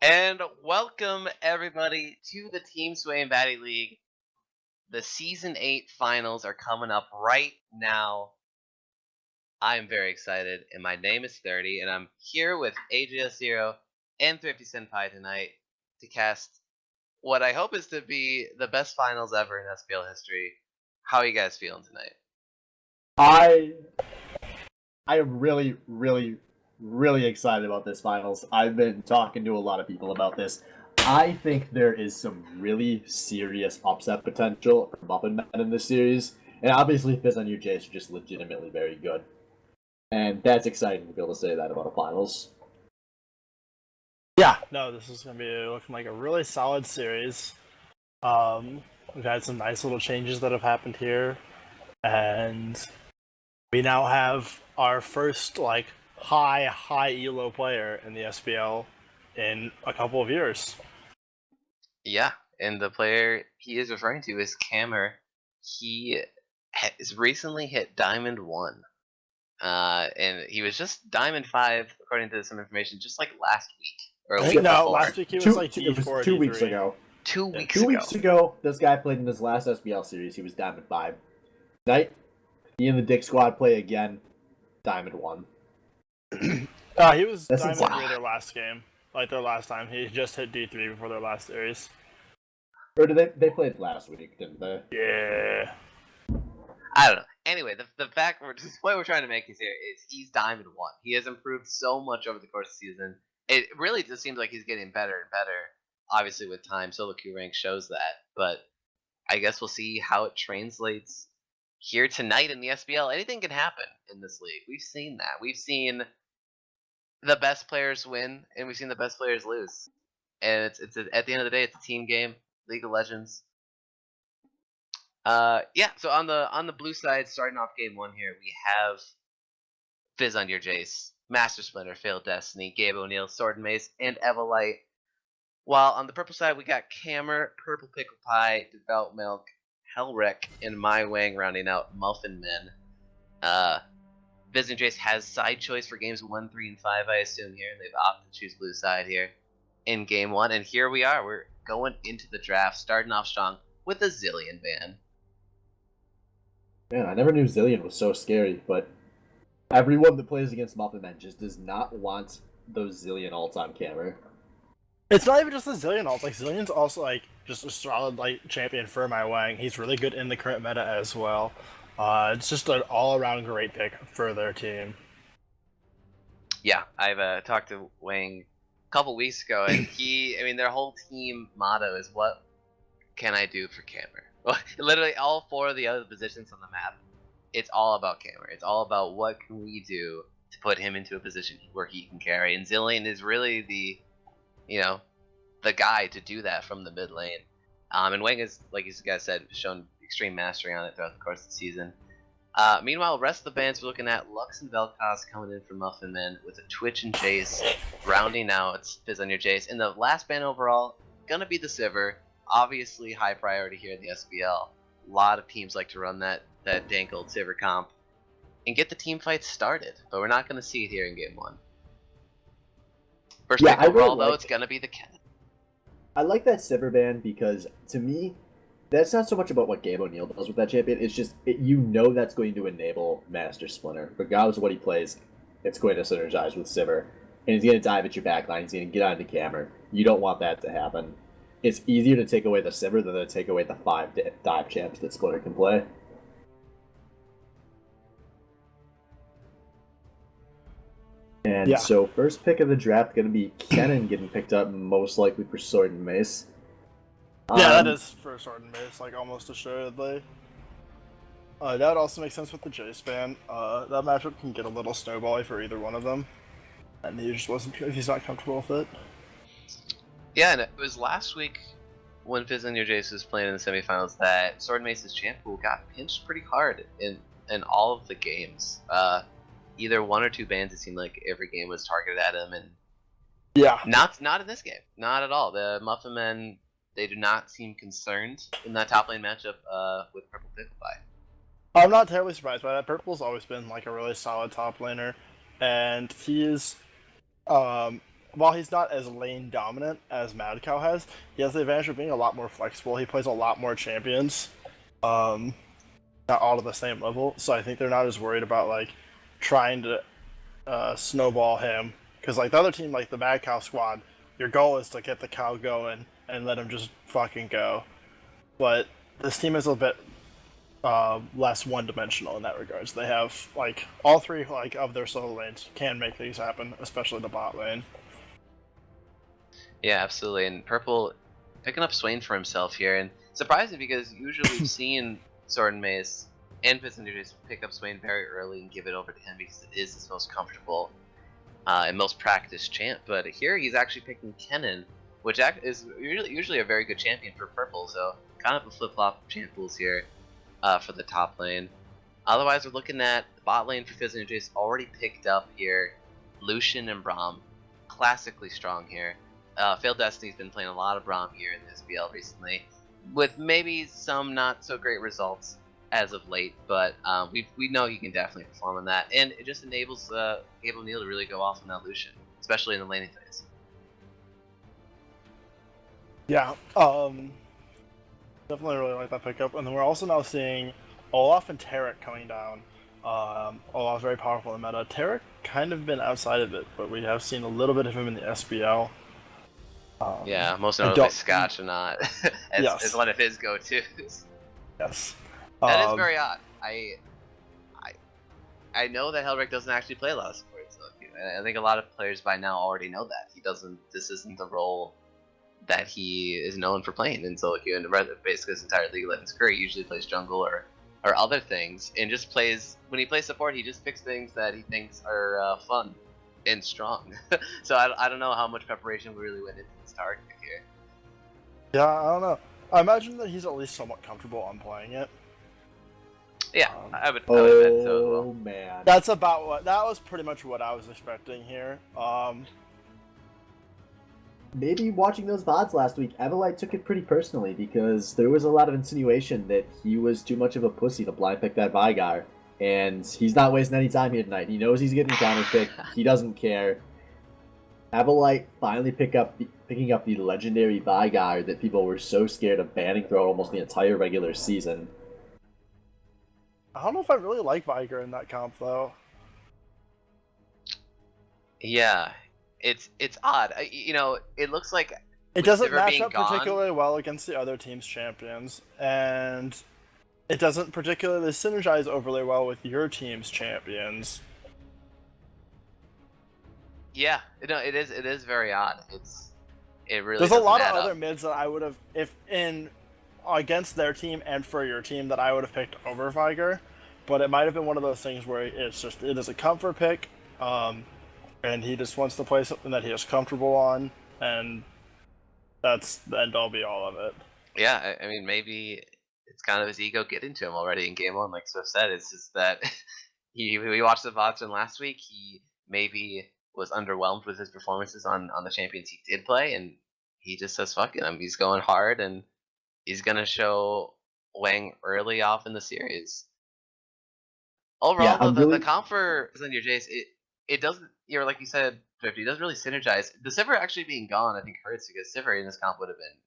And welcome everybody to the Team Sway and Batty League. The Season 8 finals are coming up right now. I'm very excited, and my name is 30, and I'm here with AJS0 and Thrifty Senpai tonight to cast what I hope is to be the best finals ever in SBL history. How are you guys feeling tonight? I am really excited about this finals. I've been talking to a lot of people about this. I think there is some really serious upset potential for Muffin Men in this series, and obviously Fizz and Jayce are just legitimately very good, and that's exciting to be able to say that about a finals. Yeah, no, this is going to be looking like a really solid series. We've had some nice little changes that have happened here, and we now have our first high elo player in the SBL in a couple of years. Yeah, and the player he is referring to is Kammer. He has recently hit Diamond 1. And he was just Diamond 5, according to some information, just like last week. Or a week before. Last week he was like It was D4 2 D3. weeks ago. 2 weeks Two ago. weeks ago, this guy played in his last SBL series. He was Diamond 5. Tonight, he and the Dick Squad play again, Diamond 1. He was That's Diamond insane. 3 their last game. Like their last time. He just hit D3 before their last series. Or did they played last week, didn't they? Yeah. I don't know. Anyway, the fact what we're trying to make here is he's Diamond 1. He has improved so much over the course of the season. It really just seems like he's getting better and better. Obviously, with time, solo queue rank shows that. But I guess we'll see how it translates here tonight in the SBL. Anything can happen in this league. We've seen that. We've seen the best players win, and we've seen the best players lose. And it's at the end of the day, it's a team game. League of Legends. Yeah. So on the blue side, starting off game 1 here, we have Fizz on your Jayce, Master Splinter, Failed Destiny, Gabe O'Neill, Sword and Mace, and Evolite. While on the purple side, we got Kammer, Purple Pickle Pie, Devout Milk, Hellwreck, and My Wang rounding out Muffin Men. Fizz and Jayce has side choice for games 1, 3, and 5, I assume here. They've opted to choose blue side here in game 1, and here we are. We're going into the draft, starting off strong with a Zillion ban. Man, I never knew Zillion was so scary, but everyone that plays against Muffin Men just does not want those Zillion ults on camera. It's not even just the Zillion ults. Like Zillion's also just a solid champion for my Wang. He's really good in the current meta as well. It's just an all-around great pick for their team. Yeah, I've talked to Wang a couple weeks ago, and their whole team motto is, "What can I do for Kammer?" Well, literally all 4 of the other positions on the map, it's all about Kammer. It's all about what can we do to put him into a position where he can carry. And Zillion is really the guy to do that from the mid lane. And Wang is, like you guys said, shown extreme mastery on it throughout the course of the season. Meanwhile, the rest of the bands we're looking at Lux and Vel'Koz coming in for Muffin Men with a Twitch and Jayce rounding out Fizz on your Jayce. And the last band overall, gonna be the Sivir. Obviously high priority here in the SBL. A lot of teams like to run that dank old Sivir comp and get the team fights started, but we're not gonna see it here in game 1. First pick overall, though, it's gonna be the Ken. I like that Sivir ban because, to me, that's not so much about what Gabe O'Neill does with that champion. It's just, that's going to enable Master Splinter. Regardless of what he plays, it's going to synergize with Sivir. And he's going to dive at your backline. He's going to get onto Kammer. You don't want that to happen. It's easier to take away the Sivir than to take away the 5 dive champs that Splinter can play. And so first pick of the draft going to be Kennen getting picked up, most likely for Sword and Mace. Yeah, that is for Sword and Mace, almost assuredly. That would also make sense with the Jayce ban. That matchup can get a little snowbally for either one of them, and he's not comfortable with it. Yeah, and it was last week when Fizz and your Jayce was playing in the semifinals that Sword and Mace's champ pool got pinched pretty hard in all of the games. Either 1 or 2 bans, it seemed like every game was targeted at him, and yeah, not in this game, not at all. The Muffin Men, they do not seem concerned in that top lane matchup with Purple Pickle Pie. I'm not terribly surprised by that. Purple's always been a really solid top laner, and he is while he's not as lane dominant as Mad Cow has, he has the advantage of being a lot more flexible. He plays a lot more champions, not all to the same level. So I think they're not as worried about like trying to snowball him, because like the other team, like the Mad Cow squad, your goal is to get the cow going and let him just fucking go. But this team is a bit less one-dimensional in that regards. They have like all three like of their solo lanes can make things happen, especially the bot lane. Yeah, absolutely. And Purple picking up Swain for himself here, and surprising because usually we've seen Sword and Mace and Fizz and Jayce pick up Swain very early and give it over to him because it is his most comfortable and most practiced champ. But here he's actually picking Kennen, which is usually a very good champion for Purple. So kind of a flip-flop of champ pools here for the top lane. Otherwise, we're looking at the bot lane for Fizz and Jayce already picked up here. Lucian and Braum, classically strong here. Failed Destiny's been playing a lot of Braum here in the SBL recently, with maybe some not so great results as of late, but we know he can definitely perform on that, and it just enables Gabe O'Neal to really go off on that Lucian, especially in the laning phase. Yeah, definitely really like that pickup. And then we're also now seeing Olaf and Taric coming down. Olaf's very powerful in the meta. Taric kind of been outside of it, but we have seen a little bit of him in the SBL. Yeah, most notably Scotch and not as one of his go-tos. Yes. That is very odd. I know that Hellbreak doesn't actually play a lot of support, so I think a lot of players by now already know that he doesn't. This isn't the role that he is known for playing in solo queue, and basically his entire League of Legends career he usually plays jungle or other things, and just plays when he plays support. He just picks things that he thinks are fun and strong. So I don't know how much preparation really went into this target here. Yeah, I don't know. I imagine that he's at least somewhat comfortable on playing it. Yeah, I would bet so as well. Man, That was pretty much what I was expecting here. maybe watching those VODs last week, Everlight took it pretty personally because there was a lot of insinuation that he was too much of a pussy to blind pick that Vigar. And he's not wasting any time here tonight. He knows he's getting counterpicked. He doesn't care. Everlight finally picking up the legendary Vigar that people were so scared of banning throughout almost the entire regular season. I don't know if I really like Vigar in that comp though. Yeah, it's odd. It looks like it doesn't Sivir match being up gone, particularly well against the other team's champions, and it doesn't particularly synergize overly well with your team's champions. Yeah, it is very odd. It really. There's a lot of add other up. mids that I would have, if in against their team and for your team, that I would have picked over Vigar, but it might have been one of those things where it is a comfort pick, and he just wants to play something that he is comfortable on, and that's the end all be all of it. Yeah, I mean maybe it's kind of his ego getting to him already in game one, like Swift said. It's just that we watched the VODs from last week. He maybe was underwhelmed with his performances on the champions he did play, and he just says fuck it. He's going hard, and he's gonna show Wang early off in the series. Overall, the comp for your Jayce, it doesn't. Like you said, 50 doesn't really synergize. The Sivir actually being gone, I think hurts because Sivir in this comp would have been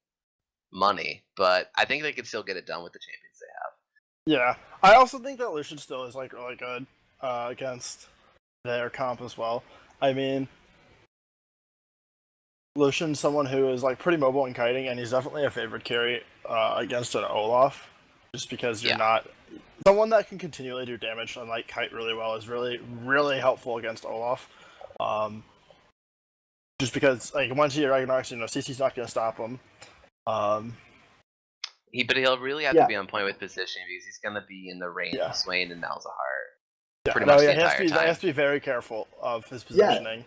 money, but I think they could still get it done with the champions they have. Yeah, I also think that Lucian still is like really good against their comp as well. I mean, Lucian's someone who is like pretty mobile and kiting, and he's definitely a favorite carry against an Olaf, just because you're not someone that can continually do damage and like kite really well is really helpful against Olaf. Just because like once he Ragnarok's, CC's not gonna stop him. But he'll really have to be on point with positioning because he's gonna be in the range of Swain and Malzahar. He has to be very careful of his positioning.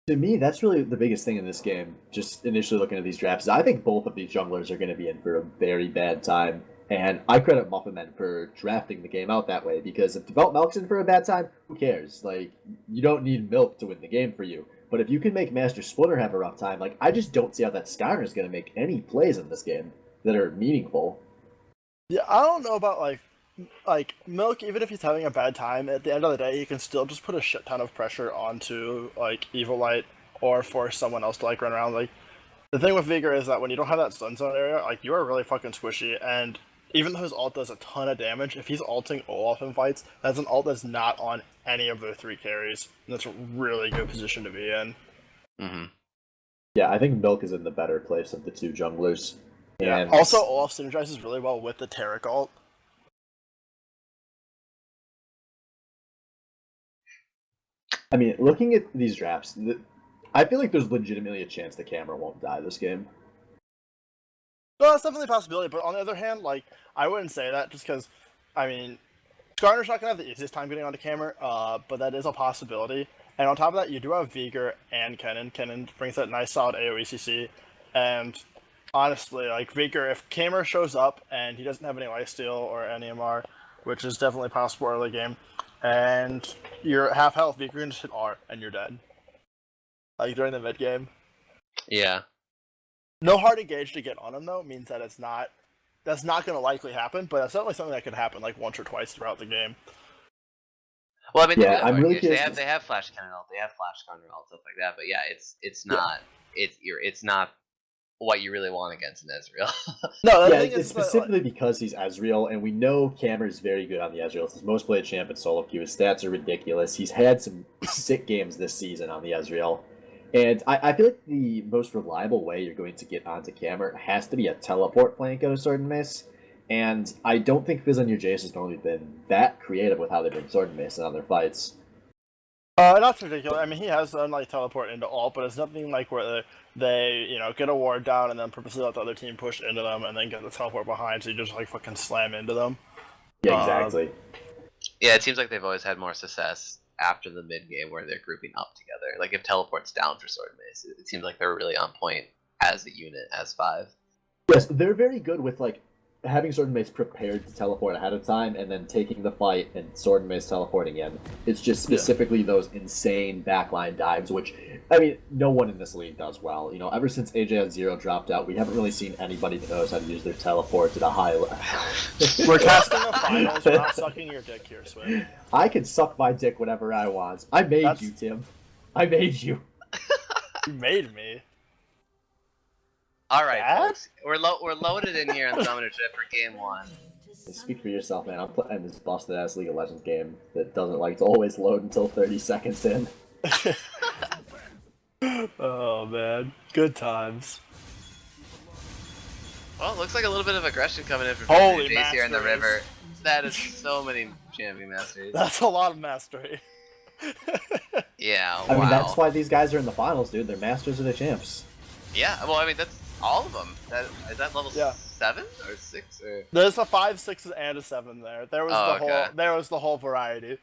To me, that's really the biggest thing in this game, just initially looking at these drafts, is I think both of these junglers are going to be in for a very bad time. And I credit Muffin for drafting the game out that way, because if Develop Milk's in for a bad time, who cares? Like, you don't need Milk to win the game for you. But if you can make Master Splinter have a rough time, like, I just don't see how that Skyner is going to make any plays in this game that are meaningful. Yeah, I don't know about, like Milk, even if he's having a bad time, at the end of the day, he can still just put a shit ton of pressure onto, like, Evil Light or force someone else to like run around. Like the thing with Vigor is that when you don't have that stun zone area, like you are really fucking squishy. And even though his ult does a ton of damage, if he's ulting Olaf in fights, that's an ult that's not on any of their 3 carries. And that's a really good position to be in. Mm-hmm. Yeah, I think Milk is in the better place of the 2 junglers. Yeah. And Also, Olaf synergizes really well with the Taric ult. I mean, looking at these drafts, I feel like there's legitimately a chance the camera won't die this game. No, that's definitely a possibility. But on the other hand, like I wouldn't say that just because, I mean, Skarner's not gonna have the easiest time getting onto camera, but that is a possibility. And on top of that, you do have Vigor and Kennen. Kennen brings that nice solid AoE CC, and honestly, like Vigor, if camera shows up and he doesn't have any lifesteal or any MR, which is definitely possible early game, and you're at half health, Vigor can just hit R and you're dead. Like during the mid game. Yeah. No hard engage to get on him though means that that's not going to likely happen, but that's certainly something that could happen like once or twice throughout the game. Well, I mean, Yeah, I'm really curious. They have flash cannon ult, they have flash counter ult, stuff like that. But yeah, it's not it's not what you really want against an Ezreal. No, yeah, it's specifically because he's Ezreal, and we know Cameron's very good on the Ezreal. He's most played champ in solo queue. His stats are ridiculous. He's had some sick games this season on the Ezreal. And I feel like the most reliable way you're going to get onto Cameron has to be a teleport flank at a certain miss. And I don't think Fizz on your Jayce has normally been that creative with how they bring Sword and Mace in other fights. Not ridiculous. I mean, he has done like teleport into ult, but it's nothing like where they get a ward down and then purposely let the other team push into them and then get the teleport behind, so you just like fucking slam into them. Yeah, exactly. Yeah, it seems like they've always had more success after the mid game where they're grouping up together. Like if teleport's down for Sword and Mace, it seems like they're really on point as a unit, as 5. Yes, they're very good with like having Sword and Mace prepared to teleport ahead of time and then taking the fight and Sword and Mace teleporting in. It's just specifically those insane backline dives, which, I mean, no one in this league does well. You know, ever since AJ0 dropped out, we haven't really seen anybody that knows how to use their teleports at a high level. We're casting the finals, we're not sucking your dick here, Swin. I can suck my dick whenever I want. I made you, Tim. I made you. You made me. All right, folks. We're loaded in here on Summonership for game 1. Speak for yourself, man. I'm playing this busted ass League of Legends game that doesn't like to always load until 30 seconds in. Oh man, good times. Well, it looks like a little bit of aggression coming in from Holy Jayce here in the masteries. river. That is so many champion masteries. That's a lot of mastery. Yeah, wow. I mean, that's why these guys are in the finals, dude. They're masters of the champs. Yeah, well, I mean, that's all of them. Is that level Yeah. 7 or 6 or? There's a 5, 6, and a 7 there. There was the whole variety.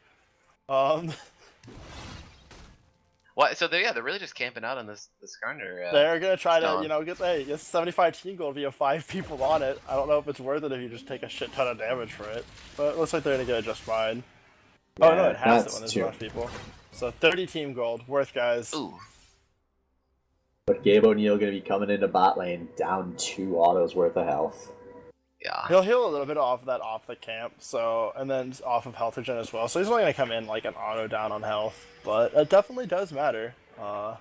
What? So they're really just camping out on this Garner. They're gonna try stone. to get 75 team gold via 5 people on it. I don't know if it's worth it if you just take a shit ton of damage for it, but it looks like they're gonna get it just fine. Yeah, oh no, it has it that's when there's true. enough people. So 30 team gold, worth guys. Ooh. But Gabe O'Neal going to be coming into bot lane down 2 autos worth of health. Yeah. He'll heal a little bit off that off the camp, so and then off of health regen as well. So he's only gonna come in like an auto down on health, but it definitely does matter. Some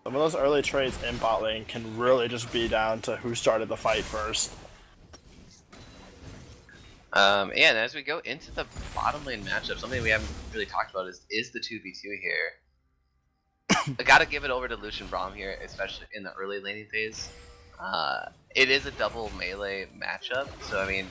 of those early trades in bot lane can really just be down to who started the fight first. Yeah, and as we go into the bottom lane matchup, something we haven't really talked about is the 2v2 here. I gotta give it over to Lucian Braum here, especially in the early laning phase. It is a double melee matchup, so I mean,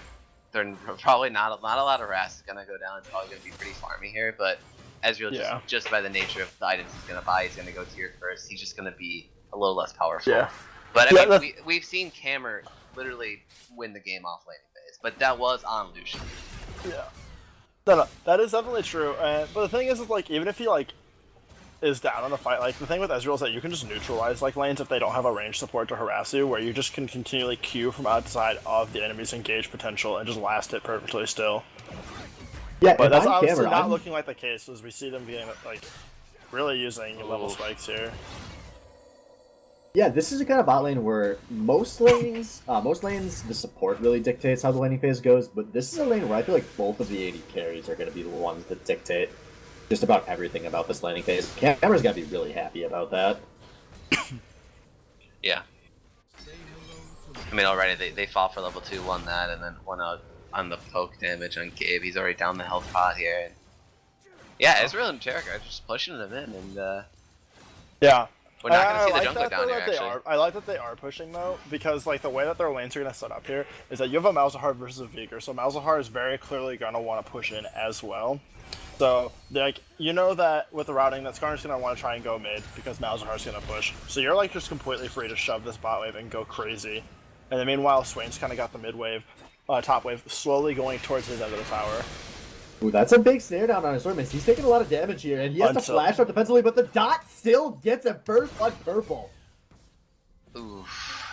they're probably not a lot of Ras is gonna go down. It's probably gonna be pretty farmy here, but Ezreal just by the nature of the items he's gonna buy, he's gonna go tier first. He's just gonna be a little less powerful. Yeah. But I mean, we've seen Camer literally win the game off laning phase, but that was on Lucian. Yeah. No, that is definitely true. But the thing is like, even if he like is down on the fight, like the thing with Ezreal is that you can just neutralize like lanes if they don't have a range support to harass you, where you just can continually queue from outside of the enemy's engaged potential and just last it perfectly still. Yeah, but that's obviously Cameron, not looking like the case, as we see them being like really using level spikes here. Yeah, this is a kind of bot lane where most lanes, the support really dictates how the laning phase goes, but this is a lane where I feel like both of the AD carries are going to be the ones that dictate. just about everything about this laning phase. Camera's got to be really happy about that. Yeah. I mean, already they fought for level 2, won that, and then won out on the poke damage on Gabe. He's already down the health pot here. And yeah, Ezreal and Jericho are just pushing them in, and yeah. we're not going to see the jungler down here, actually. I like that they are pushing, though, because like the way that their lanes are going to set up here is that you have a Malzahar versus a Veigar, so Malzahar is very clearly going to want to push in as well. So, like, you know that with the routing, that Skarner's going to want to try and go mid, because Malzahar's going to push. So you're, like, just completely free to shove this bot wave and go crazy. And then meanwhile, Swain's kind of got the mid wave, top wave, slowly going towards his end of the tower. Ooh, that's a big snare down on his Swordmace. He's taking a lot of damage here, and he has to flash out defensively, but the dot still gets a first blood purple. Oof.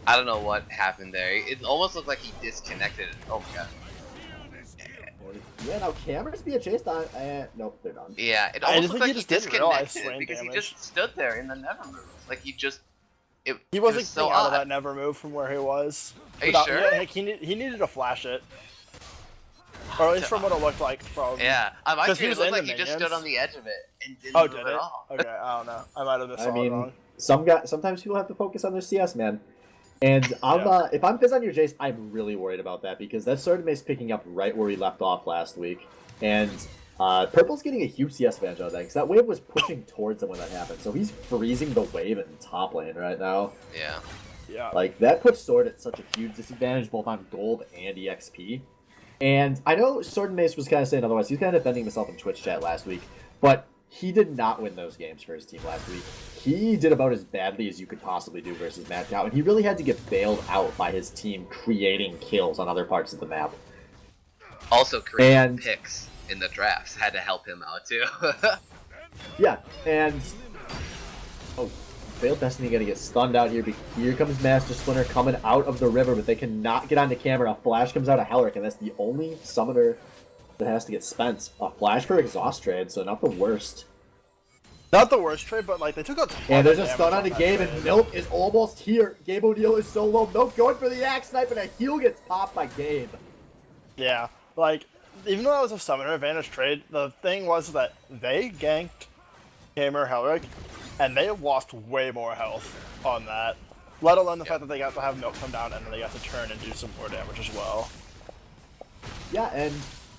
I don't know what happened there. It almost looked like he disconnected. Oh my god. Yeah, now cameras being chased on. Nope, they're done. Yeah, it almost looked like he disconnected because damage. he just stood there in the never move. Like he just. He wasn't so out of that never move from where he was. Are you sure? Yeah, he needed to flash it. Or at least from what it looked like. From, yeah, I might say it looked like he just stood on the edge of it and didn't move at all. Okay, I don't know. I might have missed it wrong. Sometimes people have to focus on their CS, man. And if I'm Fizz on your Jayce, I'm really worried about that because that Swordmace picking up right where he left off last week. And Purple's getting a huge CS advantage on that because that wave was pushing towards him when that happened. So he's freezing the wave in top lane right now. Yeah. Yeah. Like, that puts Sword at such a huge disadvantage both on gold and EXP. And I know Sword and Mace was kind of saying otherwise. He's kind of defending himself in Twitch chat last week. But he did not win those games for his team last week. He did about as badly as you could possibly do versus Mad Cow. And he really had to get bailed out by his team creating kills on other parts of the map. Also creating picks in the drafts had to help him out too. Yeah, and... Oh, Failed Destiny gonna get stunned out here. Here comes Master Splinter coming out of the river, but they cannot get onto camera. A flash comes out of Hellrick, and that's the only summoner that has to get spent. A flash for exhaust trade, so not the worst. Not the worst trade, but like they took a ton and there's a of stun on the Gabe, and Milk is almost here. Gabe O'Neal is so low. Milk going for the axe snipe, and a heal gets popped by Gabe. Yeah, like even though that was a summoner advantage trade, the thing was that they ganked Gamer Hellrick, and they lost way more health on that. Let alone the fact that they got to have Milk come down and then they got to turn and do some more damage as well. Yeah, and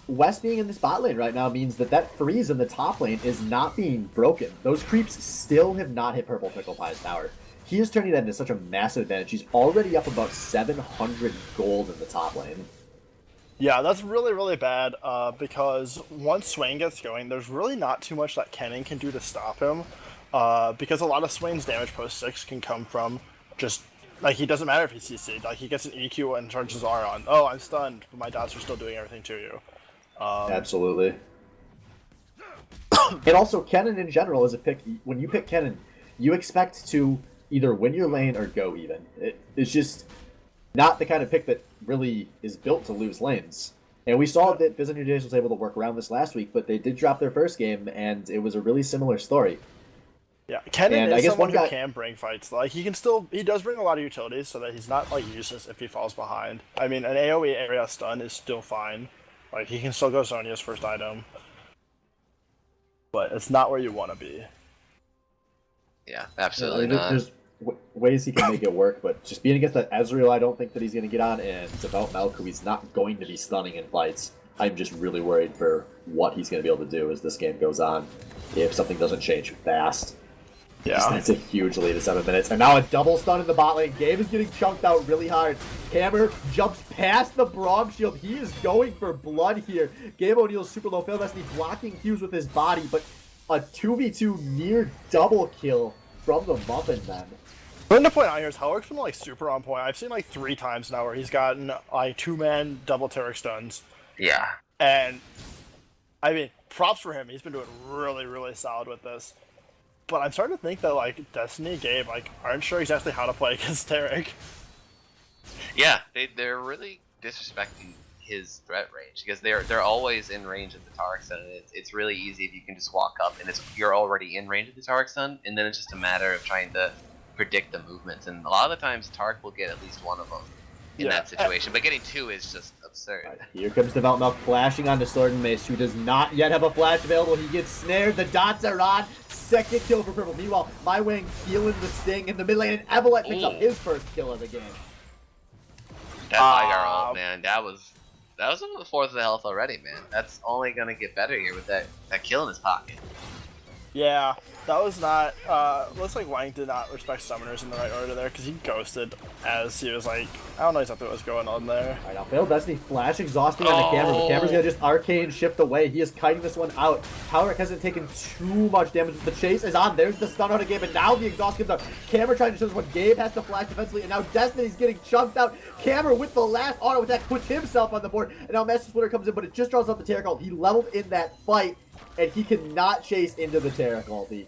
West being in this bot lane right now means that freeze in the top lane is not being broken. Those creeps still have not hit Purple Pickle Pie's tower. He is turning that into such a massive advantage. He's already up about 700 gold in the top lane. Yeah, that's really, really bad, because once Swain gets going, there's really not too much that Kennen can do to stop him, because a lot of Swain's damage post 6 can come from just, like, he doesn't matter if he's CC'd, like, he gets an EQ and charges R on, oh, I'm stunned, but my dots are still doing everything to you. Absolutely. And also, Kennen in general is a pick, when you pick Kennen, you expect to either win your lane or go even. It's just not the kind of pick that really is built to lose lanes. And we saw that Fizz and Jayce was able to work around this last week, but they did drop their first game, and it was a really similar story. Yeah, Kennen is someone who can bring fights. Like, he does bring a lot of utilities, so that he's not, like, useless if he falls behind. I mean, an AoE area stun is still fine. Like, he can still go Sonya's first item. But it's not where you want to be. Yeah, absolutely not. There's ways he can make it work, but just being against that Ezreal, I don't think that he's going to get on, and it's about Malk, who he's not going to be stunning in fights. I'm just really worried for what he's going to be able to do as this game goes on, if something doesn't change fast. Yeah. That's a huge lead at 7 minutes, and now a double stun in the bot lane. Gabe is getting chunked out really hard. Hammer jumps past the Braum shield. He is going for blood here. Gabe O'Neal's super low fail destiny blocking Qs with his body, but a 2v2 near double kill from the Muffin then. Something to point out here is Hellrick's been like super on point. I've seen like 3 times now where he's gotten like 2-man double Taric stuns. Yeah. And I mean, props for him. He's been doing really, really solid with this. But I'm starting to think that like Destiny and Gabe like aren't sure exactly how to play against Taric. Yeah, they're really disrespecting his threat range because they're always in range of the Taric stun, and it's really easy if you can just walk up and you're already in range of the Taric stun, and then it's just a matter of trying to predict the movements. And a lot of the times Taric will get at least one of them, in that situation, but getting 2 is just absurd. Right, here comes Devout Milk flashing onto Sword and Mace, who does not yet have a flash available. He gets snared. The dots are on. Second kill for Purple. Meanwhile, My Wing feeling the sting in the mid lane, and Evelette picks up his first kill of the game. That Vigar ult, man, that was over the 4th of the health already, man. That's only gonna get better here with that kill in his pocket. Yeah, that was not. Looks like Wang did not respect summoners in the right order there because he ghosted as he was like, I don't know exactly what was going on there. Alright, now Failed Destiny flash exhausting on the camera, but Camera's gonna just arcane shift away. He is kiting this one out. Howard hasn't taken too much damage. The chase is on. There's the stun out of Gabe, and now the exhaust comes out. Camera trying to show us what Gabe has to flash defensively, and now Destiny's getting chunked out. Camera with the last auto attack puts himself on the board, and now Master Splitter comes in, but it just draws out the Terra Cult. He leveled in that fight, and he cannot chase into the Terra Culty.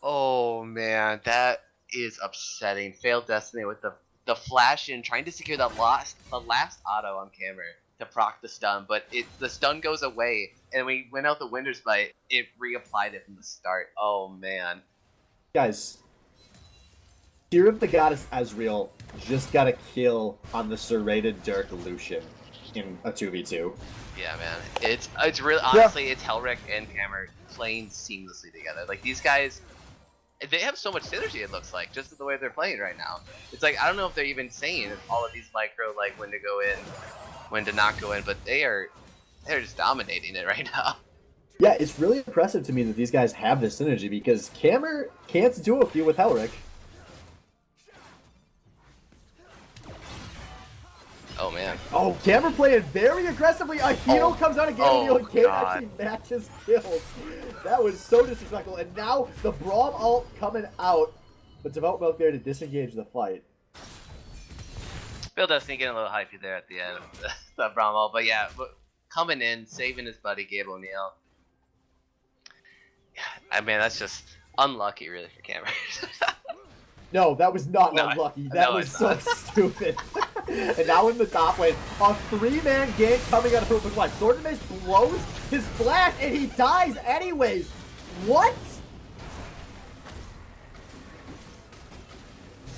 Oh man, that is upsetting. Failed Destiny with the flash in, trying to secure the last auto on camera to proc the stun, but the stun goes away, and when we went out the Winter's Bite, it reapplied it from the start. Oh man. Guys, Tear of the Goddess Ezreal just got a kill on the serrated Dirk Lucian in a 2v2. Yeah, man. It's really, honestly, it's Helric and Hammer playing seamlessly together. Like, these guys, they have so much synergy, it looks like, just the way they're playing right now. It's like, I don't know if they're even saying all of these micro, like, when to go in, when to not go in, but they're just dominating it right now. Yeah, it's really impressive to me that these guys have this synergy, because Cammer can't do a few with Helric. Oh man. Oh, Camera playing very aggressively. A heal comes out again, and Cam actually matches kills. That was so disrespectful. And now the Braum ult coming out, but Devout Milk there to disengage the fight. Failed Destiny getting a little hypey there at the end of the Braum ult, but yeah, coming in, saving his buddy Gabe O'Neal. I mean, that's just unlucky, really, for Camera. No, that was not unlucky. That was so stupid. And now in the top lane, a 3-man gank coming out of Purple White. Sword and Mace blows his flash, and he dies anyways. What?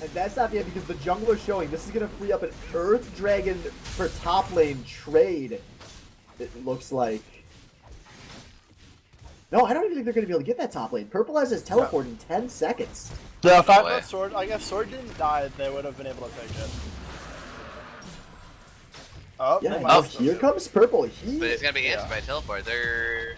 And that's not the end, because the jungler's showing this is going to free up an Earth Dragon for top lane trade. It looks like. No, I don't even think they're going to be able to get that top lane. Purple has his teleport in 10 seconds. Yeah, if I thought Sword, I guess Sword didn't die, they would have been able to take it. Oh, yeah, here comes Purple. But it's gonna be answered by teleport. They're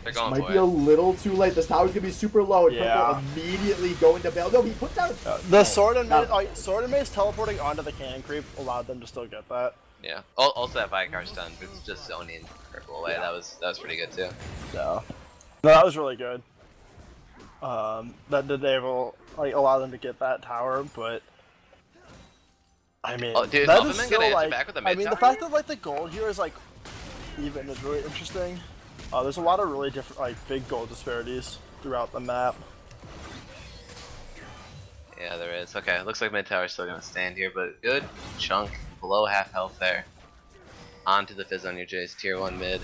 going for it. Might be a little too late. This tower's gonna be super low. And Purple immediately going to bail. No, he puts out the Sword and Mace teleporting onto the cannon creep allowed them to still get that. Yeah. Also that Vicar stun, it's just zoning Purple away. Yeah. That was pretty good too. Yeah. No, that was really good. That did they will allow them to get that tower, but I mean, dude, that Muffin is still gonna back with a mid the fact that the gold here is even is really interesting. There's a lot of really different big gold disparities throughout the map. Yeah, there is. Okay, looks like mid tower's still gonna stand here, but good chunk below half health there. Onto the Fizz on your Jayce, tier 1 mid.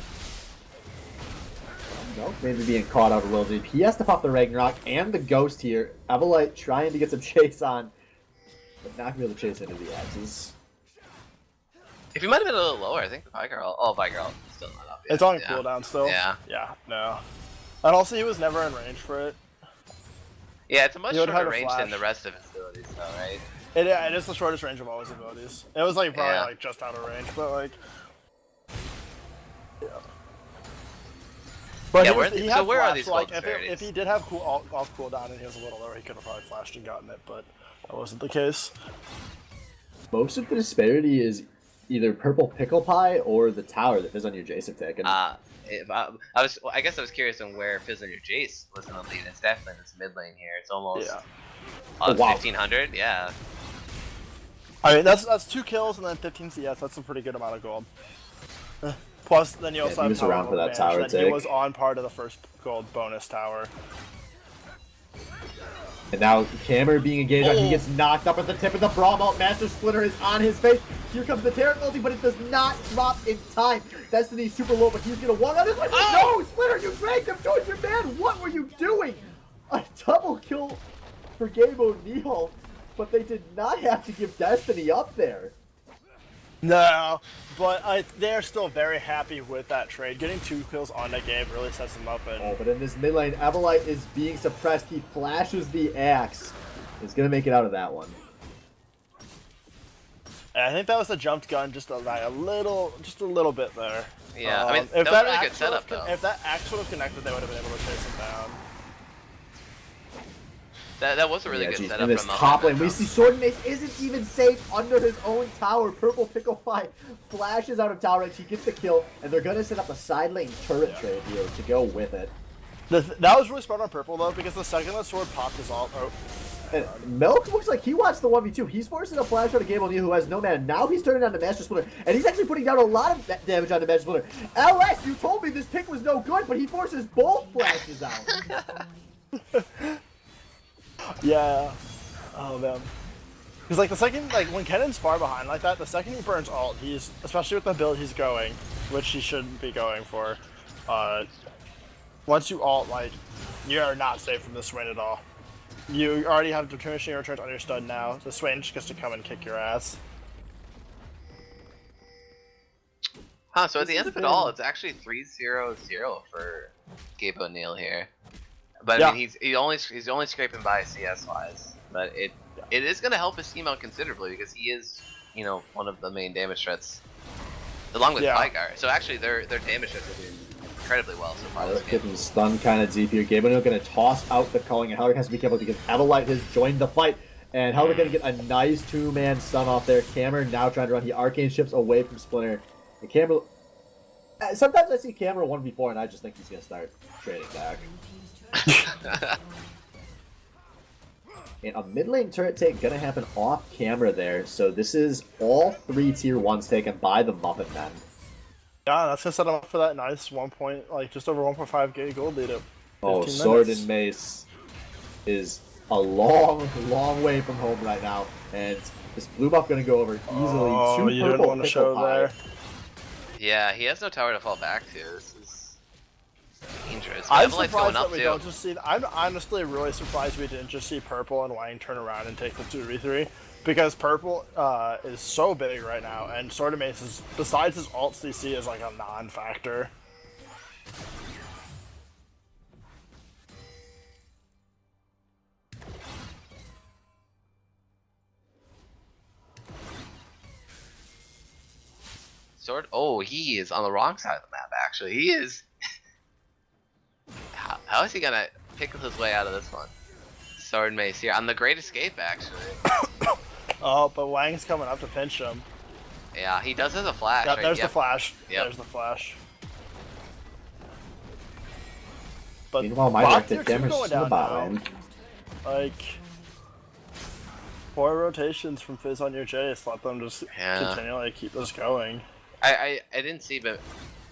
No, maybe being caught out a little deep. He has to pop the Ragnarok and the Ghost here. Evelite trying to get some chase on, but not be able to chase into the axes. If he might have been a little lower, I think the Vicar is still not up yet. It's on cooldown still. Yeah. Yeah, no. And also he was never in range for it. Yeah, it's a much shorter range than the rest of his abilities though, right? It is the shortest range of all his abilities. It was probably just out of range, but yeah. But where are these gold disparities? If he did have off cooldown and he was a little lower, he could have probably flashed and gotten it, but that wasn't the case. Most of the disparity is either Purple Pickle Pie or the tower that Fizz on your Jayce have taken. I guess I was curious on where Fizz on your Jayce was in the lead. It's definitely this mid lane here. It's almost 1500. Yeah. I mean that's 2 kills and then 15 CS. That's a pretty good amount of gold. Plus, then you also have was around for that tower take. He was on part of the first gold bonus tower. And now Camera being engaged, he gets knocked up at the tip of the Braum ult. Master Splitter is on his face. Here comes the Terra ulti, but it does not drop in time. Destiny's super low, but he's gonna walk on this one. No, Splitter, you dragged him towards your man. What were you doing? A double kill for Gabe O'Neal, but they did not have to give Destiny up there. No, but they're still very happy with that trade. Getting 2 kills on that game really sets them up. Oh, And but in this mid lane, Everlight is being suppressed. He flashes the axe. He's gonna make it out of that one. I think that was a jumped gun, just a little bit there. Yeah, I mean, if that was a really axe good setup, would've though. If that axe would have connected, they would have been able to chase him down. That was a really good Geez, setup in this from top Muffin. lane, we see Sword and Mace isn't even safe under his own tower. Purple Pickle Pie flashes out of tower and she gets the kill, and they're gonna set up a side lane turret trade here to go with it. That was really smart on Purple though, because the second the sword popped his ult. Oh. And Milk looks like he wants the 1v2. He's forcing a flash out of Game O'Neal, who has no mana. Now he's turning on the Master Splitter, and he's actually putting down a lot of damage on the Master Splitter. LS, you told me this pick was no good, but he forces both flashes out. Yeah. Oh man. Because like the second, like when Kennan's far behind like that, the second he burns ult, he's, especially with the build he's going, which he shouldn't be going for. Once you ult, like you're not safe from the Swain at all. You already have diminishing returns on your stud now. The Swain just gets to come and kick your ass. Huh, so at the end of it all, it's actually 3-0-0 for Gabe O'Neal here. But Yeah. I mean, he's only scraping by CS wise. But it is going to help his team out considerably because he is, you know, one of the main damage threats, along with Vygar. So actually, their damage threats are doing incredibly well so far. They're getting stunned kind of deep here. Gabe O'Neal going to toss out the culling, and Helder has to be careful because Everlight has joined the fight. And Helder going to get a nice 2-man stun off there. Cameron now trying to run. He arcane shifts away from Splinter. And Cameron... Sometimes I see Cameron 1v4 and I just think he's going to start trading back. And a mid lane turret take going to happen off camera there. So this is all 3 tier 1s taken by the Muffin men. Yeah, that's gonna set him up for that nice 1 point, like just over 1.5k gold lead up. Oh, Sword and Mace is a long, long way from home right now, and this blue buff gonna go over easily. Oh, Two you purple didn't want to show Pickle Pie. there. Yeah, he has no tower to fall back to. This is dangerous. I'm Everlight's surprised going up that we too. don't just see. I'm honestly really surprised we didn't just see Purple and Wang turn around and take the 2v3, because Purple is so big right now, and Sword of Mace is, besides his ult CC, is like a non-factor. Oh, he is on the wrong side of the map. Actually, he is. How is he gonna pickle his way out of this one? Sword and Mace here on the Great Escape, actually. Oh, but Wang's coming up to pinch him. Yeah, he does have a flash. Yeah, right? there's Yep. the flash. Yep. There's the flash. But Meanwhile, my bot directed tier 2 damage going to the down bot now. lane. Like 4 rotations from Fizz on your Jayce. Let them just Yeah. continually keep this going. I didn't see, but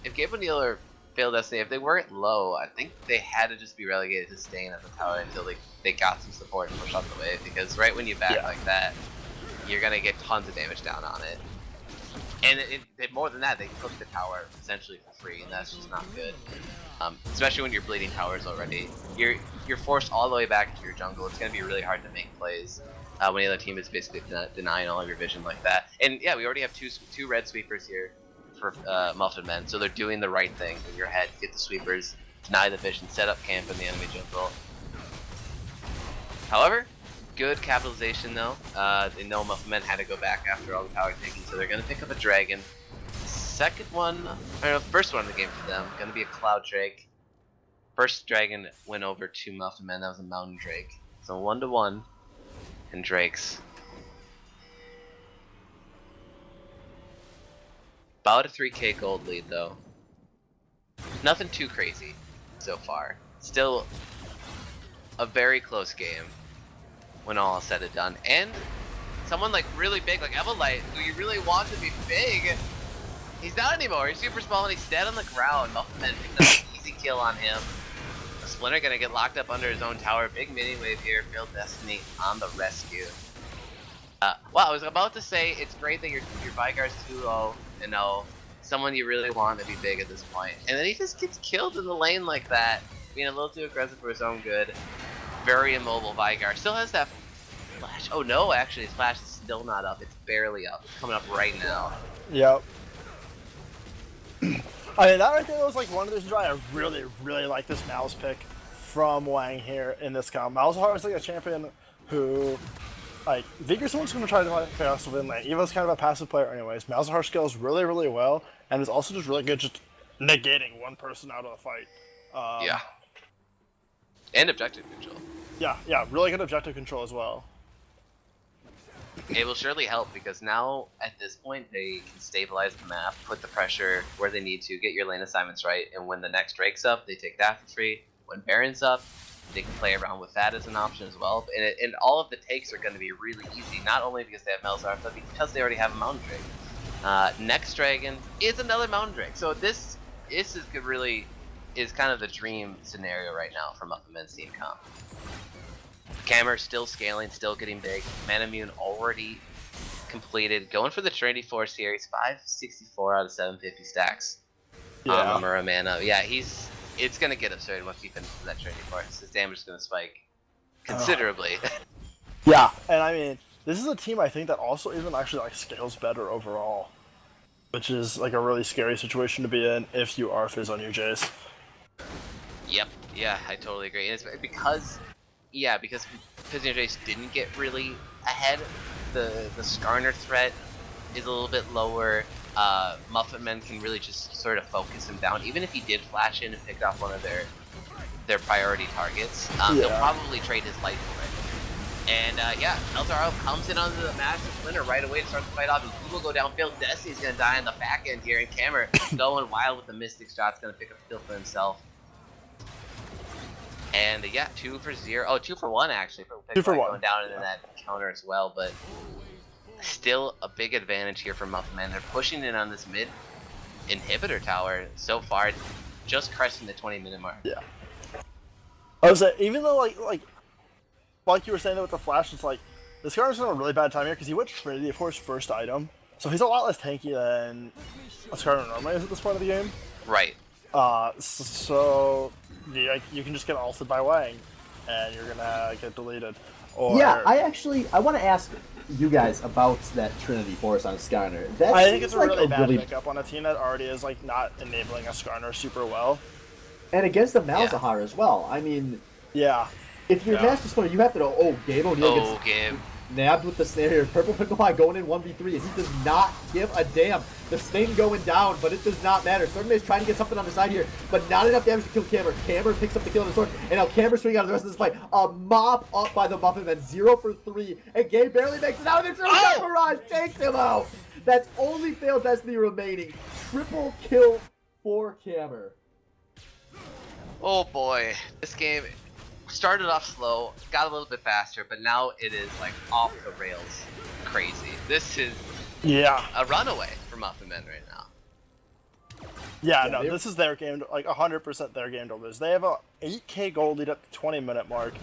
if Gabe O'Neal or Failed Destiny, if they weren't low, I think they had to just be relegated to staying at the tower until they got some support and pushed out the wave. Because right when you back like that, you're gonna get tons of damage down on it. And more than that, they took the tower essentially for free, and that's just not good. Especially when you're bleeding towers already. You're forced all the way back into your jungle. It's gonna be really hard to make plays when the other team is basically denying all of your vision like that. And yeah, we already have two red sweepers here for Muffin men, so they're doing the right thing in your head. Get the sweepers, deny the vision, set up camp in the enemy jungle. However, good capitalization though. They know Muffin men had to go back after all the power taking, so they're gonna pick up a dragon. Second one, or no, first one of the game for them, gonna be a Cloud Drake. First dragon went over to Muffin men, that was a Mountain Drake. So 1-1 in Drakes. About a 3k gold lead though. Nothing too crazy so far. Still a very close game when all is said and done. And someone like really big like Everlight, who you really want to be big, he's not anymore. He's super small and he's dead on the ground. Muffin men picked up an easy kill on him. Splinter gonna get locked up under his own tower. Big mini wave here. Failed Destiny on the rescue. Well, I was about to say it's great that your Vygar's 2-0 and no, someone you really want to be big at this point. And then he just gets killed in the lane like that, being a little too aggressive for his own good. Very immobile Vygar. Still has that flash. Oh no, actually his flash is still not up. It's barely up. It's coming up right now. Yep. I mean, that right there was like one of the reasons why I really, really like this Mouse pick from Wang here in this comp. Malzahar is like a champion who, like, Vigorsome's going to try to like passive in lane. Evo's kind of a passive player anyways. Malzahar scales really, really well, and is also just really good just negating one person out of the fight. Yeah. And objective control. Yeah, really good objective control as well. It will surely help because now, at this point, they can stabilize the map, put the pressure where they need to, get your lane assignments right, and when the next Drake's up, they take that for free. When Baron's up, they can play around with that as an option as well. And all of the takes are going to be really easy, not only because they have Malzahar, but because they already have a Mountain Drake. Next Dragon is another Mountain Drake, so this is really is kind of the dream scenario right now for Muffin Men's team comp. Camera still scaling, still getting big. Manamune already completed, going for the Trinity Force here. He's 564 out of 750 stacks. Yeah. Amura mana. Yeah, it's gonna get absurd once he finishes that Trinity Force. His damage is gonna spike considerably. Yeah, and I mean, this is a team I think that also even actually like scales better overall, which is like a really scary situation to be in if you are Fizz on your Jayce. Yep. Yeah, I totally agree. And it's because Fizz and Jayce didn't get really ahead. The Skarner threat is a little bit lower. Muffin Men can really just sort of focus him down. Even if he did flash in and pick off one of their priority targets, they'll probably trade his life for it. And yeah, Malzahar comes in onto the Master Splinter right away to start the fight off, and he will go downfield. Destiny's gonna die on the back end here, and Cameron going wild with the Mystic shot's gonna pick up the kill for himself. And yeah, 2 for 0. Oh, 2 for 1 actually. For 2 for 1. Going down into that counter as well, but still a big advantage here for Muffin Man. They're pushing in on this mid inhibitor tower so far, just cresting the 20-minute mark. Yeah. I was saying, even though like you were saying with the flash, it's like this Skarner's in a really bad time here because he went Trinity Force first item, so he's a lot less tanky than a Skarner normally is at this point of the game. Right. So you can just get ulted by Wang, and you're gonna get deleted. Or, yeah, I want to ask you guys about that Trinity Force on Skarner. I think it's a really bad pickup on a team that already is like not enabling a Skarner super well. And against the Malzahar as well. I mean, yeah. If you're Master Splinter, you have to know, oh, Gabe O'Neal gets nabbed with the snare here. Purple Picklefly going in 1v3, and he does not give a damn. The Sting going down, but it does not matter. Certainly is trying to get something on the side here, but not enough damage to kill Camber. Camber picks up the kill on the sword, and now Camber's swinging out of the rest of this fight. A mop up by the Muffin Men, 0 for 3, and Gabe barely makes it out, and Mirage takes him out. That's only failed Destiny remaining. Triple kill for Camber. Oh boy, this game started off slow, got a little bit faster, but now it is like off the rails crazy. This is a runaway for Muffin Men right now. Yeah, no, this is their game, like 100% their game to lose. They have a 8k gold lead at the 20-minute mark.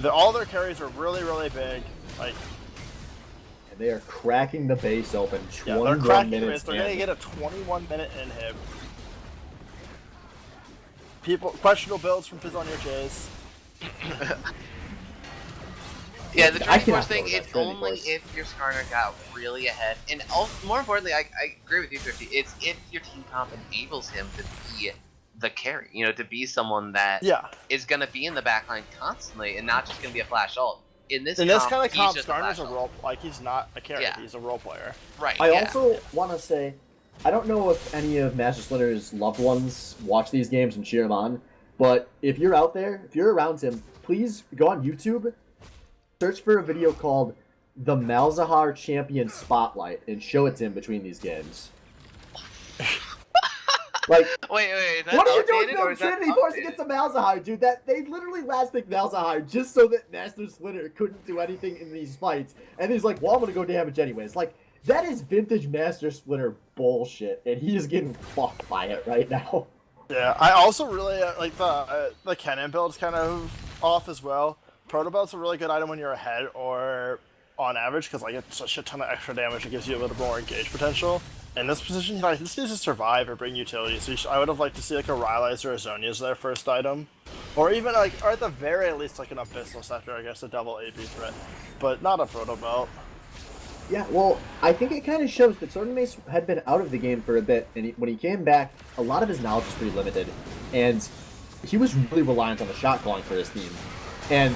All their carries are really, really big. Like, and they are cracking the base open. Yeah, they're cracking the base. They're gonna get a 21-minute inhib. Questionable builds from Fizz on your Jayce. Yeah, the Trinity Force thing, it's only if your Skarner got really ahead. And more importantly, I agree with you, Thrifty, it's if your team comp enables him to be the carry, to be someone that is going to be in the backline constantly and not just going to be a flash ult. In this kind of comp, Skarner's a role, he's not a carry, he's a role player. Right. I also want to say, I don't know if any of Master Splinter's loved ones watch these games and cheer him on, but if you're out there, if you're around him, please go on YouTube, search for a video called The Malzahar Champion Spotlight, and show it to him between these games. Like, wait, what are you doing building Trinity Force against the Malzahar, dude? They literally last picked Malzahar just so that Master Splinter couldn't do anything in these fights, and he's like, well, I'm gonna go damage anyways. Like, that is vintage Master Splinter bullshit, and he is getting fucked by it right now. Yeah, I also really like the Kennen build's kind of off as well. Protobelt's a really good item when you're ahead or on average because like it's a shit ton of extra damage. It gives you a little more engage potential. In this position, this needs to survive or bring utility. So I would have liked to see like a Rylai's or a Zhonya's their first item. Or even like, or at the very least, like an Abyssal Scepter, I guess, a double AP threat, but not a Proto Belt. Yeah, well, I think it kind of shows that Sword and Mace had been out of the game for a bit, and when he came back, a lot of his knowledge was pretty limited, and he was really reliant on the shot calling for his team. And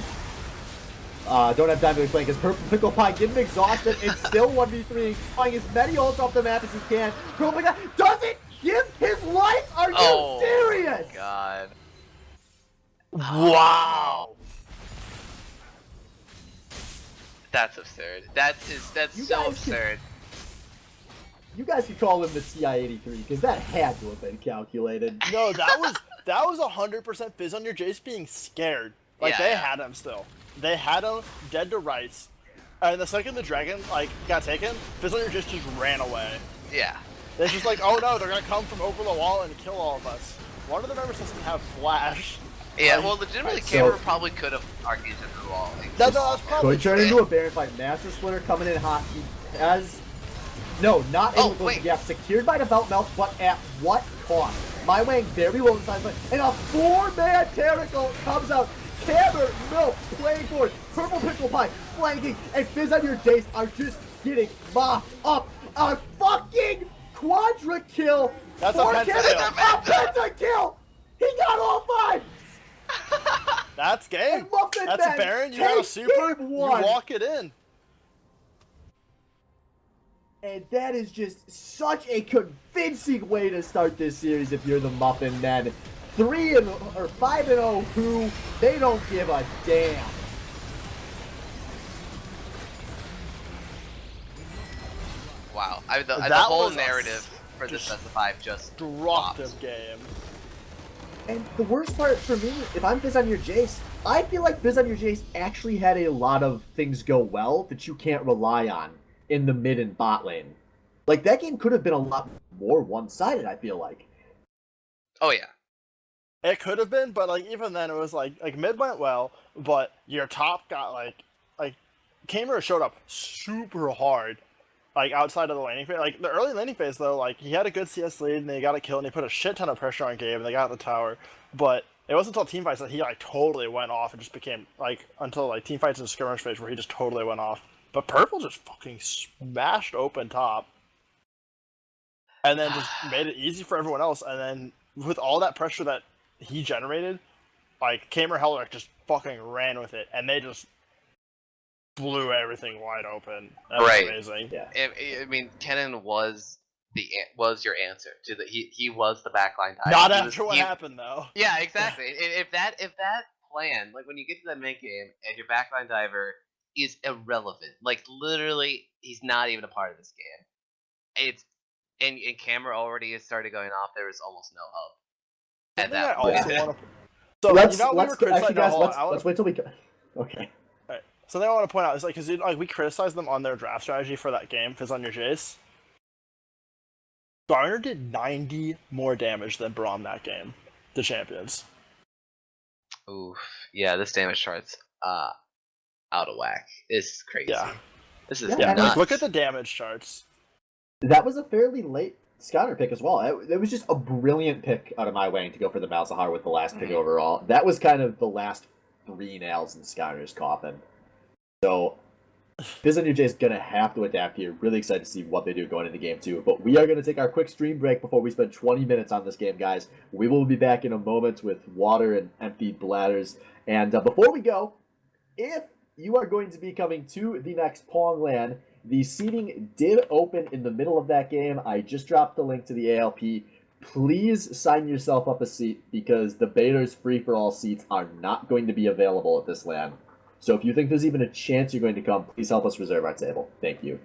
don't have time to explain because Purple Pickle Pie getting exhausted and still 1v3, flying as many ults off the map as he can. Purple Pickle Pie doesn't give his life. Are you serious? Oh God! Wow. That's absurd. That's You so guys absurd. You guys could call him the TI-83 because that had to have been calculated. No, that was 100% Fizz on your Jayce being scared. Like Yeah, they yeah. had him still. They had him dead to rights. And the second the dragon like got taken, Fizz on your Jayce just ran away. Yeah. It's just like, oh no, they're gonna come from over the wall and kill all of us. One of the members doesn't have flash. Yeah, Like, well, legitimately, so- Cameron probably could have arcaged into the wall. Like, No, that's probably Could turn into a Baron fight. Master Splinter coming in hot. He has... No, not able to close the gap. Secured by the belt melt, but at what cost? My Wang very low inside, and a 4-man Tentacle comes out. Camber, Milk, playing forward. Purple Pickle Pie, flanking, and Fizz on your Jayce are just getting mopped up. A fucking quadra kill. That's a for pentakill. Camber. A pentakill. He got all 5. That's game. And Muffin That's a Man Baron, you got a takes super, game you 1. walk it in. And that is just such a convincing way to start this series if you're the Muffin Men. 5-0 who they don't give a damn. wow. The That whole was a narrative for this best of 5 just flopped. Disruptive game. And the worst part for me, if I'm Fizz on your Jayce, I feel like Fizz on your Jayce actually had a lot of things go well that you can't rely on in the mid and bot lane. Like, that game could have been a lot more one-sided, I feel like. Oh yeah. It could have been, but like even then, it was like mid went well, but your top got like Kamer showed up super hard, like outside of the laning phase. Like the early laning phase though, like he had a good CS lead and they got a kill and he put a shit ton of pressure on Gabe and they got the tower. But it wasn't until team fights that he like totally went off and just became like until like team fights and skirmish phase where he just totally went off. But Purple just fucking smashed open top, and then just made it easy for everyone else. And then with all that pressure that he generated, like Kamer Hellrick just fucking ran with it, and they just blew everything wide open. That was Right. amazing. Yeah. I mean, Kennen was your answer to the he was the backline tie. Not He after was- what he- happened though. Yeah, exactly. If that plan, like when you get to that mid game and your backline diver is irrelevant, like literally he's not even a part of this game. It's and camera already has started going off. There was almost no hope at Something I that point. also want to. So let's you know, we were actually, criticizing. guys, No, let's wait till we... Okay. Alright. Something I want to point out is like, because like we criticized them on their draft strategy for that game, Fizz on your Jayce. Garner did 90 more damage than Braum that game, the champions. Oof. Yeah, this damage chart's out of whack. It's crazy. Yeah. This is Yeah, Yeah, and nuts. like look at the damage charts. That was a fairly late scouter pick as well. It was just a brilliant pick out of my Wang to go for the Malzahar with the last pick overall. That was kind of the last 3 nails in Scouter's coffin. So, Fizz on your Jayce is going to have to adapt here. Really excited to see what they do going into game 2. But we are going to take our quick stream break before we spend 20 minutes on this game, guys. We will be back in a moment with water and empty bladders. And before we go, if you are going to be coming to the next Pong LAN, the seating did open in the middle of that game. I just dropped the link to the ALP. Please sign yourself up a seat because the Baiters free-for-all seats are not going to be available at this LAN. So if you think there's even a chance you're going to come, please help us reserve our table. Thank you.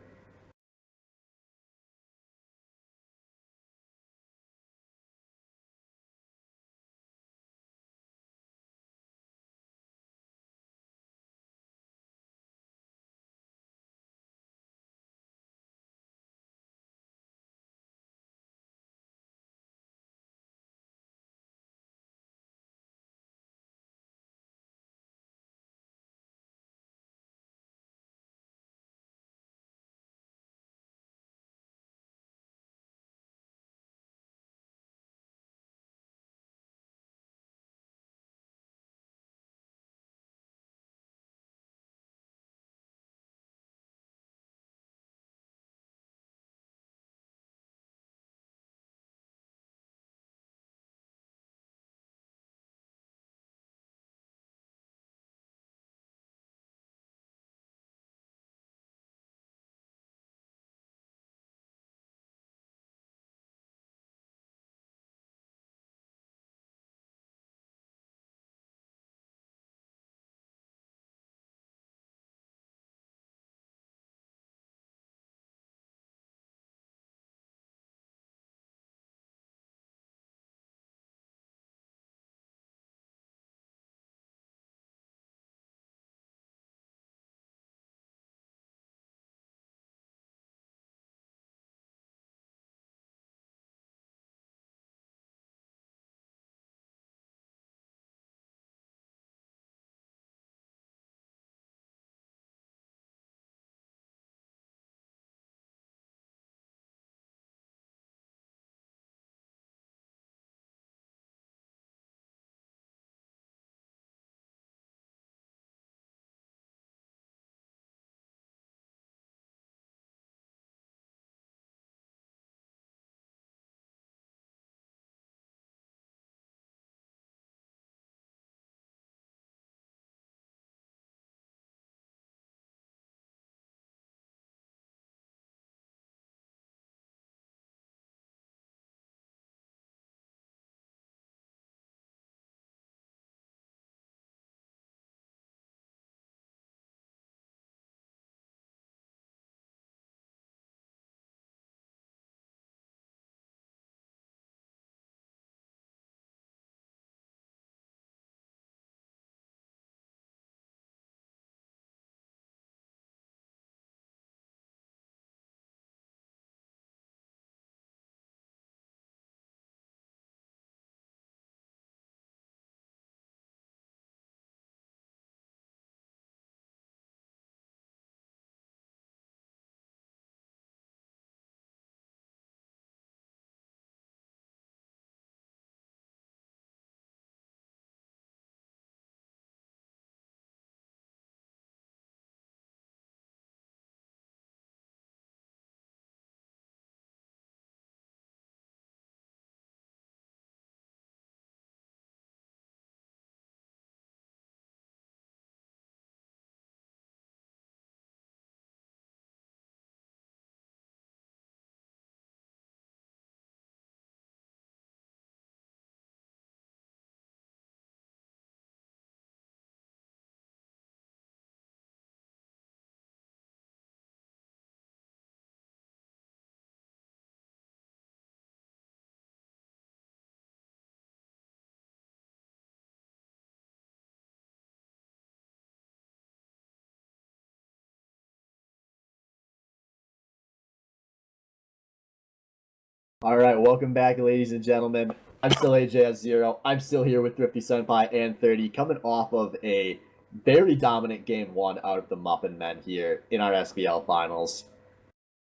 All right, welcome back, ladies and gentlemen. I'm still AJ0. I'm still here with Thrifty Senpai and 30, coming off of a very dominant game one out of the Muffin men here in our SBL finals.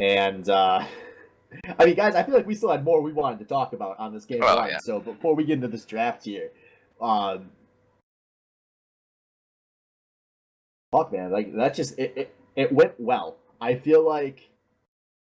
And, I mean, guys, I feel like we still had more we wanted to talk about on this game one. Yeah. So before we get into this draft here, fuck, man, like, that just, it went well. I feel like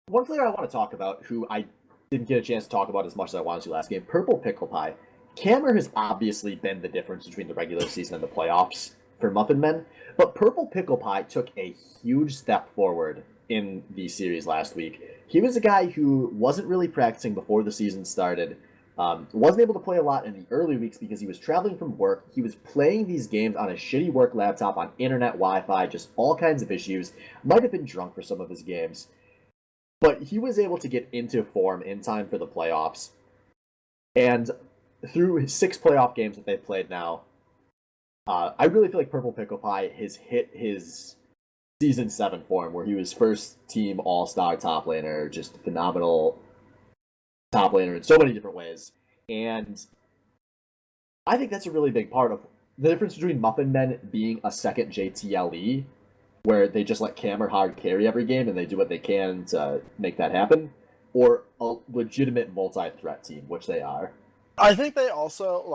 one player I want to talk about who I didn't get a chance to talk about as much as I wanted to last game, Purple Pickle Pie. Cameron has obviously been the difference between the regular season and the playoffs for Muffin Men, but Purple Pickle Pie took a huge step forward in the series last week. He was a guy who wasn't really practicing before the season started, wasn't able to play a lot in the early weeks because he was traveling from work. He was playing these games on a shitty work laptop on internet Wi-Fi, just all kinds of issues. Might have been drunk for some of his games. But he was able to get into form in time for the playoffs. And through his 6 playoff games that they've played now, I really feel like Purple Pickle Pie has hit his Season 7 form, where he was first team all-star top laner, just phenomenal top laner in so many different ways. And I think that's a really big part of the difference between Muffin Men being a second JTLE, where they just let Cameron hard carry every game and they do what they can to make that happen, or a legitimate multi-threat team, which they are. I think they also,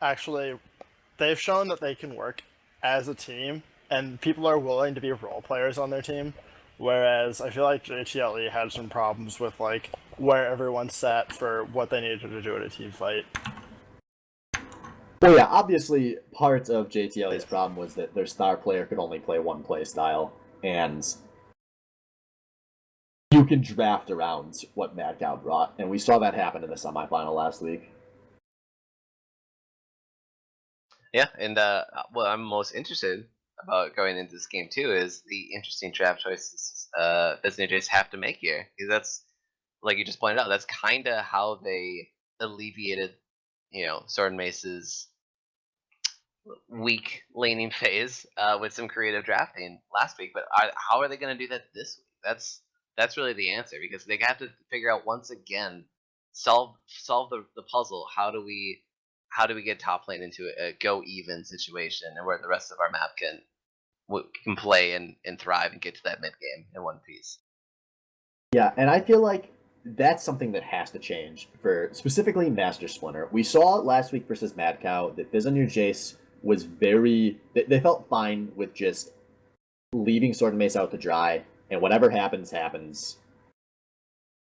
actually, they've shown that they can work as a team, and people are willing to be role players on their team, whereas I feel like JTLE had some problems with, where everyone sat for what they needed to do in a team fight. Well, yeah, obviously, part of JTLE's problem was that their star player could only play one play style, and you can draft around what Mad Cow brought, and we saw that happen in the semifinal last week. Yeah, and what I'm most interested about going into this game too is the interesting draft choices Fizz and Jayce have to make here, because that's, like you just pointed out, that's kind of how they alleviated, Sword and Mace's weak laning phase with some creative drafting last week. But how are they going to do that this week? That's really the answer, because they have to figure out once again, solve the puzzle. How do we get top lane into a go even situation, and where the rest of our map can play and thrive and get to that mid game in one piece. Yeah, and I feel like that's something that has to change for specifically Master Splinter. We saw last week versus Mad Cow that Fizz on your Jayce was they felt fine with just leaving Sword and Mace out to dry, and whatever happens, happens.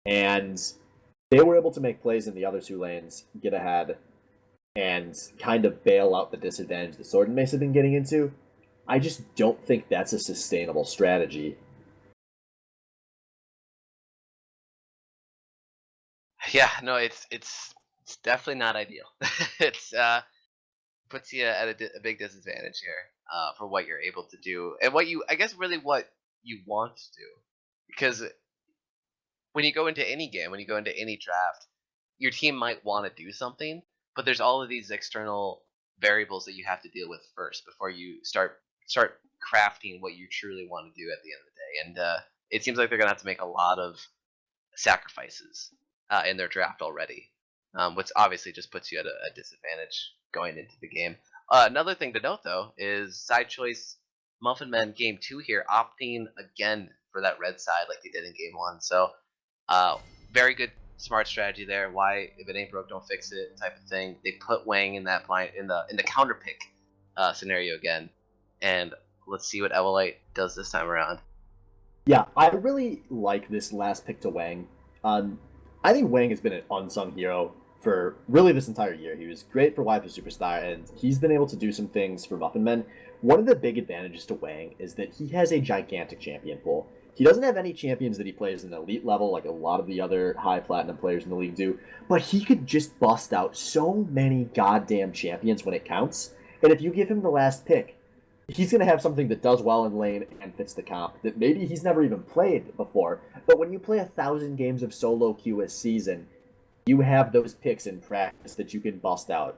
And they were able to make plays in the other 2 lanes, get ahead, and kind of bail out the disadvantage that Sword and Mace have been getting into. I just don't think that's a sustainable strategy. Yeah, no, it's definitely not ideal. It's puts you at a big disadvantage here for what you're able to do, and what you want to do, because when you go into any game, when you go into any draft, your team might want to do something, but there's all of these external variables that you have to deal with first before you start crafting what you truly want to do at the end of the day. And it seems like they're gonna have to make a lot of sacrifices in their draft already, which obviously just puts you at a disadvantage going into the game. Another thing to note, though, is side choice Muffin Men game 2 here, opting again for that red side like they did in game 1. So very good, smart strategy there. Why, if it ain't broke, don't fix it type of thing. They put Wang in that in the counter pick scenario again, and let's see what Evelite does this time around. Yeah, I really like this last pick to Wang. I think Wang has been an unsung hero for really this entire year. He was great for Waifu Superstar, and he's been able to do some things for Muffin Men. One of the big advantages to Wang is that he has a gigantic champion pool. He doesn't have any champions that he plays in elite level like a lot of the other high platinum players in the league do, but he could just bust out so many goddamn champions when it counts. And if you give him the last pick, he's going to have something that does well in lane and fits the comp that maybe he's never even played before. But when you play 1,000 games of solo queue a season, you have those picks in practice that you can bust out.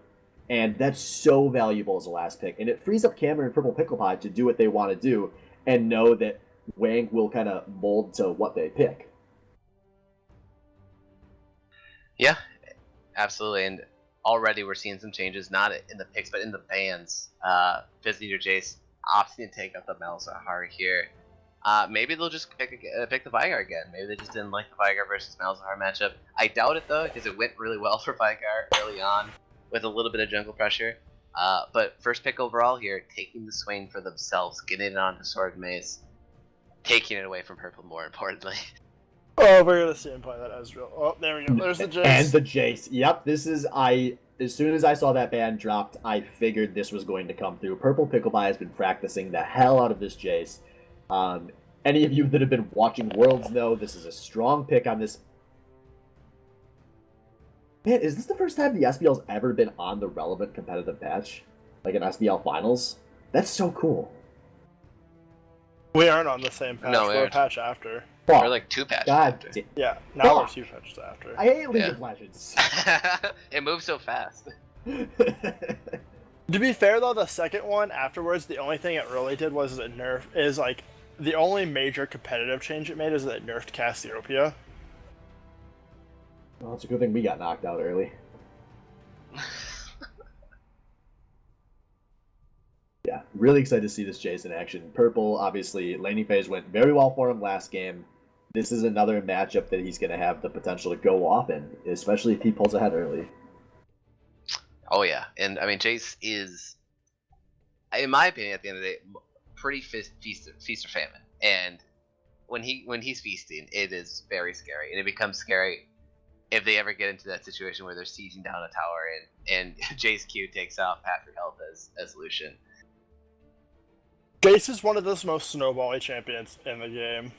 And that's so valuable as a last pick. And it frees up Cameron and Purple Pickle Pie to do what they want to do and know that Wang will kind of mold to what they pick. Yeah, absolutely. And already we're seeing some changes, not in the picks, but in the bans. Fizz and your Jayce opting to take out the Malzahar here. Maybe they'll just pick the Vigar again. Maybe they just didn't like the Vigar versus Malzahar matchup. I doubt it though, because it went really well for Vigar early on with a little bit of jungle pressure. But first pick overall here, taking the Swain for themselves, getting it onto Sword and Mace, taking it away from Purple more importantly. Oh, we're gonna see him play that Ezreal. Oh, there we go. There's the Jayce. And the Jayce. Yep, this is as soon as I saw that ban dropped, I figured this was going to come through. Purple Picklebye has been practicing the hell out of this Jayce. Any of you that have been watching Worlds know this is a strong pick on this. Man, is this the first time the SBL's ever been on the relevant competitive patch? Like an SBL finals? That's so cool. We aren't on the same patch. No, we we're a aren't. patch after. Fuck. We're like 2 patches God after. damn. Yeah, now we're Fuck. 2 patches after. I hate League Yeah. of Legends. It moves so fast. To be fair though, the second one afterwards, the only thing it really did was it the only major competitive change it made is that it nerfed Cassiopeia. Well, it's a good thing we got knocked out early. Yeah, really excited to see this Jayce in action. Purple, obviously, laning phase went very well for him last game. This is another matchup that he's going to have the potential to go off in, especially if he pulls ahead early. Oh yeah, and I mean Jayce is, in my opinion, at the end of the day, pretty feast or famine. And when he's feasting, it is very scary, and it becomes scary if they ever get into that situation where they're sieging down a tower and Jayce Q takes out Patrick Health as Lucian. Jayce is one of the most snowbally champions in the game.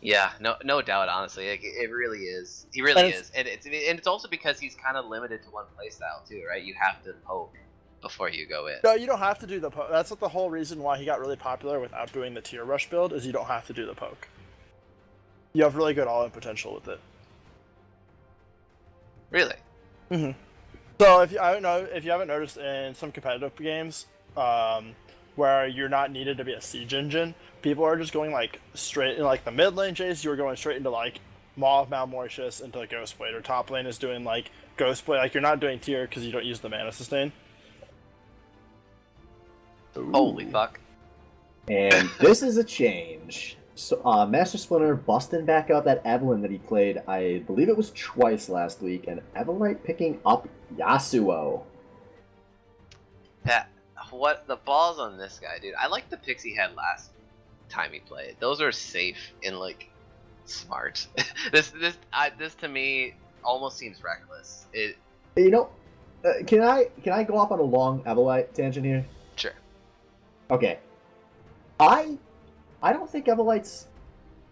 Yeah, no doubt. Honestly, like, it really is. He really is, and it's also because he's kind of limited to one playstyle too, right? You have to poke before you go in. No, you don't have to do the poke. That's what the whole reason why he got really popular without doing the tier rush build is you don't have to do the poke. You have really good all-in potential with it. Really? Mm-hmm. So if you haven't noticed in some competitive games, where you're not needed to be a siege engine, people are just going like straight in like the mid lane Jayce. You're going straight into like Maw of Malmortius into Ghostblade, or top lane is doing like Ghostblade. Like you're not doing tier because you don't use the mana sustain. Holy fuck! And this is a change. So, Master Splinter busting back out that Evelynn that he played, I believe it was twice last week, and Evelynn picking up Yasuo. What the balls on this guy, dude? I like the picks he had last time he played. Those are safe and like smart. This to me almost seems reckless. You know, can I go off on a long Evelynn tangent here? Sure. Okay. I don't think Evelyn's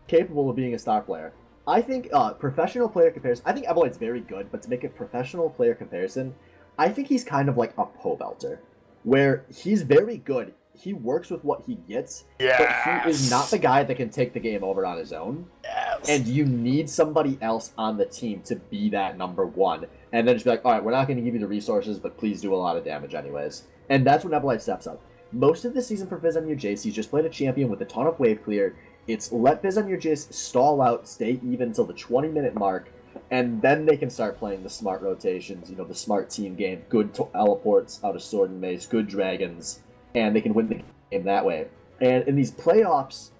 capable of being a star player. I think professional player comparison. I think Evelyn's very good, but to make a professional player comparison, I think he's kind of like a pole belter, where he's very good. He works with what he gets, but he is not the guy that can take the game over on his own. Yes. And you need somebody else on the team to be that number one. And then just be like, all right, we're not going to give you the resources, but please do a lot of damage anyways. And that's when Evelynn steps up. Most of the season for Fizz on your Jayce, he's just played a champion with a ton of wave clear. It's let Fizz on your Jayce stall out, stay even until the 20-minute mark, and then they can start playing the smart rotations, the smart team game, good teleports out of Sword and Mace, good dragons, and they can win the game that way. And in these playoffs,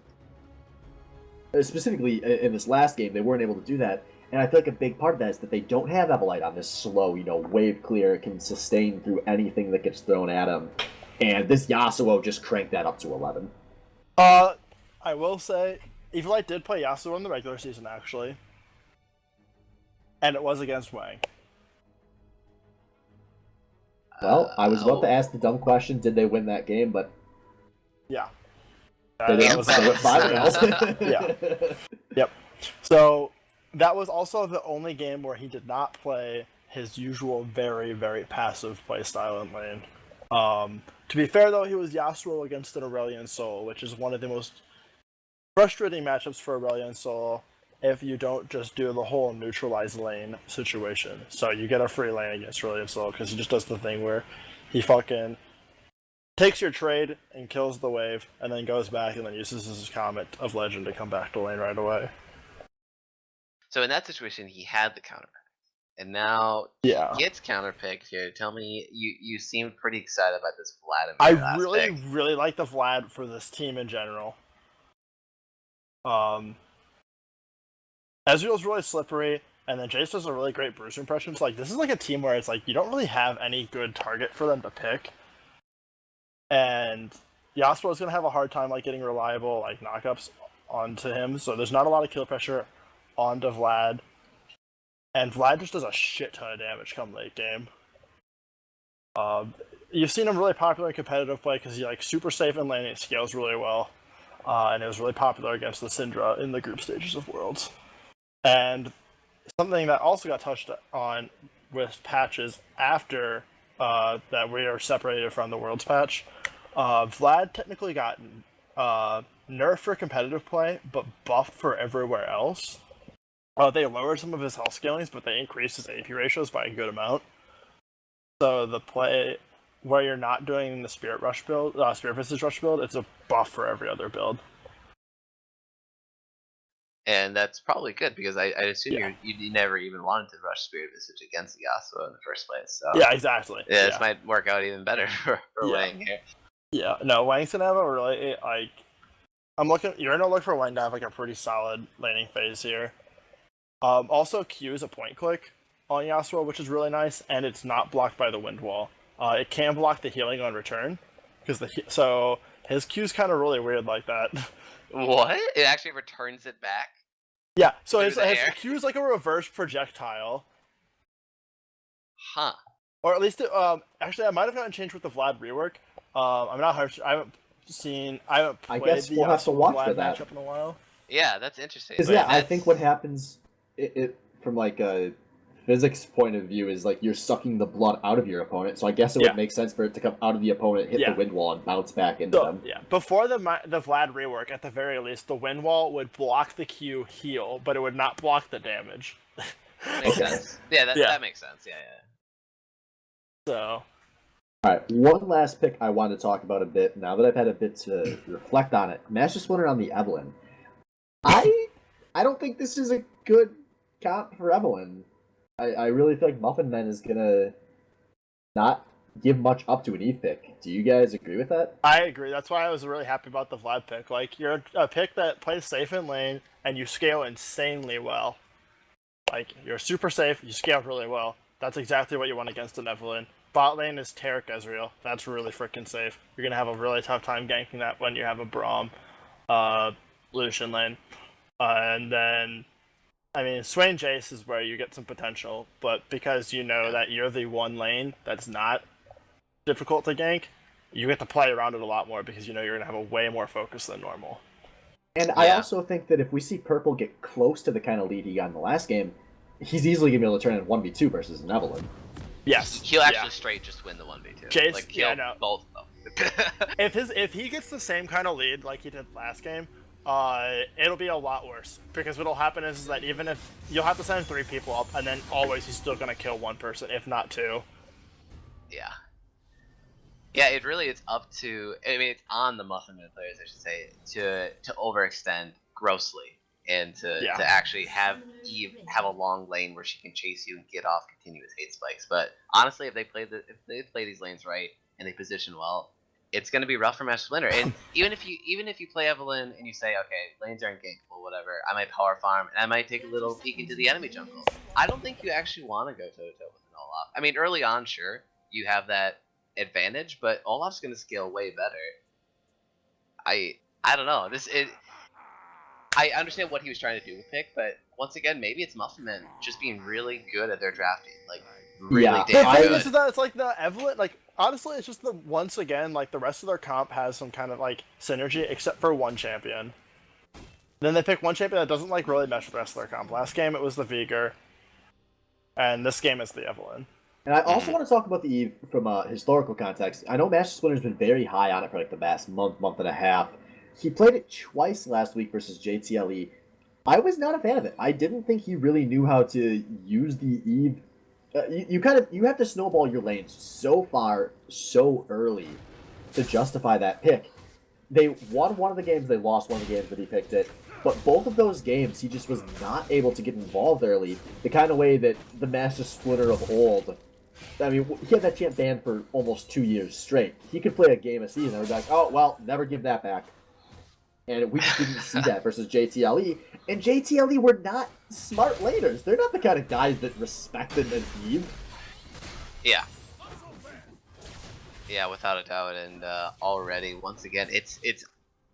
specifically in this last game, they weren't able to do that. And I feel like a big part of that is that they don't have Evelynn on this slow, wave clear, can sustain through anything that gets thrown at him. And this Yasuo just cranked that up to 11. I will say, Evilite did play Yasuo in the regular season, actually. And it was against Wang. Well, I was about to ask the dumb question, did they win that game, but... Yeah. They didn't, so it's 5-0. Yeah. Yep. So, that was also the only game where he did not play his usual very, very passive playstyle in lane. To be fair, though, he was Yasuo against an Aurelion Soul, which is one of the most frustrating matchups for Aurelion Soul if you don't just do the whole neutralize lane situation. So you get a free lane against Aurelion Soul because he just does the thing where he fucking takes your trade and kills the wave, and then goes back and then uses his Comet of Legend to come back to lane right away. So in that situation, he had the counter pick, and now Yeah. he gets counter picked here. Tell me, you seemed pretty excited about this Vladimir I last really, pick. really like the Vlad for this team in general. Ezreal's really slippery, and then Jayce does a really great Bruce impression. So, like, this is like a team where it's like you don't really have any good target for them to pick, and Yasuo's gonna have a hard time like getting reliable like knockups onto him. So there's not a lot of kill pressure onto Vlad, and Vlad just does a shit ton of damage come late game. You've seen him really popular in competitive play because he's like super safe in lane. It scales really well, and it was really popular against the Syndra in the group stages of Worlds. And something that also got touched on with patches after that we are separated from the Worlds patch, Vlad technically got nerfed for competitive play, but buffed for everywhere else. They lowered some of his health scalings, but they increased his AP ratios by a good amount. So the play where you're not doing the Spirit Rush build, Spirit Visage Rush build, it's a buff for every other build. And that's probably good because I assume you never even wanted to rush Spirit Visage against Yasuo in the first place. So Yeah, exactly. yeah, this might work out even better for Wang here. Yeah, no, Wang's gonna have a really like. You're gonna look for Wang to have like a pretty solid laning phase here. Also, Q is a point click on Yasuo, which is really nice, and it's not blocked by the wind wall. It can block the healing on return, because so his Q's kind of really weird like that. What? It actually returns it back? Yeah, so his Q is like a reverse projectile. Huh. Or at least, actually, I might have gotten changed with the Vlad rework. I'm not. I haven't played guess we'll have to watch for that matchup in a while. Yeah, that's interesting. Because I think what happens, it from like a physics point of view, is like you're sucking the blood out of your opponent. So I guess it would make sense for it to come out of the opponent, hit the wind wall, and bounce back into them. Yeah, before the Vlad rework, at the very least, the wind wall would block the Q heal, but it would not block the damage. Makes sense. Yeah, that makes sense. Yeah. So. Alright, one last pick I want to talk about a bit, now that I've had a bit to reflect on it. Master Splinter on the Evelyn. I don't think this is a good comp for Evelyn. I really feel like Muffin Man is gonna not give much up to an Eve pick. Do you guys agree with that? I agree. That's why I was really happy about the Vlad pick. Like, you're a pick that plays safe in lane, and you scale insanely well. Like, you're super safe, you scale really well. That's exactly what you want against an Evelyn. Bot lane is Taric Ezreal. That's really freaking safe. You're going to have a really tough time ganking that when you have a Braum Lucian lane. And then, I mean, Swain Jayce is where you get some potential, but because you know that you're the one lane that's not difficult to gank, you get to play around it a lot more because you know you're going to have a way more focus than normal. And I also think that if we see Purple get close to the kind of lead he got in the last game, he's easily going to be able to turn in 1v2 versus an Evelyn. Yes. He'll actually straight just win the 1v2. Jayce, like, kill both of them. If he gets the same kind of lead like he did last game, it'll be a lot worse. Because what'll happen is that even if you'll have to send 3 people up, and then always he's still gonna kill 1 person, if not 2. Yeah. Yeah, it really is up to. I mean, it's on the Muffin Man players, I should say, to overextend grossly and to actually have Eve have a long lane where she can chase you and get off continuous hate spikes. But honestly, if they play these lanes right and they position well, it's going to be rough for Master Splinter. And even if you play Evelyn and you say, okay, lanes aren't gankable, whatever, I might power farm and I might take a little peek into the enemy jungle. I don't think you actually want to go toe to toe with an Olaf. I mean, early on, sure, you have that advantage, but Olaf's going to scale way better. I don't know. I understand what he was trying to do with pick, but once again, maybe it's Muffin Men just being really good at their drafting, like really damn good. Is that it's like the Evelyn, like honestly, it's just once again, like the rest of their comp has some kind of like synergy, except for one champion. Then they pick one champion that doesn't like really mesh with the rest of their comp. Last game it was the Vigor, and this game it's the Evelyn. And I also want to talk about the Eve from a historical context. I know Master Splinter's been very high on it for like the past month and a half. He played it twice last week versus JTLE. I was not a fan of it. I didn't think he really knew how to use the Eve. You have to snowball your lanes so far, so early to justify that pick. They won one of the games, they lost one of the games that he picked it. But both of those games, he just was not able to get involved early, the kind of way that the Master Splinter of old. I mean, he had that champ banned for almost 2 years straight. He could play a game a season and be like, oh, well, never give that back. And we just didn't see that versus JTLE. And JTLE were not smart laners. They're not the kind of guys that respect and leave. Yeah. Yeah, without a doubt. And already, once again, this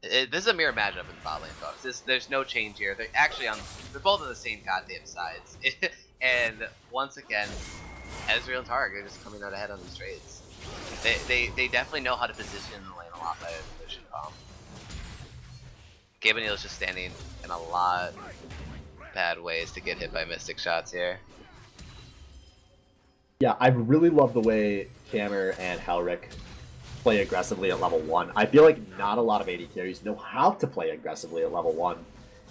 is a mirror matchup in the bot lane, folks. There's no change here. They're both on the same goddamn sides. And once again, Ezreal and Tarek are just coming out ahead on these trades. They definitely know how to position the lane a lot better than they should. Gabe O'Neal is just standing in a lot of bad ways to get hit by Mystic shots here. Yeah, I really love the way Cameron and Helric play aggressively at level 1. I feel like not a lot of AD carries know how to play aggressively at level 1.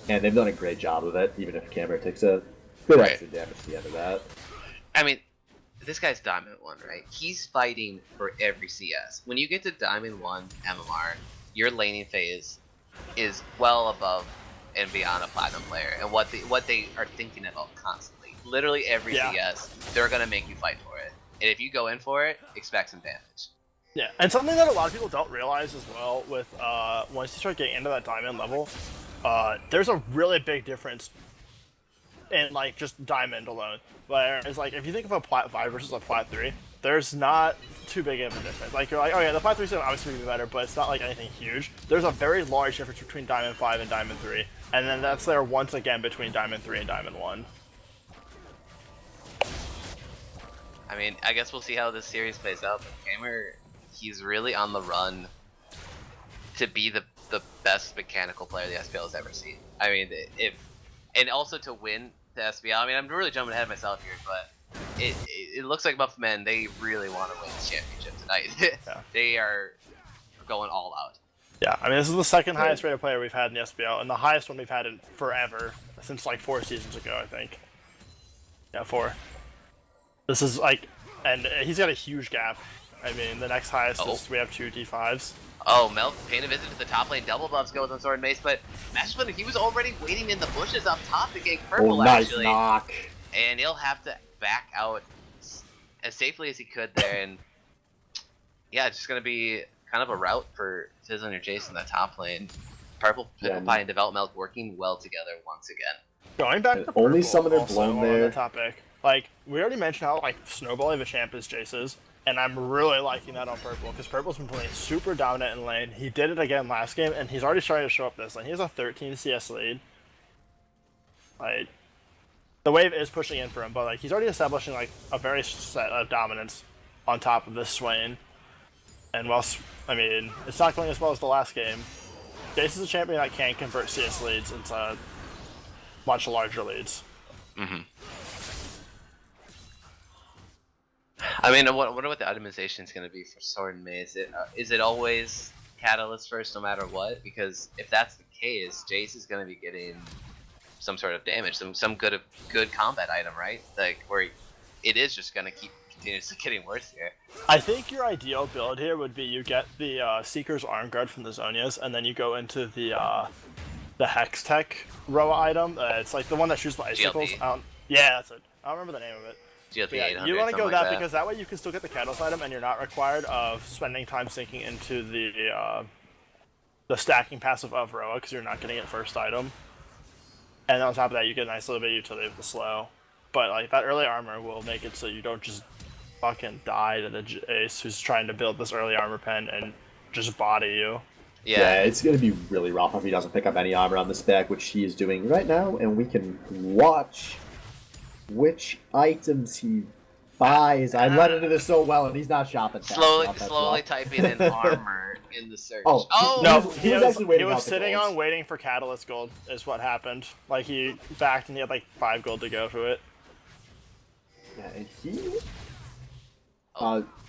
And they've done a great job of it, even if Cameron takes a good extra damage at the end of that. I mean, this guy's Diamond 1, right? He's fighting for every CS. When you get to Diamond 1 MMR, your laning phase is well above and beyond a Platinum player, and what they are thinking about constantly. Literally every CS, they're gonna make you fight for it. And if you go in for it, expect some damage. Yeah, and something that a lot of people don't realize as well with once you start getting into that Diamond level, there's a really big difference in like just Diamond alone. Where it's like if you think of a Plat 5 versus a Plat 3, there's not too big of a difference. Like you're like, oh yeah, the Plat 3 is gonna obviously be better, but it's not like anything huge. There's a very large difference between Diamond 5 and Diamond 3, and then that's there once again between Diamond 3 and Diamond 1. I mean, I guess we'll see how this series plays out. But Gamer, he's really on the run to be the best mechanical player the SBL has ever seen. I mean, and also to win the SBL. I mean, I'm really jumping ahead of myself here, but it looks like Muffin Men, they really want to win this championship tonight. They are going all out. Yeah, I mean, this is the second highest rated player we've had in the SBL, and the highest one we've had in forever, since like 4 seasons ago, I think. Yeah, 4. This is like, and he's got a huge gap. I mean, the next highest is we have 2 D5s. Oh, Melk paying a visit to the top lane. Double buffs go with the sword and mace, but Master Splinter, he was already waiting in the bushes up top to get purple, nice knock. And he'll have to back out as safely as he could there. And yeah, it's just going to be kind of a route for Fizz on your Jayce in that top lane. Purple, Pickle Pie, and Develop Milk working well together once again. Going back to only purple, summoner blown there. On the topic. Like, we already mentioned how like snowballing the champ is Jayce's, and I'm really liking that on purple, because purple's been playing super dominant in lane. He did it again last game, and he's already starting to show up this lane. He has a 13 CS lead. Like, the wave is pushing in for him, but like he's already establishing like a very set of dominance on top of this Swain. And whilst, I mean, it's not going as well as the last game, Jayce is a champion that can convert CS leads into much larger leads. Mm-hmm. I mean, I wonder what the itemization is going to be for Sword and Maze. Is it always Catalyst first no matter what? Because if that's the case, Jayce is going to be getting some sort of damage, some good combat item, right? Like, where it is just going to keep continuously getting worse here. I think your ideal build here would be you get the Seeker's Arm Guard from the Zonias, and then you go into the Hex Tech Roa item. It's like the one that shoots the icicles. Yeah, that's it. I don't remember the name of it. Yeah, you want to go that because that way you can still get the Catalyst item, and you're not required of spending time sinking into the stacking passive of Roa, because you're not getting it first item. And on top of that, you get a nice little bit of utility with the slow. But like that early armor will make it so you don't just fucking die to the Jayce who's trying to build this early armor pen and just body you. Yeah, it's going to be really rough if he doesn't pick up any armor on this deck, which he is doing right now, and we can watch which items he buys. I led into this so well, and he's not shopping fast. Slowly typing in armor in the search. No, he was actually waiting. He was sitting on waiting for Catalyst gold. Is what happened. Like he backed and he had like 5 gold to go to it. Yeah, and he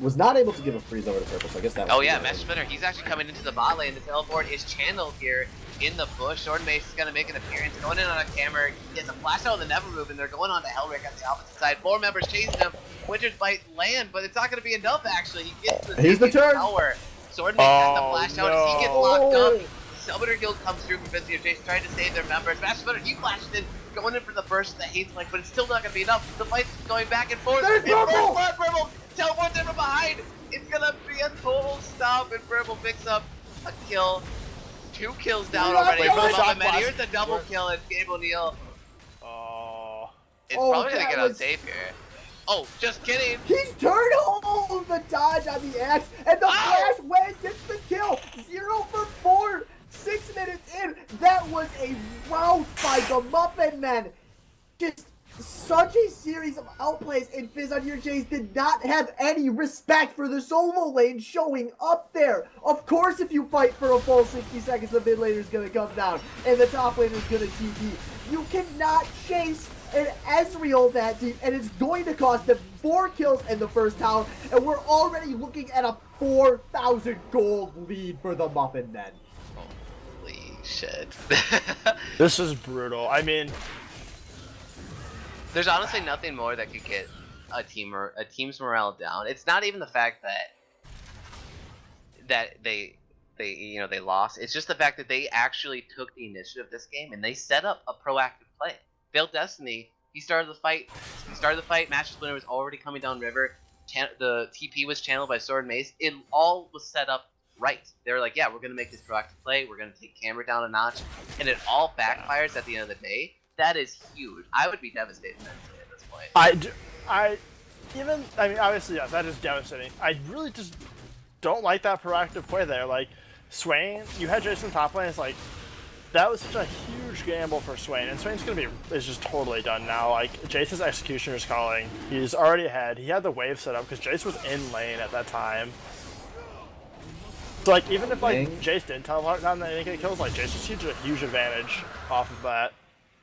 was not able to give a freeze over to purple. So I guess that. Oh yeah, Master Splinter. He's actually coming into the bot lane. The teleport is channeled here in the bush. Sword and Mace is going to make an appearance. Going in on a camera. He gets a flash out of the Never Move, and they're going on to Helric on the opposite side. 4 members chasing him. Winter's Bite land, but it's not going to be enough, actually. He gets the turn. Power. Sword and Mace has the flash out as he gets locked up. Summoner Guild comes through from Fizz and Jayce trying to save their members. Master Splitter, he flashed in, going in for the burst, the haste flank, but it's still not going to be enough. The fight's going back and forth. There's Purple! Purple teleports in from behind. It's going to be a total stop, and Purple picks up a kill. 2 kills down already from Muffin. Here's the double kill, and Gabe O'Neal. Oh. It's probably going to get out safe here. Oh, just kidding. He's turned the dodge on the axe, and the flash wave gets the kill. 0 for 4, 6 minutes in. That was a rout by the Muffin men. Just such a series of outplays, and Fizz on your Jayce did not have any respect for the solo lane showing up there. Of course, if you fight for a full 60 seconds, the mid laner is going to come down, and the top laner is going to TP. You cannot chase an Ezreal that deep, and it's going to cost them 4 kills in the first tower, and we're already looking at a 4,000 gold lead for the Muffin men. Holy shit. This is brutal. I mean, there's honestly nothing more that could get a team's morale down. It's not even the fact that they lost. It's just the fact that they actually took the initiative this game and they set up a proactive play. Failed Destiny, he started the fight. Master Splinter was already coming down river. The TP was channeled by Sword and Mace. It all was set up right. They were like, yeah, we're gonna make this proactive play. We're gonna take camera down a notch, and it all backfires at the end of the day. That is huge. I would be devastated mentally at this point. I mean, obviously, yes, that is devastating. I really just don't like that proactive play there. Like, Swain, you had Jayce in top lane. It's like, that was such a huge gamble for Swain, and Swain's is just totally done now. Like, Jayce's executioner is calling. He's already ahead. He had the wave set up because Jayce was in lane at that time. So, like, even if, like, Jayce didn't teleport down and get kills, like, Jayce just had a huge advantage off of that.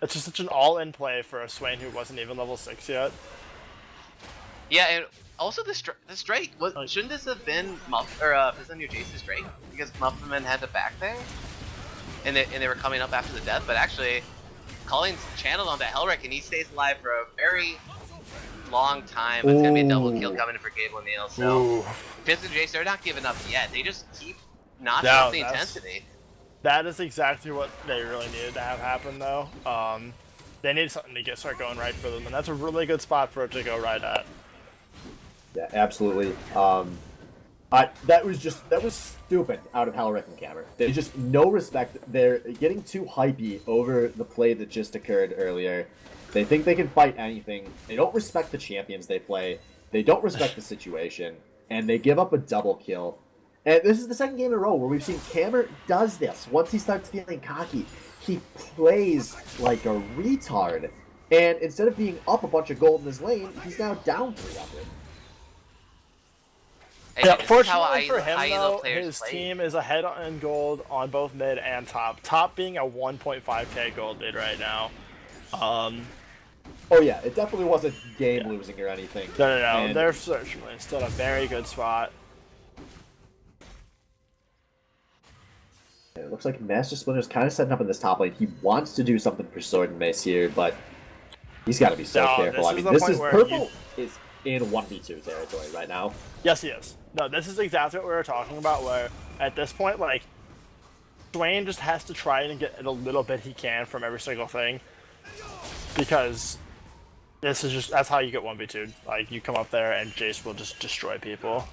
It's just such an all-in play for a Swain who wasn't even level 6 yet. Yeah, and also the strike. Shouldn't this have been Fizz on your Jayce's strike? Because Muffin had the back there? And they were coming up after the death, but actually, Colleen's channeled on that Hellwreck, and he stays alive for a very long time. It's gonna be a double kill coming in for Gabe O'Neal. So Fizz and Jayce, they're not giving up yet. They just keep notching up the intensity. That is exactly what they really needed to have happen, though. They need something to start going right for them, and that's a really good spot for it to go right at. Yeah, absolutely. That was stupid out of Hellwreck and Cameron. There's just no respect. They're getting too hypey over the play that just occurred earlier. They think they can fight anything. They don't respect the champions they play. They don't respect the situation, and they give up a double kill. And this is the second game in a row where we've seen Cameron does this. Once he starts feeling cocky, he plays like a retard. And instead of being up a bunch of gold in his lane, he's now down 300. Yeah, fortunately for him, though, his team is ahead in gold on both mid and top. Top being a 1.5k gold lead right now. Oh yeah, it definitely wasn't game losing or anything. No. They're certainly still in a very good spot. It looks like Master Splinter's kind of setting up in this top lane. He wants to do something for Sword and Mace here, but he's got to be so careful. I mean, this is Purple is in 1v2 territory right now. Yes, he is. No, this is exactly what we were talking about, where at this point, like, Swain just has to try and get a little bit he can from every single thing, because this is just, that's how you get 1v2. Like, you come up there and Jayce will just destroy people.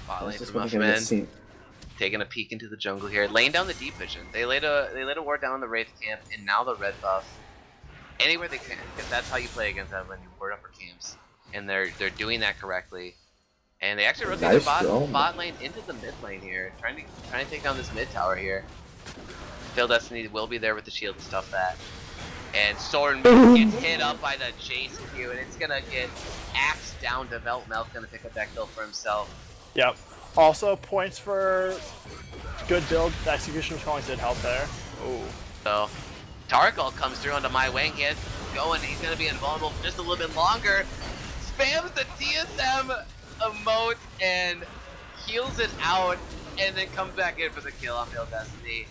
Bot lane for Muffin, taking a peek into the jungle here, laying down the deep vision. They laid a ward down the Wraith camp, and now the red buff. Anywhere they can, because that's how you play against them, when you ward up for camps. And they're doing that correctly. And they actually rotate the bot lane into the mid lane here, trying to take down this mid tower here. Failed Destiny will be there with the shield to stuff that. And Sword gets hit up by the Jayce Q, and it's gonna get axed down to Melt. Melt's gonna pick up that kill for himself. Yep. Also, points for good build. The execution calling did help there. Ooh. So, Tarkal comes through onto my wing, gets going. He's gonna be invulnerable for just a little bit longer. Spams the TSM emote and heals it out, and then comes back in for the kill on Failed Destiny.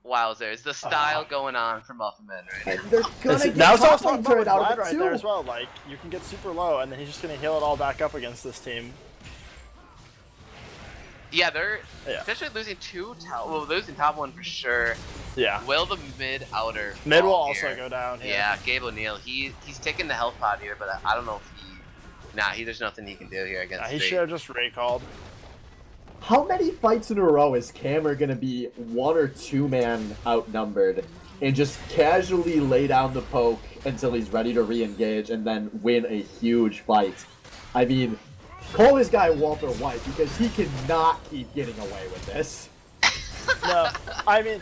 Wowzers, the style going on for Muffin Men right now. They're gonna get that was top also lane turret out of right it there too. as well. Like, you can get super low, and then he's just gonna heal it all back up against this team. Yeah, they're Yeah. especially losing losing top one for sure. Yeah. Will the mid outer Mid will fall also here? go down. Yeah, Gabe O'Neal, he's taking the health pot here, but I don't know if there's nothing he can do here against He Street. should have just recalled. How many fights in a row is Cameron gonna be 1 or 2 man outnumbered and just casually lay down the poke until he's ready to re-engage and then win a huge fight? I mean, call this guy Walter White because he cannot keep getting away with this. No, I mean...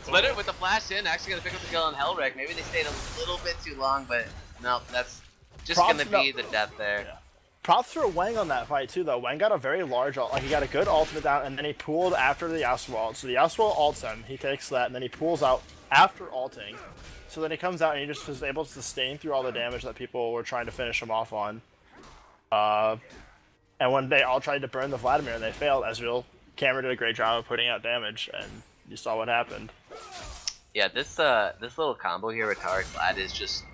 Splitter with the flash in, actually gonna pick up the kill on Hellwreck. Maybe they stayed a little bit too long, but no, that's just gonna be the death there. Yeah. Props for Wang on that fight too, though. Wang got a very large ult. Like, he got a good ultimate down, and then he pooled after the Yasuo ult. So the Yasuo ults him, he takes that, and then he pulls out after ulting. So then he comes out and he just was able to sustain through all the damage that people were trying to finish him off on. And when they all tried to burn the Vladimir and they failed, SBL Cameron did a great job of putting out damage, and you saw what happened. Yeah, this little combo here with Tarek Vlad is just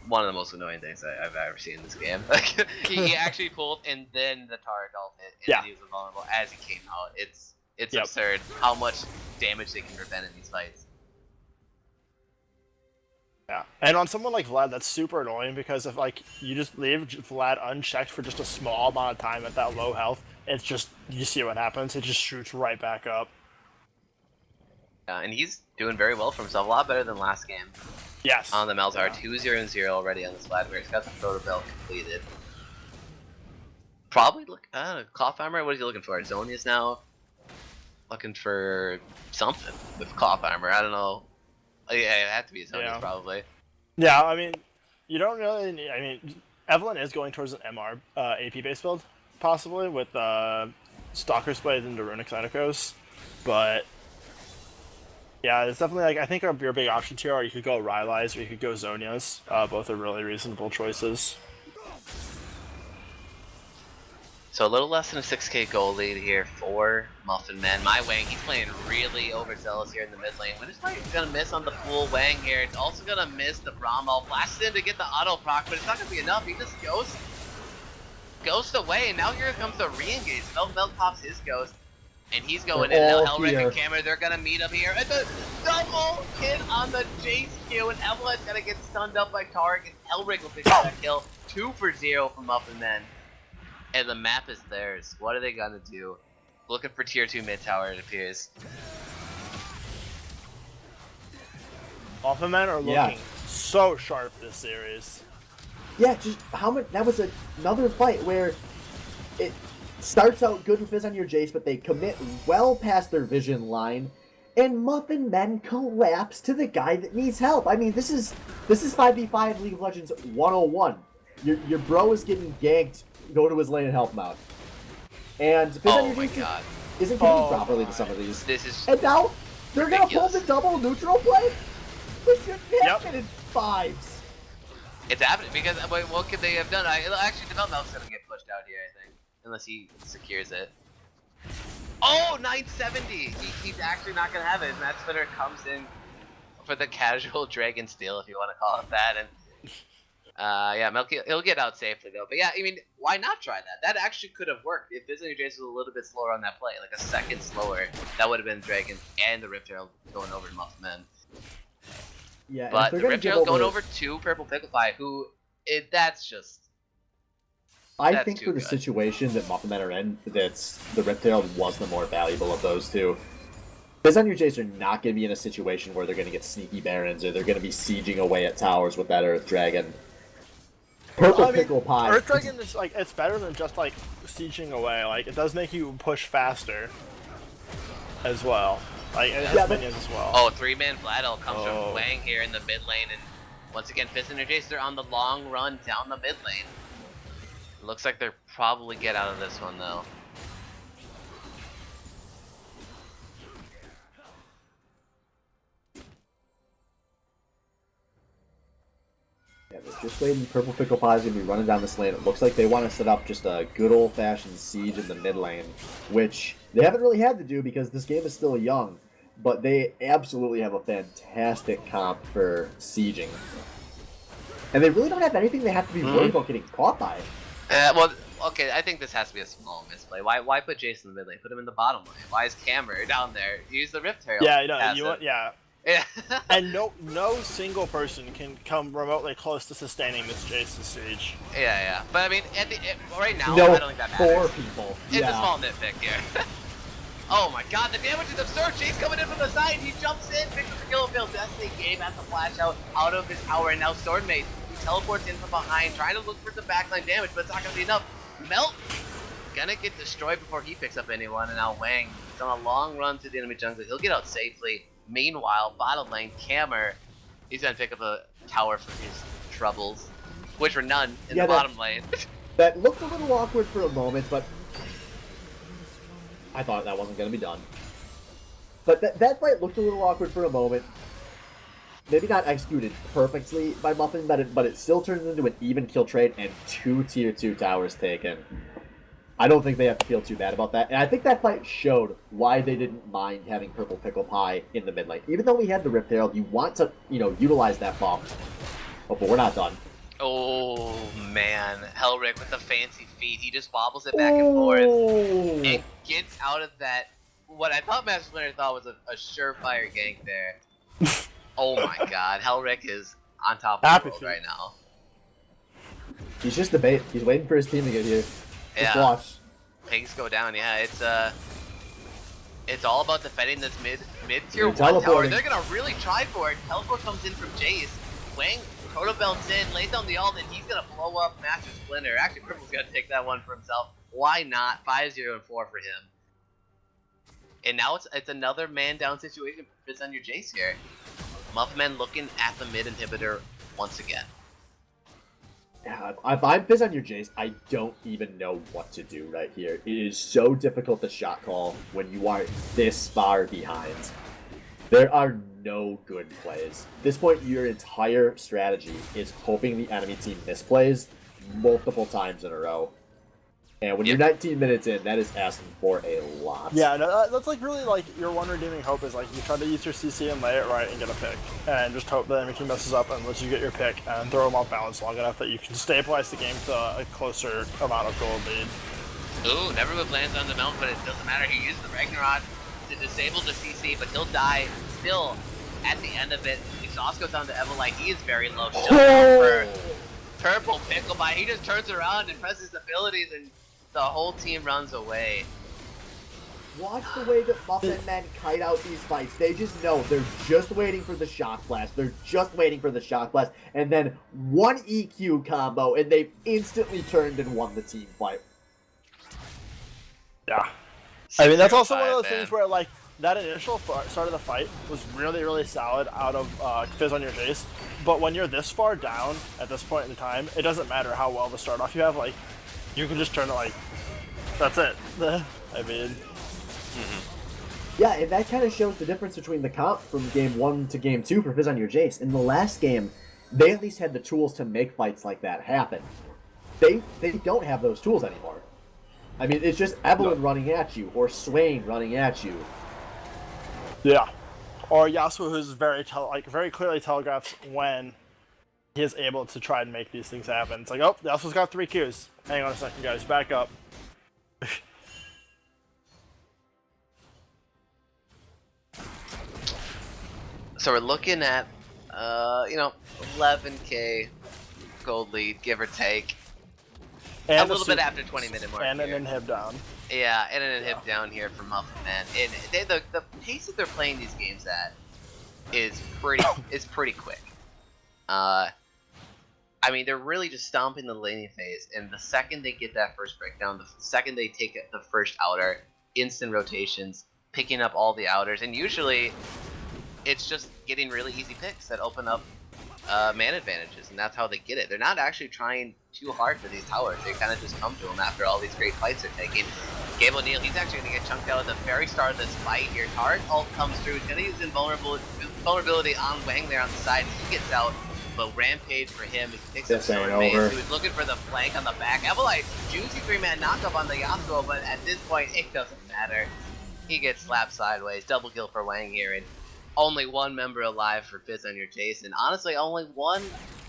one of the most annoying things I've ever seen in this game. Like, he actually pulled, and then the Tarek ult hit, and he was vulnerable as he came out. It's absurd how much damage they can prevent in these fights. Yeah, and on someone like Vlad, that's super annoying because if like you just leave Vlad unchecked for just a small amount of time at that low health, it's just, you see what happens. It just shoots right back up. Yeah, and he's doing very well for himself, a lot better than last game. Yes. On the Malzahar, 2-0-0 already on this Vladimir. He's got the Proto Belt completed. Probably look, Cloth Armor. What is he looking for? Zonia's now looking for something with Cloth Armor. I don't know. Oh, yeah, it had to be Zonia's probably. Yeah, I mean, you don't really need, I mean, Evelyn is going towards an MR AP based build, possibly, with Stalker's Blade and the Runic Cynicos, but yeah, it's definitely, like, I think your big options here are you could go Rylai's or you could go Zonia's. Both are really reasonable choices. So a little less than a 6k goal lead here for Muffin Man. My Wang, he's playing really overzealous here in the mid lane. But it's probably gonna miss on the full Wang here. It's also gonna miss the Bramall. Blasts in to get the auto proc, but it's not gonna be enough. He just ghosts away, and now here comes the re-engage. Melt pops his ghost, and he's going in now. Hellwreck and Cameron, they're gonna meet up here. And the double hit on the Jayce Q, and Evelyn's gonna get stunned up by Tarek, and Hellwreck will pick up that kill. 2-for-0 from Muffin Man. And the map is theirs. What are they gonna do? Looking for tier 2 mid tower, it appears. Muffin Men are looking so sharp this series. Yeah, just how much. That was another fight where it starts out good with Fizz on your Jayce, but they commit well past their vision line, and Muffin Men collapse to the guy that needs help. I mean, this is 5v5 League of Legends 101. Your bro is getting ganked. Go to his lane and help him out. And Fizz on your Jayce isn't getting properly to some of these. This is and now they're ridiculous. gonna pull the double neutral play. This should happen in 5s. It's happening because what could they have done? Actually, Development's gonna get pushed out here, I think, unless he secures it. Oh, 970! He's actually not gonna have it, and that Splitter comes in for the casual Dragon Steal, if you want to call it that, and yeah, he'll get out safely though. But yeah, I mean, why not try that? That actually could have worked if Fizz and Jayce was a little bit slower on that play, like a second slower. That would have been Dragon and the Rift Herald going over to Muffin Men. Yeah, but the Rift Herald going over to Purple Picklefly, who that's just. I think for the situation that Muffin Men are in, that's the Rift Herald was the more valuable of those two. Fizz on your Jayce are not going to be in a situation where they're going to get sneaky Barons or they're going to be sieging away at towers with that Earth Dragon. Purple Pickle Pie. Earth Dragon is like, it's better than just like sieging away. Like, it does make you push faster as well. Like, it has minions as well. Oh, 3-man Vladel comes from Wang here in the mid lane, and once again, Fizz and Jayce are on the long run down the mid lane. Looks like they'll probably get out of this one though. Yeah, they're just waiting. Purple Pickle Pie is going to be running down this lane. It looks like they want to set up just a good old-fashioned siege in the mid lane, which they haven't really had to do because this game is still young, but they absolutely have a fantastic comp for sieging. And they really don't have anything they have to be worried about getting caught by. Well, okay, I think this has to be a small misplay. Why put Jayce in the mid lane? Put him in the bottom lane. Why is Camber down there? Use the Rift Herald. Yeah, you passive. want, yeah. Yeah. And no single person can come remotely close to sustaining this Jayce's siege. Yeah. But I mean, right now, No, I don't think that matters. 4 people. It's a small nitpick here. Oh my god, the damage is absurd. Jayce coming in from the side. He jumps in, picks up the kill field. Destiny game at the flash out of his tower, and now Swordmate, he teleports in from behind, trying to look for some backline damage, but it's not going to be enough. Melt gonna get destroyed before he picks up anyone, and now Wang is on a long run to the enemy jungle. He'll get out safely. Meanwhile, bottom lane, Cammer, he's gonna pick up a tower for his troubles, which were none in the bottom lane. That looked a little awkward for a moment, but I thought that wasn't going to be done. But that fight looked a little awkward for a moment. Maybe not executed perfectly by Muffin, but it still turns into an even kill trade and 2 tier 2 towers taken. I don't think they have to feel too bad about that. And I think that fight showed why they didn't mind having Purple Pickle Pie in the mid lane. Even though we had the Rift Herald, you want to, utilize that buff. Oh, but we're not done. Oh man, Hellrick with the fancy feet. He just wobbles it back and forth and gets out of that. What I thought Master Splinter thought was a surefire gank there. Oh my god, Hellrick is on top of the world right now. He's just the bait. He's waiting for his team to get here. Just watch. Pigs go down. Yeah, it's all about defending this mid tier 1 tower. They're gonna really try for it. Teleport comes in from Jayce. Wang Proto belts in, lays down the ult, and he's gonna blow up Master Splinter. Actually, Cripple's gonna take that one for himself. Why not? 5-0 and 4 for him. And now it's another man down situation for Fizz on your Jayce here. Muffin looking at the mid inhibitor once again. Yeah, if I'm Fizz on your Jayce, I don't even know what to do right here. It is so difficult to shot call when you are this far behind. There are no good plays. At this point, your entire strategy is hoping the enemy team misplays multiple times in a row. And when you're 19 minutes in, that is asking for a lot. Yeah, no, that's like really like your one redeeming hope is like you try to use your CC and lay it right and get a pick. And just hope the enemy team messes up and lets you get your pick and throw them off balance long enough that you can stabilize the game to a closer amount of gold lead. Ooh, Nevermove lands on the mount, but it doesn't matter. He used the Ragnarok to disable the CC, but he'll die still at the end of it. Exhaust goes down to Evelite. He is very low. For Purple Pickle Pie, he just turns around and presses his abilities, and the whole team runs away. Watch the way that Muffin men kite out these fights. They just know they're just waiting for the shock blast. They're just waiting for the shock blast, and then one EQ combo, and they've instantly turned and won the team fight. Yeah. I mean, that's also one of those things where, like, that initial start of the fight was really, really solid out of Fizz on your Jayce. But when you're this far down at this point in time, it doesn't matter how well the start off you have. Like, you can just turn it like, that's it. I mean. Yeah, and that kind of shows the difference between the comp from game 1 to game 2 for Fizz on your Jayce. In the last game, they at least had the tools to make fights like that happen. They don't have those tools anymore. I mean, it's just Evelyn running at you, or Swain running at you. Yeah. Or Yasuo, who's very clearly telegraphs when he is able to try and make these things happen. It's like, oh, Yasuo's got 3 Qs. Hang on a second, guys. Back up. So we're looking at, 11k gold lead, give or take. And a little bit after 20-minute mark. And an inhib down. Yeah, and an inhib down here for Muffin, man. And the pace that they're playing these games at is pretty quick. I mean, they're really just stomping the laning phase, and the second they get that first breakdown, the second they take the first outer, instant rotations, picking up all the outers, and usually it's just getting really easy picks that open up man advantages, and that's how they get it. They're not actually trying too hard for these towers. They kind of just come to them after all these great fights they're taking. Gabe O'Neal, he's actually going to get chunked out at the very start of this fight here. Tard ult comes through. He's going to use invulnerability on Wang there on the side. He gets out, but Rampage for him. He picks up Swordmate. He was looking for the flank on the back. Evelite, juicy 3-man knockup on the Yasuo, but at this point, it doesn't matter. He gets slapped sideways. Double kill for Wang here, and only one member alive for Fizz on your Jayce, and honestly, only one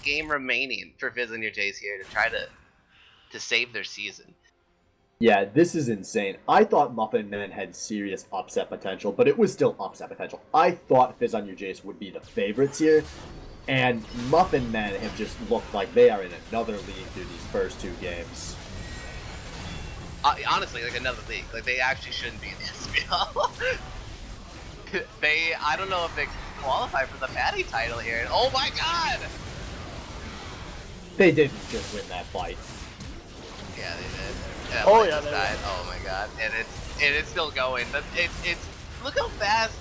game remaining for Fizz on your Jayce here to try to to save their season. Yeah, this is insane. I thought Muffin Man had serious upset potential, but it was still upset potential. I thought Fizz on your Jayce would be the favorites here, and Muffin Men have just looked like they are in another league through these first 2 games. Honestly, like another league. Like they actually shouldn't be in the SBL. I don't know if they qualify for the Patty title here. And oh my god! They didn't just win that fight. Yeah, they did. Yeah, Oh, Light yeah, just they died. Oh my god, and it's still going. It's look how fast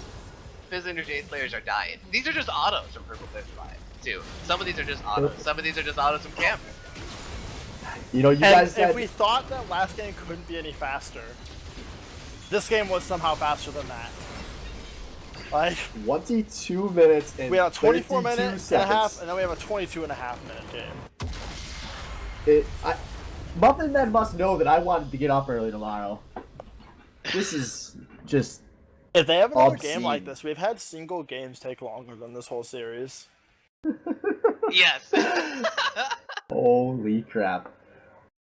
Fizz and your Jayce players are dying. These are just autos from Purple Fish 5 too. Some of these are just autos. Some of these are just autos from camp. You know, you And guys said if we thought that last game couldn't be any faster, this game was somehow faster than that. Like 22 minutes and we have a 24 32 minute seconds. and a half, and then we have a 22.5 minute game. Muffin Men must know that I wanted to get up early tomorrow. This is just If they have another obscene. game like this, we've had single games take longer than this whole series. Yes. Holy crap.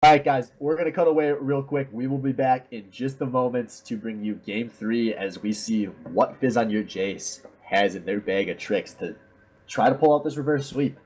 Alright guys, we're going to cut away real quick. We will be back in just a moment to bring you Game 3 as we see what Fizz on your Jayce has in their bag of tricks to try to pull out this reverse sweep.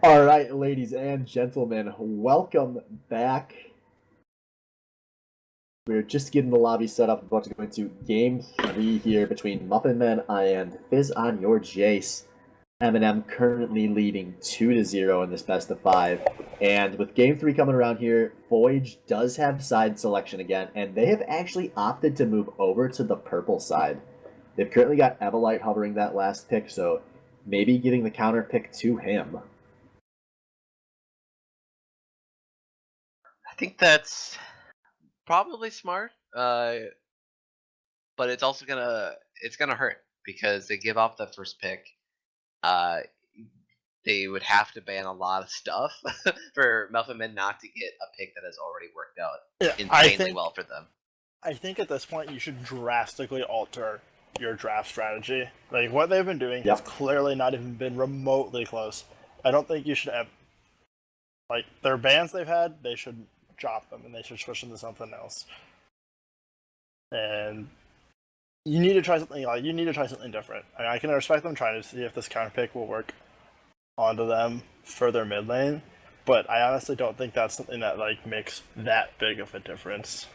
All right, ladies and gentlemen, welcome back. We're just getting the lobby set up. About to go into Game 3 here between Muffin Man and Fizz on your Jayce. M&M currently leading 2-0 in this best of 5. And with Game 3 coming around here, Voyage does have side selection again, and they have actually opted to move over to the purple side. They've currently got Evelite hovering that last pick, so maybe giving the counter pick to him. I think that's probably smart, but it's also gonna hurt because they give off the first pick. They would have to ban a lot of stuff for Muffin Men not to get a pick that has already worked out insanely well for them. I think at this point you should drastically alter your draft strategy. Like, what they've been doing has clearly not even been remotely close. I don't think you should have... Like, their bans they've had, they should drop them and they should switch them to something else. And you need to try something different. I mean, I can respect them trying to see if this counter pick will work onto them for their mid lane, but I honestly don't think that's something that like makes that big of a difference.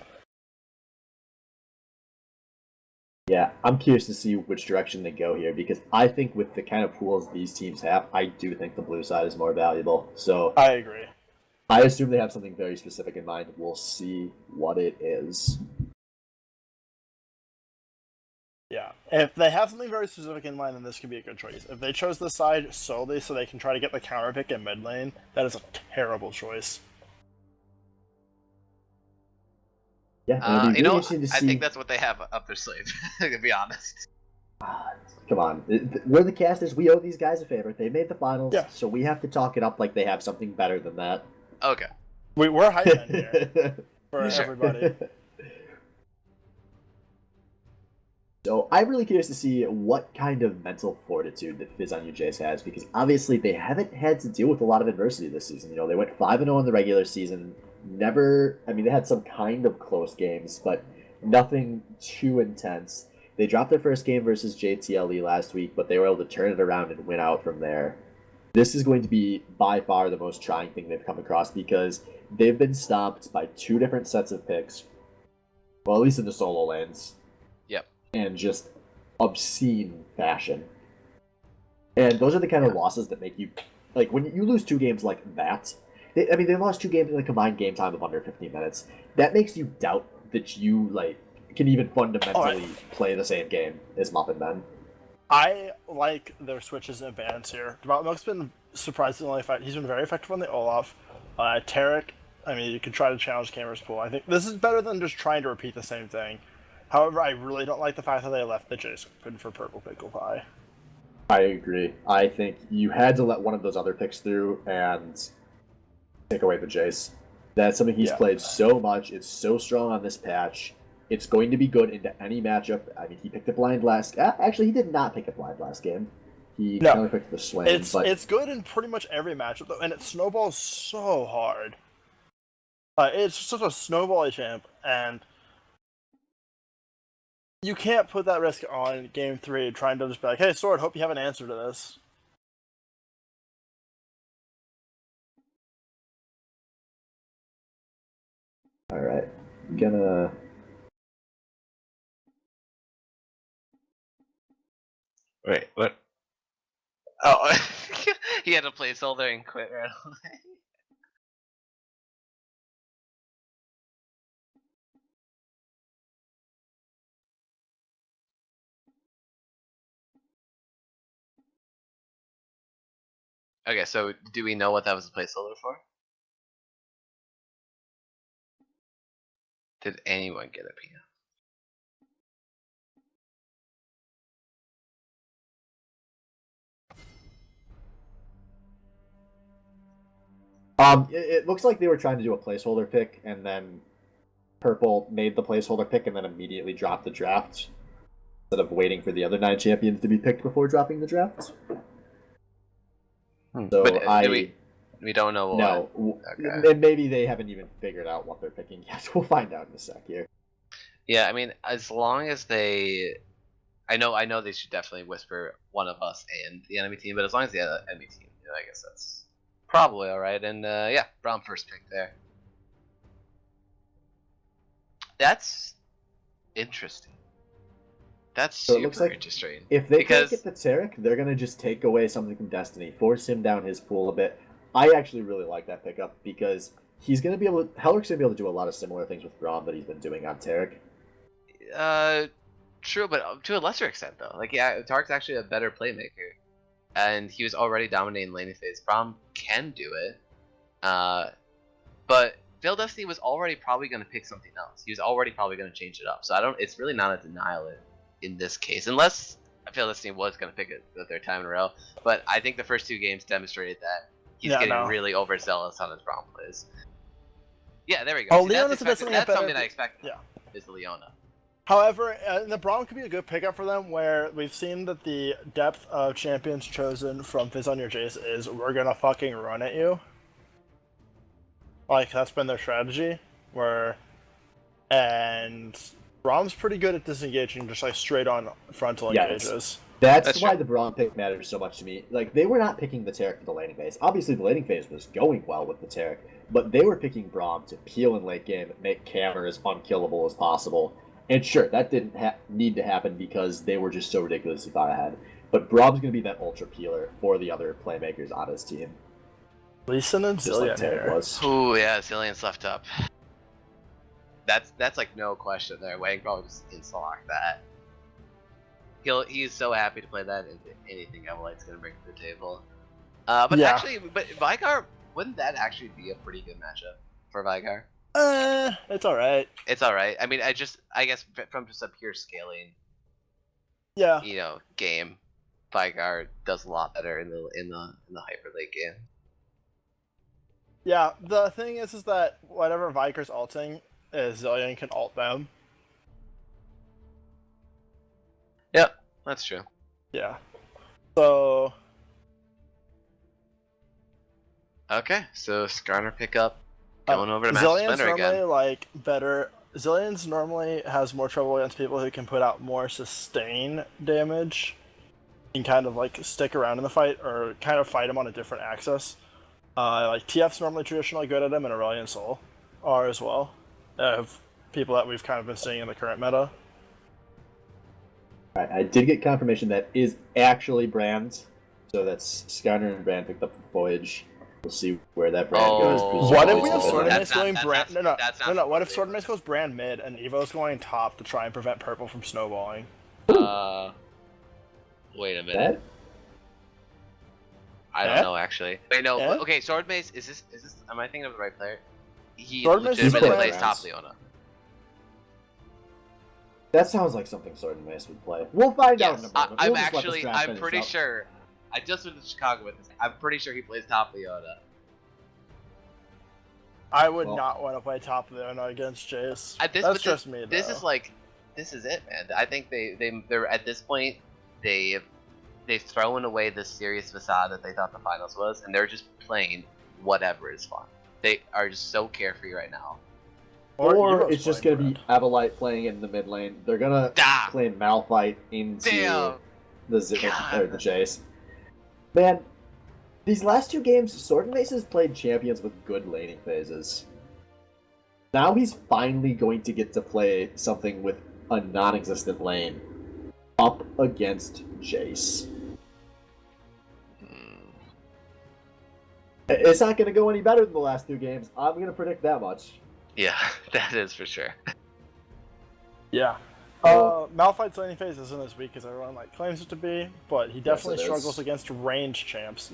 Yeah, I'm curious to see which direction they go here, because I think with the kind of pools these teams have, I do think the blue side is more valuable. So I agree. I assume they have something very specific in mind. We'll see what it is. Yeah, if they have something very specific in mind, then this could be a good choice. If they chose this side solely so they can try to get the counter pick in mid lane, that is a terrible choice. Yeah, I think that's what they have up their sleeve, to be honest. Come on. We're the casters. We owe these guys a favor. They made the finals, so we have to talk it up like they have something better than that. Okay. We're hype men here for everybody. So I'm really curious to see what kind of mental fortitude that Fizz on Jayce has, because obviously they haven't had to deal with a lot of adversity this season. You know, they went 5-0 in the regular season. They had some kind of close games, but nothing too intense. They dropped their first game versus JTLE last week, but they were able to turn it around and win out from there. This is going to be by far the most trying thing they've come across, because they've been stopped by 2 different sets of picks. Well, at least in the solo lanes. Yep. And just obscene fashion. And those are the kind of losses that make you... Like, when you lose 2 games like that... They lost 2 games in a combined game time of under 15 minutes. That makes you doubt that you, like, can even fundamentally play the same game as Muffin Men. I like their switches and bans here. Mook's been surprisingly effective. He's been very effective on the Olaf. Tarek, you can try to challenge Cameron's pool. I think this is better than just trying to repeat the same thing. However, I really don't like the fact that they left the Jayce open for Purple Pickle Pie. I agree. I think you had to let one of those other picks through and take away the Jayce. That's something he's played so much. It's so strong on this patch. It's going to be good into any matchup. I mean, he picked a blind last... Actually, he did not pick a blind last game. He only picked the Swain. It's good in pretty much every matchup, though, and it snowballs so hard. It's such a snowball champ, and you can't put that risk on Game 3 trying to just be like, hey, Sword, hope you have an answer to this. Alright. I'm gonna... Wait, what? Oh, he had a placeholder and quit right away. Okay, so do we know what that was a placeholder for? Did anyone get a PM? It looks like they were trying to do a placeholder pick, and then Purple made the placeholder pick and then immediately dropped the draft, instead of waiting for the other 9 champions to be picked before dropping the draft. So but we don't know what. No. Okay. And maybe they haven't even figured out what they're picking yet. We'll find out in a sec here. Yeah, as long as they... I know they should definitely whisper one of us and the enemy team, but as long as the enemy team, I guess that's probably all right. And yeah, Braum first pick there. That's interesting. That's So it super looks like interesting. If they because can't get the Tarek, they're gonna just take away something from Destiny, force him down his pool a bit. I actually really like that pickup because he's gonna be able to, Helrick's gonna be able to do a lot of similar things with Braum that he's been doing on Tarek. true, but to a lesser extent though. Like yeah, Tarek's actually a better playmaker, and he was already dominating laning phase. Braum can do it, but Fail Destiny was already probably going to pick something else. He was already probably going to change it up. So I don't. It's really not a denial in this case, unless Fail Destiny was going to pick it the third time in a row. But I think the first two games demonstrated that he's getting really overzealous on his Braum plays. Yeah, there we go. Oh, See, Leona's definitely that's better. something I expected. Yeah, is the Leona. However, the Braum could be a good pickup for them, where we've seen that the depth of champions chosen from Fizz on your Jayce is we're gonna fucking run at you. Like, that's been their strategy, and Braum's pretty good at disengaging just like straight on frontal engages. That's why the Braum pick matters so much to me. Like, they were not picking the Tarek for the laning phase. Obviously, the laning phase was going well with the Tarek, but they were picking Braum to peel in late game, make Cammer as unkillable as possible. And sure, that didn't need to happen because they were just so ridiculously far ahead. But Braum's going to be that ultra peeler for the other playmakers on his team. Leeson and Zillion here. Ooh, yeah, Zillion's left up. That's like no question there. Wang probably just insta-lock that. He's so happy to play that into anything Evelite's gonna bring to the table. But actually, Vigar, wouldn't that actually be a pretty good matchup for Vigar? It's all right. It's all right. I mean, I guess from just a pure scaling, game, Vigar does a lot better in the hyper late game. Yeah, the thing is that whatever Vikar's ulting, Zillion can ult them. Yep, that's true. Yeah. So. Okay, so Skarner pickup going over to Master Zillion's Splinter normally again. like better. Zillion's normally has more trouble against people who can put out more sustain damage and kind of like stick around in the fight or kind of fight him on a different axis. Like TF's normally traditionally good at him, and Aurelion Sol are as well. Of people that we've kind of been seeing in the current meta. Alright, I did get confirmation that is actually Brand's. So that's Skarner and Brand picked up the Voyage. We'll see where that Brand goes. What if we have Sword and That's Mace not- going that's Brand? not- No. What if Sword and Mace goes Brand mid and Evo's going top to try and prevent Purple from snowballing? Wait a minute. I don't know actually. Wait, no. Okay, Sword Mace. Is this? Am I thinking of the right player? He legitimately plays top Leona. That sounds like something Sword and Mace would play. We'll find out in a moment. I'm pretty sure. I just went to Chicago with this. I'm pretty sure he plays top Leona. I would not want to play top Leona against Jayce. That's just me, though. This is it, man. I think they're at this point, they've thrown away the serious facade that they thought the finals was, and they're just playing whatever is fun. They are just so carefree right now. Or it's just going to be Evelite playing it in the mid lane. They're going to play Malphite into the Jayce. Man, these last two games, Sword and Mace has played champions with good laning phases. Now he's finally going to get to play something with a non-existent lane up against Jayce. It's not going to go any better than the last two games. I'm going to predict that much. Yeah, that is for sure. Yeah. Malphite's laning phase isn't as weak as everyone claims it to be, but he definitely struggles against ranged champs.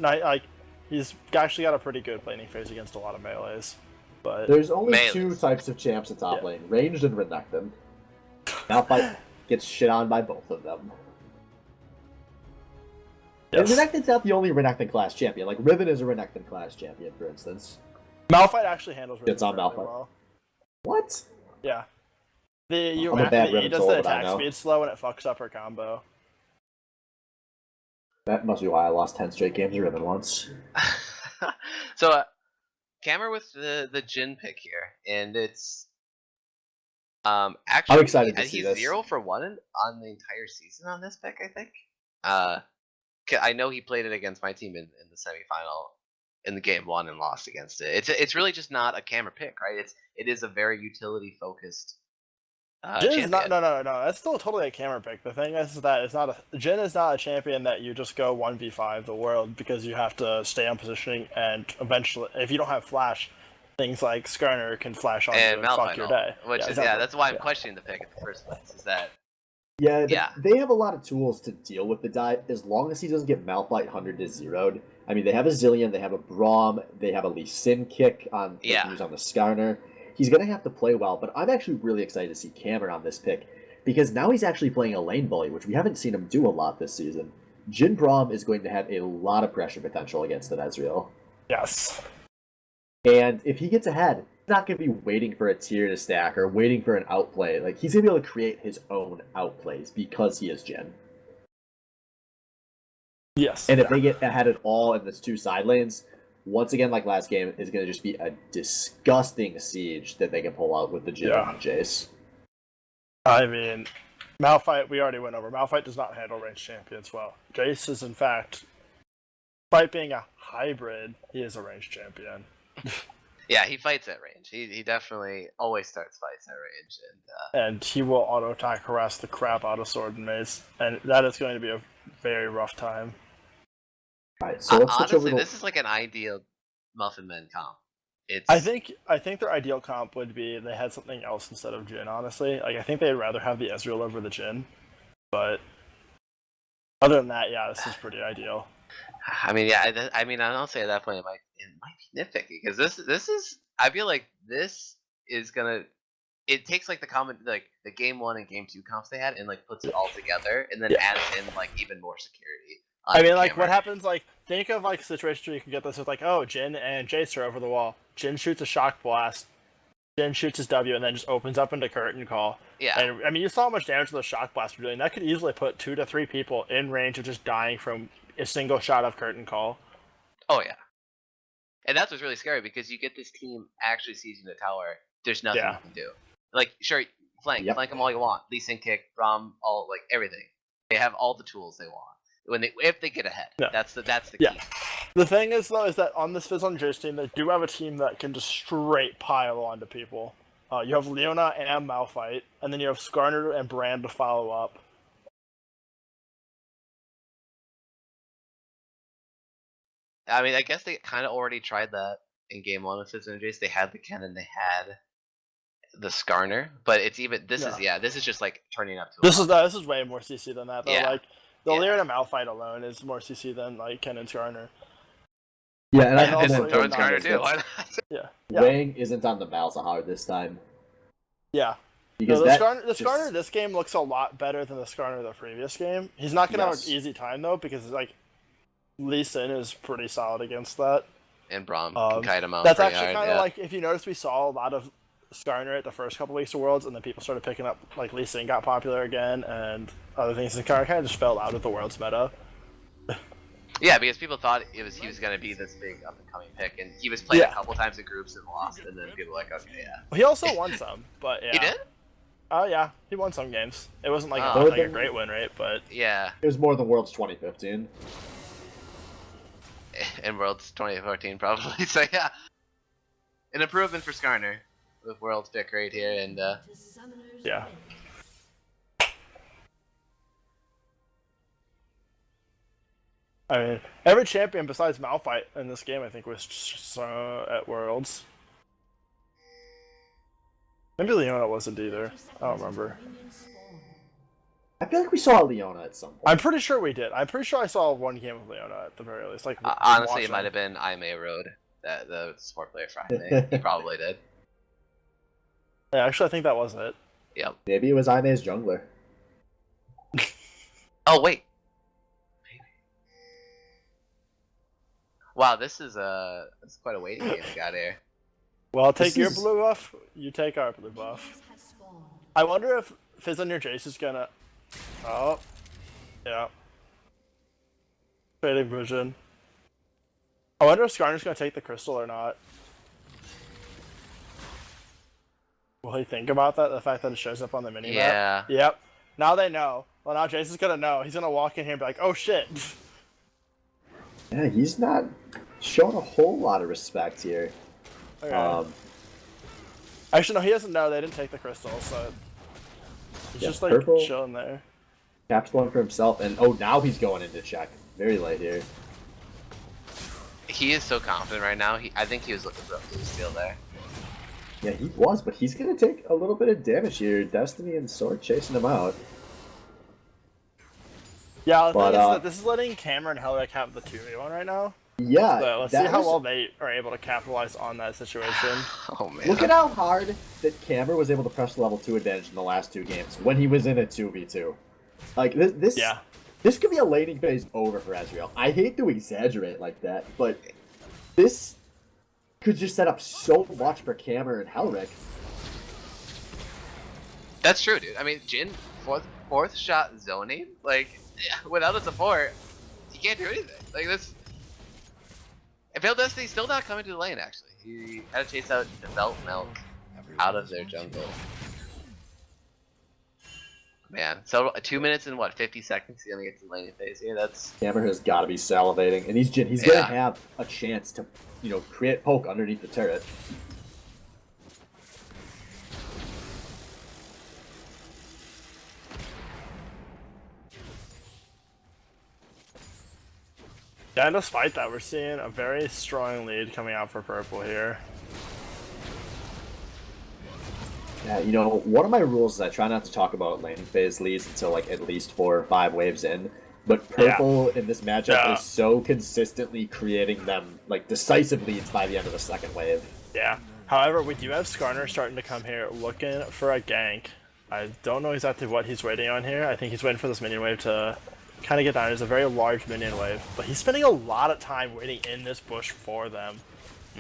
He's actually got a pretty good laning phase against a lot of melees. But there's only two types of champs in top lane: ranged and Renekton. Malphite gets shit on by both of them. Yes. And Renekton's not the only Renekton class champion. Like Riven is a Renekton class champion, for instance. Malphite actually handles Riven on Malphite. Well. What? Yeah. He does the attack speed slow and it fucks up her combo. That must be why I lost 10 straight games of Riven once. So, Cammer with the Jhin pick here, and it's actually I'm excited to see he's this. 0 for 1 on the entire season on this pick, I think. I know he played it against my team in the semifinal in the game 1 and lost against it. It's really just not a camera pick, right? It is a very utility focused Jin champion. is not. No. That's still totally a camera pick. The thing is that it's not a Jin is not a champion that you just go 1v5 the world because you have to stay on positioning, and eventually, if you don't have flash, things like Skarner can flash on you and fuck your day. Which is exactly. that's why I'm questioning the pick in the first place. Is that they have a lot of tools to deal with the dive as long as he doesn't get Malphite 100 to 0'd. I mean, they have a Zillion, they have a Braum, they have a Lee Sin kick on who's on the Skarner. He's going to have to play well, but I'm actually really excited to see Cameron on this pick because now he's actually playing a lane bully, which we haven't seen him do a lot this season. Jin Braum is going to have a lot of pressure potential against an Ezreal. Yes. And if he gets ahead, he's not going to be waiting for a tier to stack or waiting for an outplay. Like, he's going to be able to create his own outplays because he is Jin. Yes. And if they get ahead at all in these 2 side lanes, once again, like last game, is going to just be a disgusting siege that they can pull out with the Jin and Jayce. I mean, Malphite, we already went over. Malphite does not handle ranged champions well. Jayce is, in fact, despite being a hybrid, he is a ranged champion. Yeah, he fights at range. He definitely always starts fights at range, and he will auto attack harass the crap out of Sword and Mace, and that is going to be a very rough time. Alright, so let's switch honestly, over to... this is like an ideal Muffin Men comp. I think their ideal comp would be they had something else instead of Jin. Honestly, like I think they'd rather have the Ezreal over the Jin, but other than that, yeah, this is pretty ideal. I mean, yeah, I'll say at that point it might be nitpicky because this is I feel like this is gonna it takes like the game 1 and game 2 comps they had and like puts it all together and then adds in like even more security. I mean, like, what happens, like, think of, like, a situation where you can get this with, like, oh, Jin and Jayce are over the wall. Jin shoots a shock blast. Jin shoots his W and then just opens up into curtain call. Yeah. And, I mean, you saw how much damage the shock blast were doing. That could easily put 2 to 3 people in range of just dying from a single shot of curtain call. Oh, yeah. And that's what's really scary because you get this team actually seizing the tower. There's nothing you can do. Like, sure, flank them all you want. Lee Sin kick, Braum, all, like, everything. They have all the tools they want. If they get ahead, that's the key. The thing is, though, is that on this Fizz on Jayce team, they do have a team that can just straight pile onto people. You have Leona and Malphite, and then you have Skarner and Brand to follow up. I mean, I guess they kind of already tried that in game 1 with Fizz on Jayce. They had the Ken and they had the Skarner, but it's even this is just like turning up to this is way more CC than that, though. Yeah. Like, the Leona Malphite alone is more CC than like Ken and Skarner. Yeah, and I also throw in Skarner too. Why not? Wang isn't on the Malzahar this time. Yeah. Because the Skarner this game looks a lot better than the Skarner the previous game. He's not gonna have an easy time though, because like Lee Sin is pretty solid against that. And Braum can kite him out. That's actually kind of like, if you notice, we saw a lot of Skarner at the first couple weeks of Worlds, and then people started picking up, like, Lee Sin got popular again, and other things, and Skarner kind of just fell out of the Worlds meta. Yeah, because people thought he was going to be this big up-and-coming pick, and he was played a couple times in groups and lost, and then people were like, okay, yeah. Well, he also won some, but yeah. He did? Oh, yeah, he won some games. It wasn't like, a great win rate, but... Yeah. It was more than Worlds 2015. In Worlds 2014, probably, so yeah. An improvement for Skarner. With World's pick right here, and yeah. I mean, every champion besides Malphite in this game, I think, was just, at Worlds. Maybe Leona wasn't either. I don't remember. I feel like we saw Leona at some point. I'm pretty sure we did. I'm pretty sure I saw one game of Leona at the very least. Like, honestly, it might have been Aimee Road, the support player for Aimee. He probably did. Yeah, actually, I think that was it. Yep. Maybe it was Aimee's jungler. Oh, wait. Maybe. Wow, this is quite a waiting game we got here. Well, I'll take your blue buff, you take our blue buff. I wonder if Fizz on your Jayce is gonna... Oh. Yeah. Fading vision. I wonder if Skarner's gonna take the crystal or not. Will he think about that? The fact that it shows up on the minimap? Yeah. Yep. Now they know. Well, now Jayce is gonna know. He's gonna walk in here and be like, oh shit. Yeah, he's not showing a whole lot of respect here. Okay. Actually, no, he doesn't know. They didn't take the crystal, so he's just like purple chilling there. caps one for himself, and oh, now he's going into check. Very late here. He is so confident right now. I think he was looking for a blue steal there. Yeah, he was, but he's gonna take a little bit of damage here. Destiny and Sword chasing him out. Yeah, the thing is that this is letting Cameron and Hellrick have the 2v1 right now. Yeah, So let's see how well they are able to capitalize on that situation. Oh man. Look at how hard that Cameron was able to press level 2 advantage in the last 2 games when he was in a 2v2. Like, this could be a laning phase over for SBL. I hate to exaggerate like that, but this could just set up so much for Cameron and Hellrick. That's true, dude. I mean, Jin, fourth shot zoning, like, without a support, you can't do anything. Like, this... And Veil Destiny's still not coming to the lane, actually. He had to chase out Belt Melt out of their jungle. Man, so 2 minutes and what, 50 seconds? He's gonna get to the laning phase here. That's... Cameron has got to be salivating, and he's gonna have a chance to, you know, create poke underneath the turret. Yeah, despite that, we're seeing a very strong lead coming out for purple here. Yeah, you know, one of my rules is I try not to talk about laning phase leads until like at least 4 or 5 waves in. But purple in this matchup is so consistently creating them like decisive leads by the end of the second wave. Yeah. However, we do have Skarner starting to come here looking for a gank. I don't know exactly what he's waiting on here. I think he's waiting for this minion wave to kind of get down. There's a very large minion wave, but he's spending a lot of time waiting in this bush for them.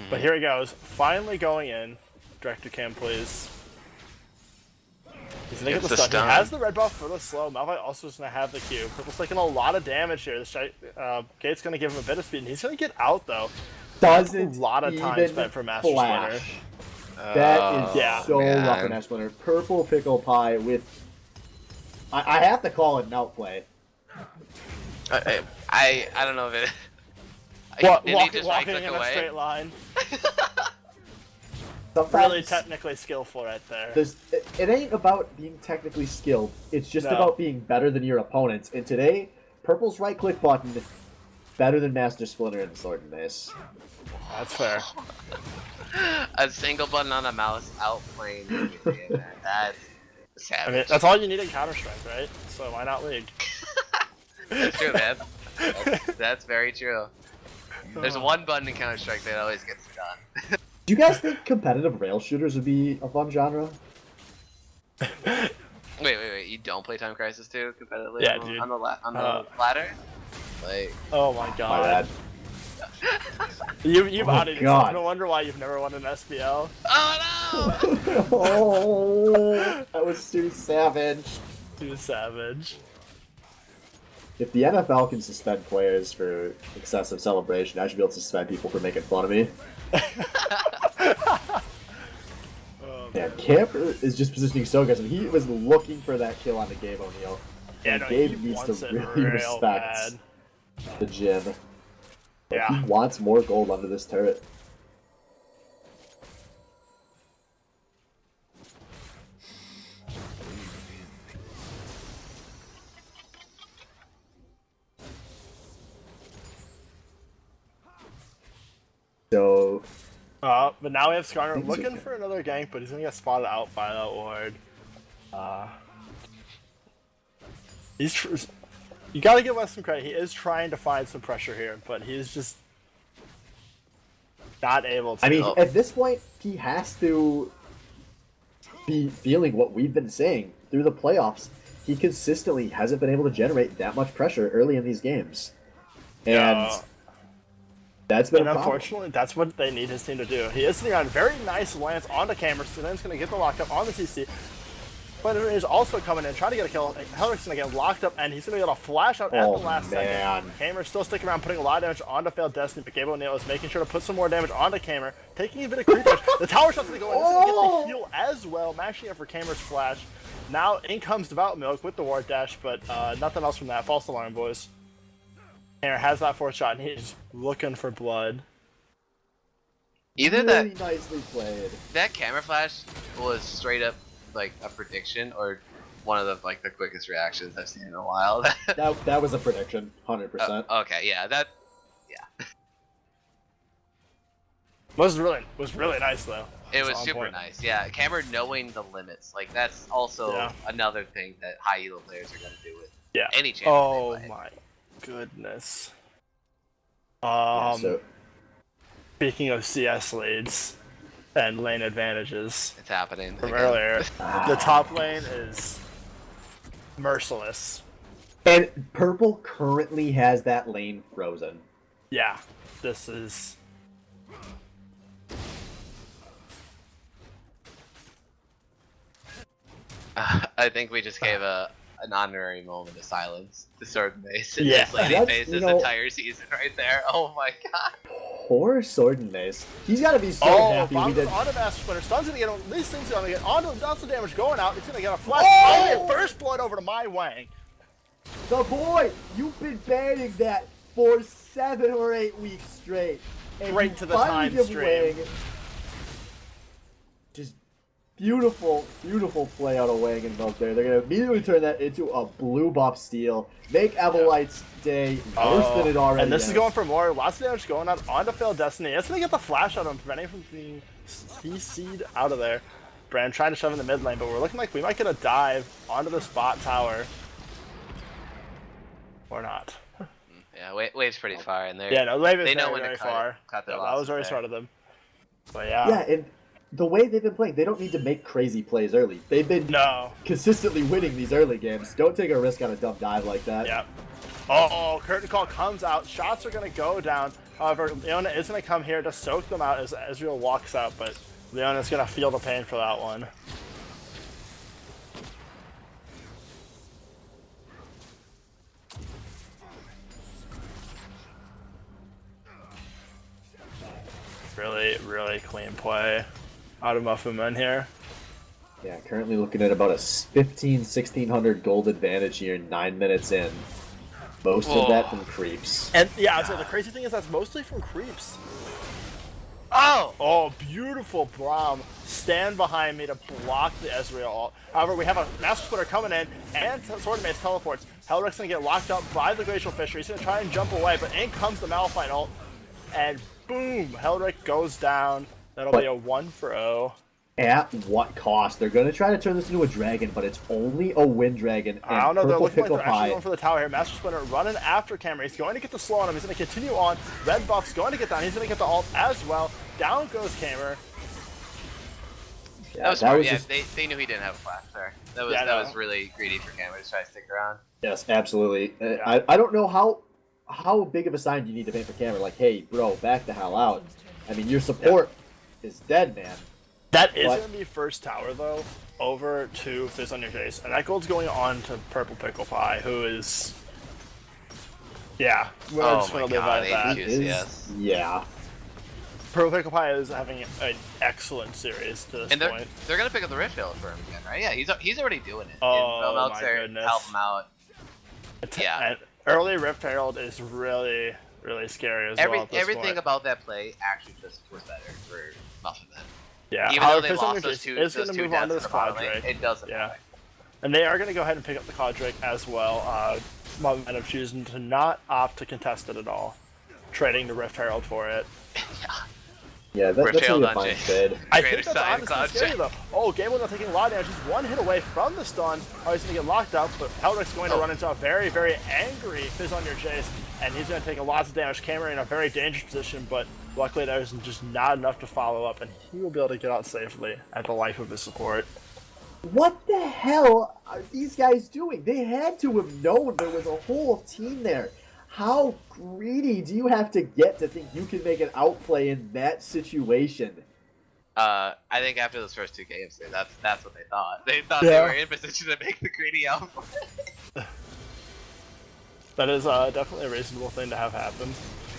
But here he goes, finally going in. Direct to cam, please. He's gonna get the stun. He has the red buff for the slow. Malphite also is gonna have the Q. Purple's taking a lot of damage here. This Gate's gonna give him a bit of speed, and he's gonna get out though. Doesn't a lot of time spent for Master Splinter. That is so rough for Master Splinter. Purple Pickle Pie with... I have to call it an outplay. I don't know if it... Walking in a straight line. Sometimes really technically skillful right there. It ain't about being technically skilled. It's just about being better than your opponents. And today, Purple's right-click button better than Master Splinter and Sword and Mace. That's fair. A single button on a mouse outplaying everything. That's savage. I mean, that's all you need in Counter-Strike, right? So why not League? That's true, man. That's very true. There's one button in Counter-Strike that always gets it done. Do you guys think competitive rail shooters would be a fun genre? Wait. You don't play Time Crisis 2 competitively? Yeah, dude. On the ladder? Like... Oh my god. My bad. You've outed yourself. No wonder why you've never won an SBL. Oh no! Oh, that was too savage. Too savage. If the NFL can suspend players for excessive celebration, I should be able to suspend people for making fun of me. Yeah, Camper is just positioning so good. He was looking for that kill on the Gabe O'Neal. Yeah, and no, Gabe needs to really respect the gym. Yeah. He wants more gold under this turret. So... but now we have Skarner looking for another gank, but he's gonna get spotted out by that ward. You gotta give Wes some credit. He is trying to find some pressure here, but he's just not able to. I mean, at this point, he has to be feeling what we've been saying through the playoffs. He consistently hasn't been able to generate that much pressure early in these games, and that's been. And unfortunately, that's what they need his team to do. He is sitting on a very nice lance onto camera, so then he's going to get the lockup on the CC. But is also coming in, trying to get a kill. Hellrick's going to get locked up, and he's going to get a flash out at the last second. Kamer's still sticking around, putting a lot of damage onto Failed Destiny, but Gabe O'Neal is making sure to put some more damage onto Kamer, taking a bit of creep damage. The tower shot's going to go in. This is going to get the heal as well, mashing up for Kamer's flash. Now in comes Devout Milk with the ward dash, but nothing else from that. False alarm, boys. Kamer has that fourth shot, and he's looking for blood. Either really nicely played. that camera flash was straight up like a prediction, or one of the the quickest reactions I've seen in a while. That was a prediction, 100%. Okay, yeah, Was really nice though. it It's was on super point. nice. Yeah, camera knowing the limits, like that's also Yeah. another thing that high elo players are gonna do with Yeah. any champion Oh they play. my goodness. Yeah, so Speaking of CS leads and lane advantages It's happening from again. earlier, the top lane is merciless. and purple currently has that lane frozen. Yeah, this is. I think we just gave an honorary moment of silence to Sword Mace in Yeah. his lady That's, face you this know- entire season right there. Oh my god. Poor Sword and Mace. He's got to be so happy we Bombs did. onto Master Splinter. Stun's gonna get at least things gonna get onto the dust damage going out. He's gonna get a flash. Oh! First blood over to my Wang. The boy, you've been banning that for 7 or 8 weeks straight. And Straight you to the finally time give stream. Wang. Just beautiful, beautiful play out of Wang and Milk there. They're going to immediately turn that into a blue buff steal. Make Evelite's day worse than it already And this is is. going for more. Lots of damage going out onto Failed Destiny. It's gonna get the flash out of him, preventing him from being CC'd out of there. Brand trying to shove in the mid lane, but we're looking like we might get a dive onto the spot tower. Or not. Yeah, Wave's pretty far, and Yeah, no, the wave is they know very, when to very cut far. it, cut their Yeah, that losses was very there. smart of them. But yeah. Yeah, and the way they've been playing, they don't need to make crazy plays early. They've been No. consistently winning these early games. Don't take a risk on a dumb dive like that. Yeah. Oh, curtain call comes out. Shots are going to go down. However, Leona is going to come here to soak them out as Ezreal walks out, but Leona's going to feel the pain for that one. Really, really clean play out of Muffin in here. Yeah, currently looking at about a 1600 gold advantage here 9 minutes in. Most of that from creeps. And yeah, so the crazy thing is that's mostly from creeps. Oh! Oh, beautiful Braum. Stand behind me to block the Ezreal ult. However, we have a Master Splitter coming in, and Sword Mace teleports. Helric's gonna get locked up by the Glacial Fisher. He's gonna try and jump away, but in comes the Malphite ult, and boom, Helric goes down. That'll be a 1-0. At what cost? They're going to try to turn this into a dragon, but it's only a wind dragon. And I don't know, they're Purple looking like Pickle they're actually Pie. going for the tower here. Master Splinter running after Camera. He's going to get the slow on him. He's going to continue on. Red buff's going to get down. He's going to get the ult as well. Down goes Camera. Yeah, That was smart. was Yeah, just- they knew he didn't have a flash there. That was Yeah, I that know. was really greedy for Cameron to try to stick around. Yes, absolutely. I don't know how big of a sign you need to make for Cameron. Like, hey, bro, back the hell out. I mean, your support is dead, man. That is What? going to be first tower, though, over to Fizz on your Jayce. And that gold's going on to Purple Pickle Pie, who is... Yeah, we're Oh just my going to live God, at that. Juice, Is- yes. Yeah. Purple Pickle Pie is having an excellent series to this And they're point. they're gonna pick up the Rift Hill for him again, right? Yeah, he's already doing it. Oh, And Melt's my there to goodness. help him out. Yeah. And early Rift Herald is really, really scary as well at this Everything point. about that play actually just was better for Muffin then. Yeah, Even however, though they Fizz on lost your those Jayce two, is going those to two move on to deaths this in the bottom lane, Quadrake. it doesn't Yeah. matter. And they are going to go ahead and pick up the Quadrake as well. Muffin end up choosing to not opt to contest it at all, trading the Rift Herald for it. Yeah, Rift that's Herald really a on fine Jayce. bid. I Greater think that's side honestly Cloud scary Jack. though. Oh, Gable not taking a lot of damage. He's one hit away from the stun. Oh, he's going to get locked up, but Helric's going to run into a very, very angry Fizz on your Jayce, and he's going to take a lot of damage. Cameron in a very dangerous position, but luckily there's just not enough to follow up, and he will be able to get out safely at the life of his support. What the hell are these guys doing? They had to have known there was a whole team there. How greedy do you have to get to think you can make an outplay in that situation? I think after those first two games, that's what they thought. They thought Yeah. they were in position to make the greedy outplay. That is definitely a reasonable thing to have happen.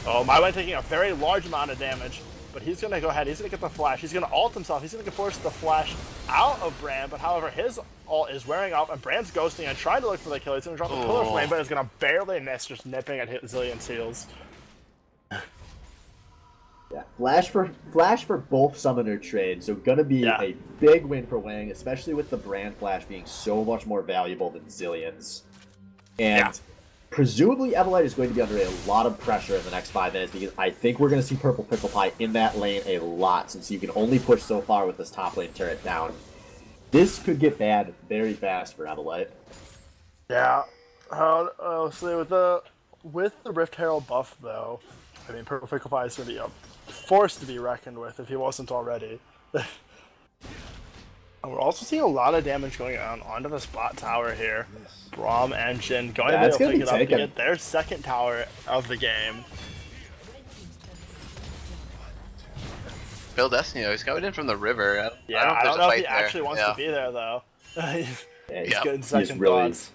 Oh, my way taking a very large amount of damage, but he's going to go ahead. He's going to get the flash. He's going to ult himself. He's going to force the flash out of Brand, but however, his ult is wearing off, and Brand's ghosting and trying to look for the kill. He's going to drop the Pillar Oh. Flame, but it's going to barely miss, just nipping at Zillion's heels. Yeah, Flash for both summoner trade, so gonna be a big win for Wang, especially with the brand Flash being so much more valuable than Zillions. And presumably Evelite is going to be under a lot of pressure in the next 5 minutes because I think we're going to see Purple Pickle Pie in that lane a lot since you can only push so far with this top lane turret down. This could get bad very fast for Evelite. Yeah. See, with the Rift Herald buff, though, I mean, Purple Pickle Pie is going to be a force to be reckoned with if he wasn't already. And we're also seeing a lot of damage going on onto the spot tower here. Braum and Jin going to be able to pick it up to get their second tower of the game. Phil Destiny, he's coming in from the river. I don't know if he actually wants to be there, though. He's getting second thoughts.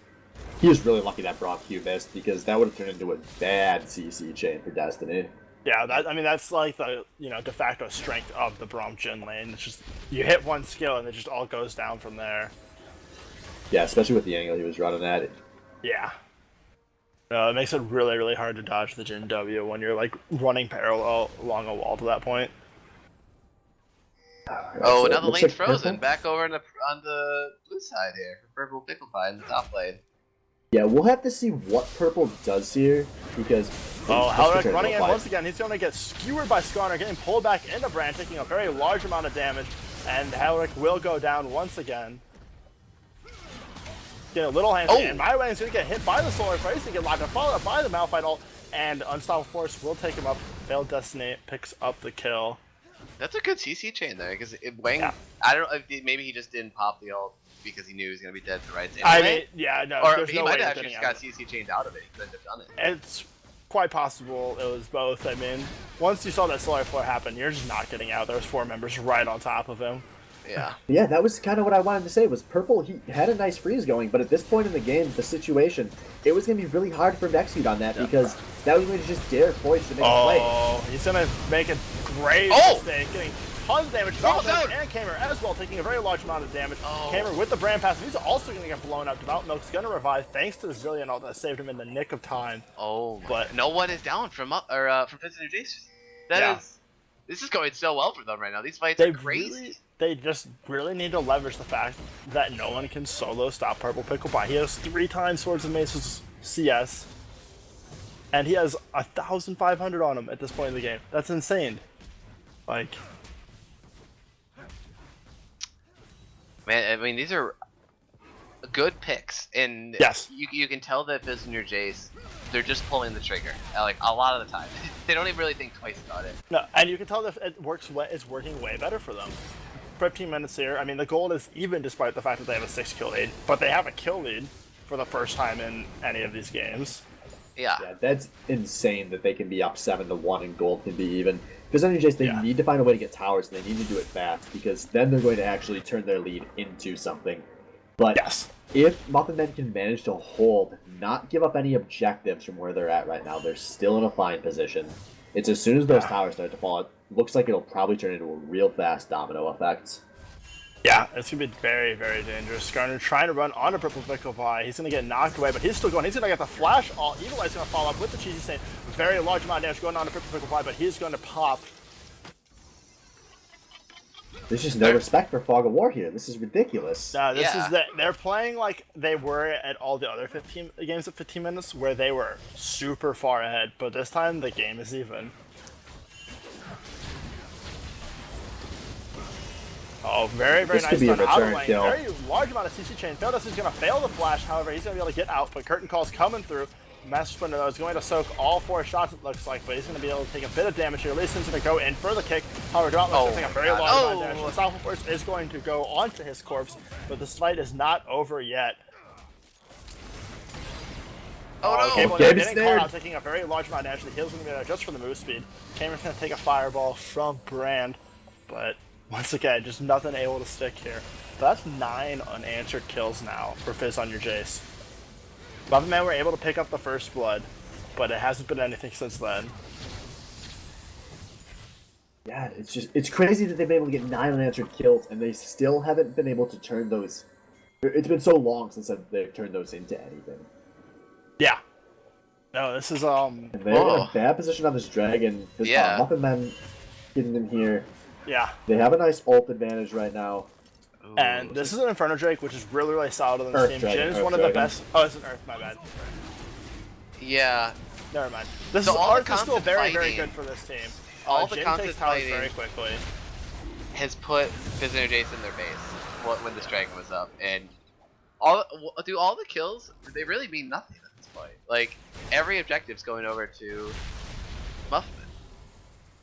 He was really lucky that Braum Q missed because that would have turned into a bad CC chain for Destiny. Yeah, that's like the de facto strength of the Braum Jin lane. It's just you hit one skill and it just all goes down from there. Yeah, especially with the angle he was running at it. Yeah. It makes it really, really hard to dodge the Jin W when you're like running parallel along a wall to that point. Oh, now the lane's frozen. Back over on the blue side here for Purple Pickle Pie in the top lane. Yeah, we'll have to see what Purple does here because. Halric running in once again. He's going to get skewered by Skarner, getting pulled back into Brand, taking a very large amount of damage, and Halric will go down once again. Get a little handsy, and My Way's going to get hit by the Solar Flare. He's going to get locked up, followed up by the Malphite ult, and Unstoppable Force will take him up. Failed Destiny picks up the kill. That's a good CC chain there, because Wang, I don't know, maybe he just didn't pop the ult because he knew he was going to be dead to rights anyway. Or he might have actually just got CC chained out of it. He couldn't have done it. It's quite possible it was both. I mean, once you saw that Solar Flare happen, you're just not getting out. There was 4 members right on top of him. Yeah, that was kind of what I wanted to say. Was Purple, he had a nice freeze going, but at this point in the game, the situation, it was going to be really hard for him to execute on that because that was going to just dare Foyce to make a play. Oh, he's going to make a grave mistake, getting tons of damage. Devout and Kamer as well, taking a very large amount of damage. Kamer with the brand pass, he's also going to get blown up. Devout Milk's going to revive thanks to the Zillion ult that saved him in the nick of time. But no one is down from Fizz and Jayce. This is going so well for them right now. These fights are crazy. They just really need to leverage the fact that no one can solo stop Purple Pickle Pie. He has 3 times Swords and Maces CS, and he has 1,500 on him at this point in the game. That's insane. Like, man, I mean, these are good picks, and you can tell that Fizz and your Jayce, they're just pulling the trigger, like a lot of the time. They don't even really think twice about it. No, and you can tell that it's working way better for them. 15 minutes here. I mean, the gold is even despite the fact that they have a 6 kill lead, but they have a kill lead for the first time in any of these games. Yeah, that's insane that they can be up 7-1 and gold can be even. Because on Jayce, they need to find a way to get towers, and they need to do it fast because then they're going to actually turn their lead into something. But if Muffin Men can manage to hold, not give up any objectives from where they're at right now, they're still in a fine position. It's as soon as those towers start to fall, it looks like it'll probably turn into a real fast domino effect. Yeah, it's going to be very, very dangerous. Skarner trying to run onto Purple Pickle Pie. He's going to get knocked away, but he's still going. He's going to get the flash ult. Evil Eye's going to follow up with the Cheesy Stain. Very large amount of damage going on to Purple Pickle Pie, but he's going to pop. There's just no respect for Fog of War here. This is ridiculous. No, they're playing like they were at all the other 15 games at 15 minutes, where they were super far ahead. But this time, the game is even. Oh, very, very nice run out of lane. Very large amount of CC chain. Feldos is going to fail the flash, however, he's going to be able to get out, but Curtain Call's coming through. Master Splinter, though, is going to soak all 4 shots, it looks like, but he's going to be able to take a bit of damage here. Lee Sin's going to go in for the kick. However, Devout Milk's going to take a very large amount of damage. Unstoppable Force is going to go onto his corpse, but this fight is not over yet. Getting caught out, taking a very large amount of damage. The heal's going to be there just for the move speed. Cameron's going to take a fireball from Brand, but once again, just nothing able to stick here. But that's 9 unanswered kills now for Fizz on your Jayce. Muffin Men were able to pick up the first blood, but it hasn't been anything since then. Yeah, it's crazy that they've been able to get 9 unanswered kills, and they still haven't been able to turn those. It's been so long since they've turned those into anything. Yeah. No, this is And they're in a bad position on this dragon. Muffin Men getting them here. Yeah. They have a nice ult advantage right now. Ooh, And this is an Inferno Drake, which is really, really solid on this Earth team. Dragon, Jin is Earth one of the Dragon. best. Oh, it's an Earth, my bad. yeah. Never mind. This So is all the Earth is still constant very, very fighting- good for this team. all the Jin constant takes towers fighting- very quickly. Has put Fizz and Jayce in their base when this dragon was up, and do all the kills, they really mean nothing at this point. Like, every objective's going over to Muffin.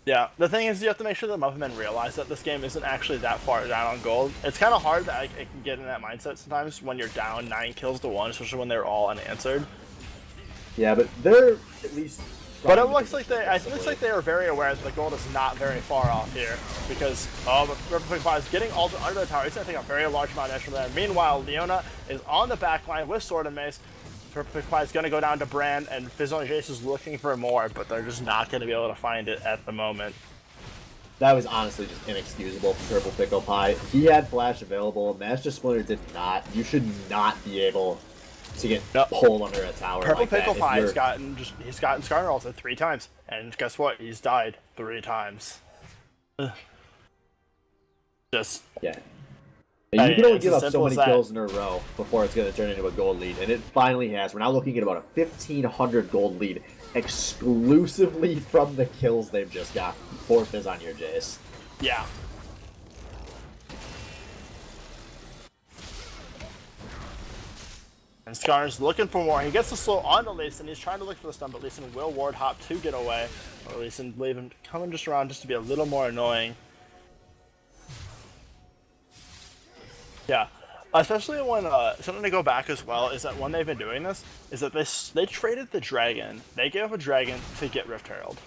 Yeah, the thing is, you have to make sure that Muffin men realize that this game isn't actually that far down on gold. It's kind of hard that it can get in that mindset sometimes when you're down 9 kills to 1, especially when they're all unanswered. Yeah, but they're at least. But it trying to looks like position they are very aware that the gold is not very far off here, because Perfect Fire is getting all under the tower. He's going to take a very large amount of damage from there. Meanwhile, Leona is on the back line with Sword and Mace. Perfect Fire is going to go down to Brand, and Fizz and Jayce is looking for more, but they're just not going to be able to find it at the moment. That was honestly just inexcusable for Purple Pickle Pie. He had Flash available. Master Splinter did not. You should not be able to get pulled under a tower Purple like Pickle that. Pie has gotten Scar ulted 3 times, and guess what? He's died 3 times. Ugh. Just Yeah. And you can only it's give as up so simple many as that. kills in a row before it's going to turn into a gold lead, and it finally has. We're now looking at about a 1,500 gold lead exclusively from the kills they've just got. 4th is on your Jayce. yeah. And Skar's looking for more. He gets the slow onto Lee Sin. He's trying to look for the stun, but Lee Sin will ward hop to get away. Or Lee Sin leave him coming just around just to be a little more annoying. Yeah. Especially when, something to go back as well is that when they've been doing this, is that they traded the dragon. They gave up a dragon to get Rift Herald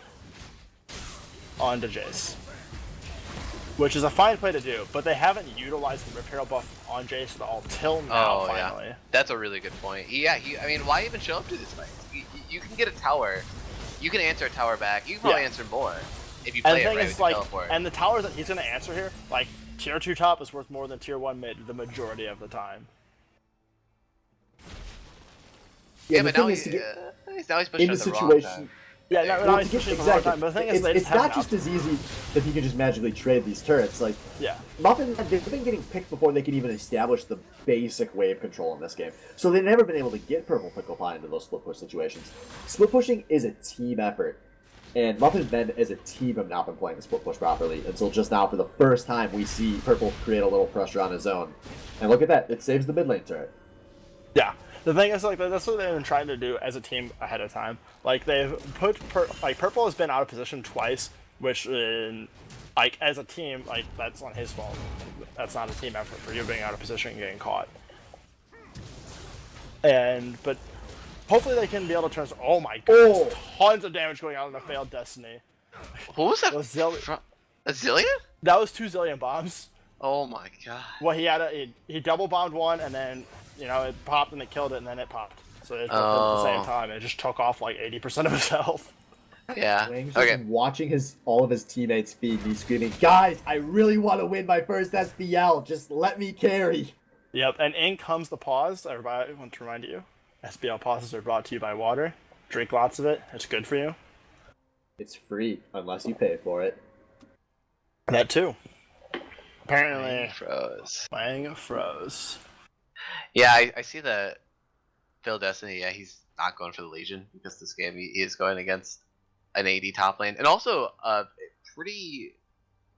onto Jayce. Which is a fine play to do, but they haven't utilized the Rift Herald buff on Jayce at all till now, finally. Yeah. That's a really good point. I mean, why even show up to this fight? You can get a tower. You can answer a tower back. You can probably answer more if you play it right with the teleport. And the towers that he's going to answer here, like, Tier 2 top is worth more than Tier 1 mid the majority of the time. Yeah, the but now thing he's is to now he's pushing in the at the wrong situation. time. Yeah, now he's pushing for the wrong time, but the thing is, they It's just have not just as easy that he can just magically trade these turrets. Like, Yeah. Muffin, they've been getting picked before they can even establish the basic wave control in this game. So they've never been able to get Purple Pickle Pie into those split push situations. Split pushing is a team effort. And Muffin and Ben as a team have not been playing the split push properly until just now for the first time we see Purple create a little pressure on his own. And look at that, it saves the mid lane turret. Yeah. The thing is, like, that's what they've been trying to do as a team ahead of time. Like, they've put, Purple has been out of position twice, which, like, as a team, like, that's not his fault. That's not a team effort for you being out of position and getting caught. But hopefully they can be able to turn. Oh my god, tons of damage going on in the failed Destiny. What was that? A Zillion? That was 2 Zillion bombs. Oh my god. Well, he double bombed one, and then, you know, it popped and it killed it, and then it popped. So it both at the same time. It just took off like 80% of his health. Yeah. Wang's just watching all of his teammates feed, and he's screaming, "Guys, I really want to win my first SBL. Just let me carry." Yep, and in comes the pause. Everybody, I want to remind you, SBL pauses are brought to you by water. Drink lots of it. It's good for you. It's free unless you pay for it. That too. Apparently, Wang froze. froze. Yeah, I see that Phil Destiny, yeah, he's not going for the Legion because this game he is going against an AD top lane. And also pretty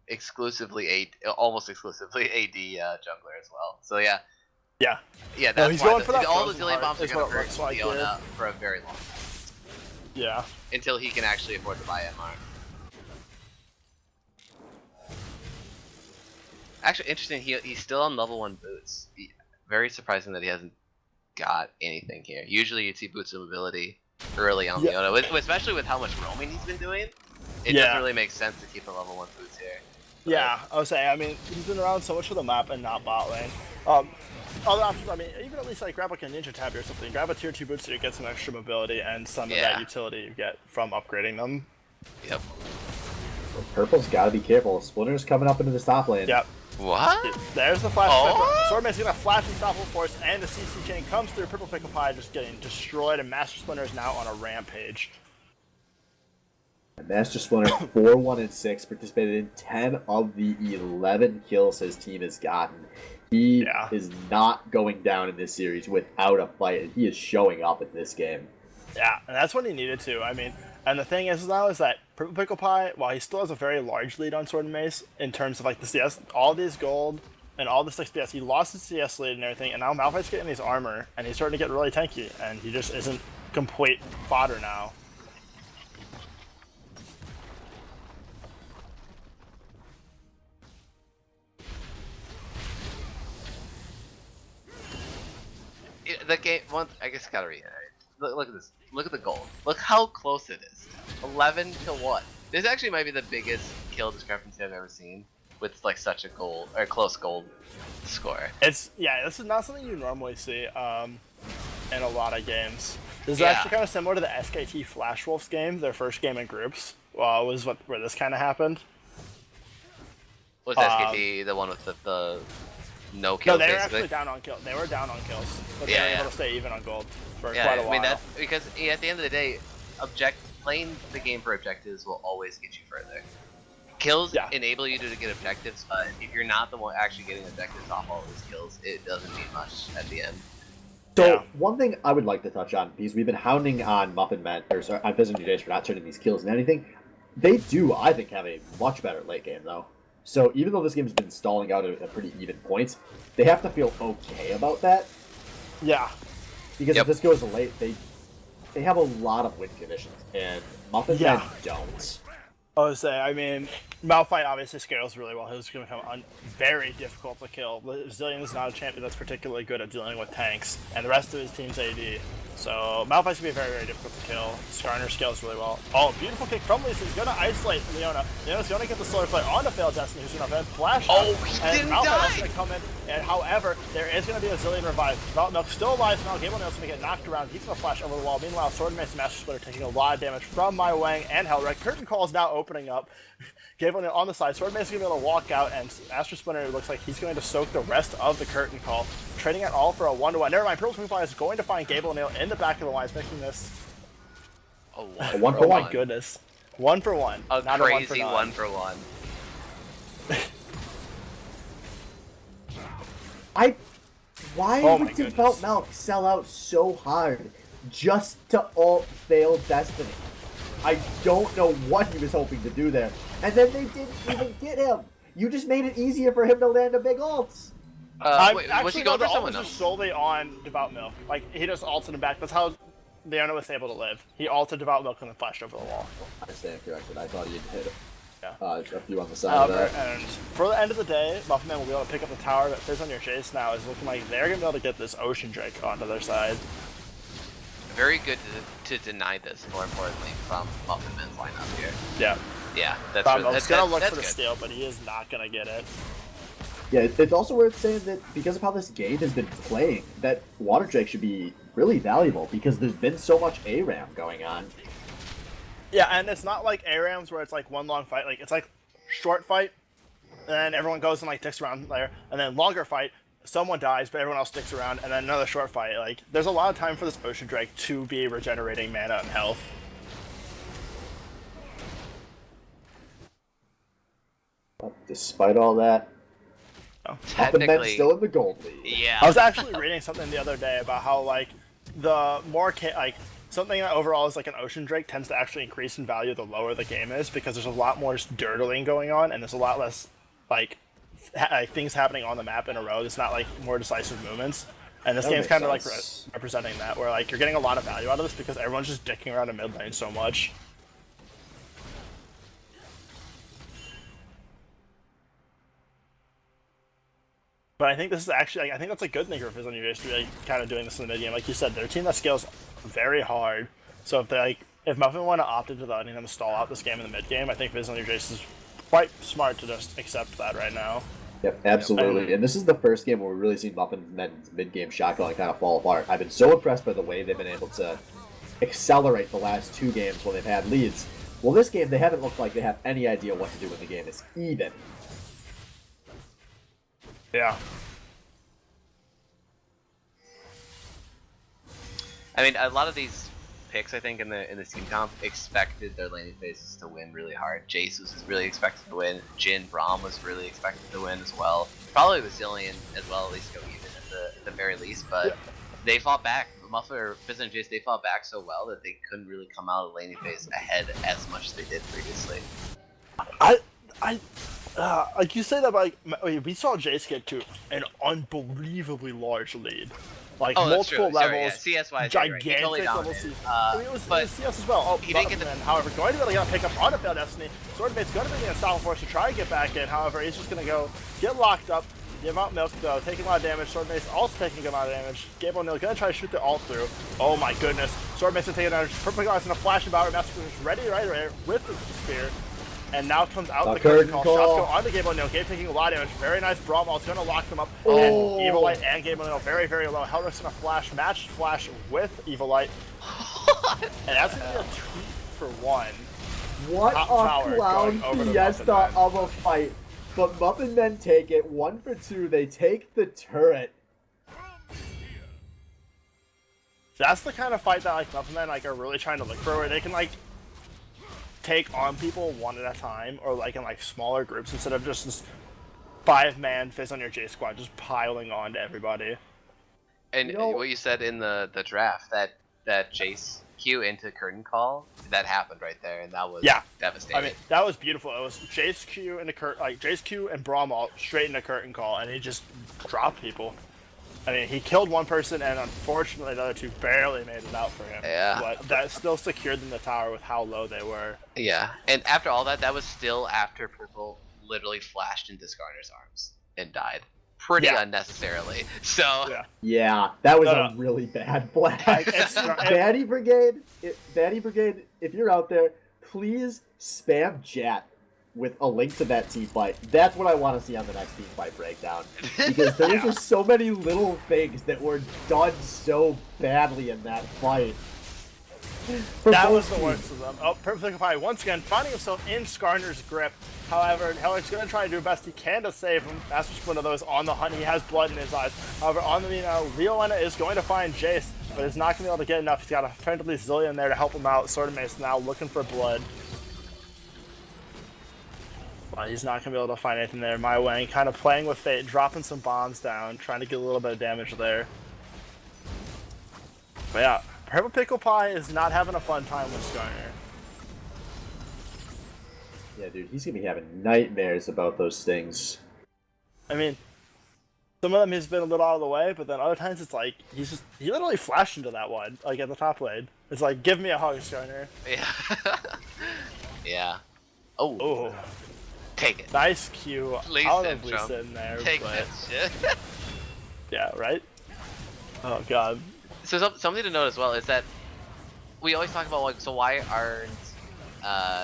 exclusively almost exclusively AD jungler as well. So yeah. Yeah. Yeah, No, that's he's why going for that all the frozen Zillion heart bombs are is going what to it hurt looks like Leona for a very long time. Yeah. Until he can actually afford to buy MR. Actually, interesting. He's still on level 1 boots. Very surprising that he hasn't got anything here. Usually, you'd see boots of mobility early on Leona, especially with how much roaming he's been doing. It doesn't really make sense to keep the level 1 boots here. But Yeah, I would say. I mean, he's been around so much for the map and not bot lane. Other options. I mean, even at least like grab like a ninja tab or something. Grab a tier 2 boot so you get some extra mobility and some of that utility you get from upgrading them. Yep. Purple's got to be careful. Splinter's coming up into the top lane. Yep. What? There's the flash. Oh? Swordman's gonna flash Unstoppable Force, and the CC chain comes through. Purple Pickle Pie just getting destroyed, and Master Splinter is now on a rampage. Master Splinter 4-1-6, participated in 10 of the 11 kills his team has gotten. He is not going down in this series without a fight, and he is showing up in this game. Yeah, and that's when he needed to. I mean, and the thing is now is that Purple Pickle Pie, while he still has a very large lead on Sword and Mace in terms of like the CS, all these gold and all this CS, he lost his CS lead and everything, and now Malphite's getting his armor, and he's starting to get really tanky, and he just isn't complete fodder now. The game, I guess, gotta reiterate. Look at this. Look at the gold. Look how close it is. 11 to 1. This actually might be the biggest kill discrepancy I've ever seen with like such a gold or close gold score. This is not something you normally see in a lot of games. This is actually kind of similar to the SKT Flash Wolves game, their first game in groups. Was where this kind of happened. Was SKT the one with the no kills? No, they were basically? actually down on kills. They were down on kills, but they were able to stay even on gold for quite a while. I mean that's because at the end of the day, playing the game for objectives will always get you further. Kills enable you to get objectives, but if you're not the one actually getting objectives off all those kills, it doesn't mean much at the end. So one thing I would like to touch on, because we've been hounding on Muffin Men, or sorry, on Fizz and Jayce for not turning these kills into anything. They do, I think, have a much better late game though. So even though this game's been stalling out at pretty even points, they have to feel okay about that. Yeah. Because if this goes late, they have a lot of win conditions, and Muffin Men don't. I mean, Malphite obviously scales really well. He's going to become very difficult to kill. Zillion is not a champion that's particularly good at dealing with tanks, and the rest of his team's AD. So Malphite's going to be very, very difficult to kill. Skarner scales really well. Oh, beautiful kick from Lisa. He's going to isolate Leona. Leona's going to get the solar play on the failed Destiny, who's going to flash. Oh, he didn't die! Going to come in, and however, there is going to be a Zillion revive. Milk's still alive, so now Gable Nail's going to get knocked around. He's going to flash over the wall. Meanwhile, Sword and Mace and Master Splitter taking a lot of damage from My Wang and Hellwreck. Curtain Call is now opening up. Gable Nail on the side. Sword and Mace is going to be able to walk out, and Master Splinter looks like he's going to soak the rest of the Curtain Call. Trading it all for a 1-1. Never mind, Purple Pickle Pie is going to find Gable Nail in the back of the lines, making this a 1 for 1. Oh my goodness. 1 for 1. A not crazy a 1 for 1. Why would Devout Milk sell out so hard just to ult fail Destiny? I don't know what he was hoping to do there. And then they didn't even get him. You just made it easier for him to land a big ult. Wait, was he going for someone else? Just solely on Devout Milk. Like, he just ulted him back. That's how Leona was able to live. He ulted Devout Milk and then flashed over the wall. I stand corrected. I thought he'd hit Yeah. a few on the side of that. And for the end of the day, Muffin Man will be able to pick up the tower, but Fizz on your Jayce now is looking like they're going to be able to get this Ocean Drake onto their side. Very good to deny this, more importantly, from Muffin Man's lineup here. Yeah. Yeah, that's He's going to look for the good. steal, but he is not going to get it. Yeah, it's also worth saying that because of how this game has been playing, that Water Drake should be really valuable because there's been so much ARAM going on. Yeah, and it's not like ARAMs where it's like one long fight. Like, it's like short fight, and then everyone goes and like sticks around there, and then longer fight, someone dies, but everyone else sticks around, and then another short fight. Like, there's a lot of time for this Ocean Drake to be regenerating mana and health. But despite all that, Muffin Man's still in the gold lead. Yeah. I was actually reading something the other day about how like the more something that overall is like an Ocean Drake tends to actually increase in value the lower the game is because there's a lot more dirtling going on and there's a lot less like things happening on the map in a row. It's not like more decisive movements. And this game's kind of like representing that, where like you're getting a lot of value out of this because everyone's just dicking around in mid lane so much. But I think this is actually, I think that's a good thing for Fizz on your Jayce to be like, kind of doing this in the mid game. Like you said, they're a team that scales very hard. So if they if Muffin want to opt into letting them stall out this game in the mid game, I think Fizz on your Jayce is quite smart to just accept that right now. Yep, absolutely. And this is the first game where we've really seen Muffin Men's mid-game shot calling kind of fall apart. I've been so impressed by the way they've been able to accelerate the last two games when they've had leads. Well, this game, they haven't looked like they have any idea what to do when the game is even. Yeah. I mean, a lot of these picks, I think, in the team comp expected their laning phases to win really hard. Jayce was really expected to win. Jhin Braum was really expected to win as well. Probably Bazillion as well, at least go even at the very least. But they fought back. Muffin or Fizz and Jayce, they fought back so well that they couldn't really come out of laning phase ahead as much as they did previously. Like you say that, like we saw Jayce get to an unbelievably large lead, like multiple levels, CS-wise, gigantic right. Totally levels. It was CS as well. Oh, he didn't get the. However, going to be able to pick up on a failed Destiny. Swordmate's going to be an unstoppable force to try and get back in. However, he's just going to go get locked up. Give out milk though, taking a lot of damage. Swordmate's also taking a lot of damage. Gabe O'Neal gonna try to shoot the ult through. Oh my goodness. Swordmate's gonna take another. Purple Guy's gonna flash and Bauer. Master is ready right away with the spear. And now comes out the curtain call. Shots go onto Gabe O'Neal. Gabe taking a lot of damage. Very nice brawl. It's gonna lock them up. And Evil Light and Gabe O'Neal very, very low. Helrick's gonna flash, match flash with Evil Light. And that's gonna be a 2-for-1. What a clown fiesta of a fight. But Muffin men take it 1-for-2. They take the turret. That's the kind of fight that like Muffin men like are really trying to look for, where they can like take on people one at a time, or like in like smaller groups instead of just this 5-man Fizz on your Jayce squad just piling on to everybody. And what you said in the draft, that Jayce Q into curtain call, that happened right there, and that was devastating. I mean, that was beautiful. It was Jayce Q into Jayce Q and Braum ult straight into curtain call, and he just dropped people. I mean, he killed one person, and unfortunately, the other two barely made it out for him. Yeah. But that still secured them the tower with how low they were. Yeah, and after all that, that was still after Purple literally flashed into Skarner's arms and died. Pretty unnecessarily. So yeah, that was a really bad flash. Baddie Brigade, if you're out there, please spam chat with a link to that team fight. That's what I want to see on the next team fight breakdown, because there were just so many little things that were done so badly in that fight. That was the worst of them. Oh, Perfect Pie once again finding himself in Skarner's grip. However, Hellick's going to try to do the best he can to save him. Master Splinter, though, is on the hunt. He has blood in his eyes. However, on the Leolena is going to find Jayce, but is not going to be able to get enough. He's got a friendly Zillion there to help him out. Sword Mace now looking for blood. But he's not going to be able to find anything there. My Wang kind of playing with fate, dropping some bombs down, trying to get a little bit of damage there. But yeah, Purple Pickle Pie is not having a fun time with Skarner. Yeah, dude, he's gonna be having nightmares about those things. I mean, some of them he's been a little out of the way, but then other times it's like he literally flashed into that one, like at the top lane. It's like, give me a hug, Skarner. Yeah. Yeah. Oh. Take it. Nice Q. Audibly sitting there. Take but... that shit. Yeah, right? Oh god. So something to note as well is that we always talk about, like, so why aren't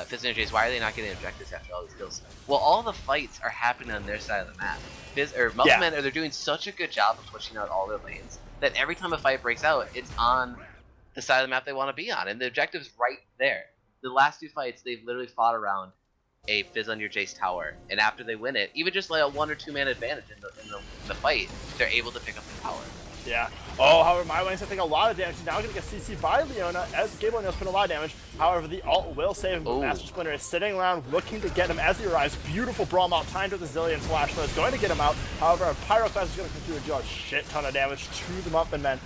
Fizz and Jayce, why are they not getting objectives after all these kills? Well, all the fights are happening on their side of the map. Fizz or Muffin men, they're doing such a good job of pushing out all their lanes that every time a fight breaks out, it's on the side of the map they want to be on, and the objective's right there. The last two fights, they've literally fought around a Fizz on your Jayce tower, and after they win it, even just like a 1 or 2 man advantage in the fight, they're able to pick up the tower. Yeah. Oh, however, My Wang's taking a lot of damage. He's now going to get CC by Leona as Gabe O'Neal's put a lot of damage. However, the ult will save him. But Master Splinter is sitting around looking to get him as he arrives. Beautiful brawl out, timed with the Zillion flash, so it's going to get him out. However, a Pyroclast is going to continue to deal a shit ton of damage to the Muffin men.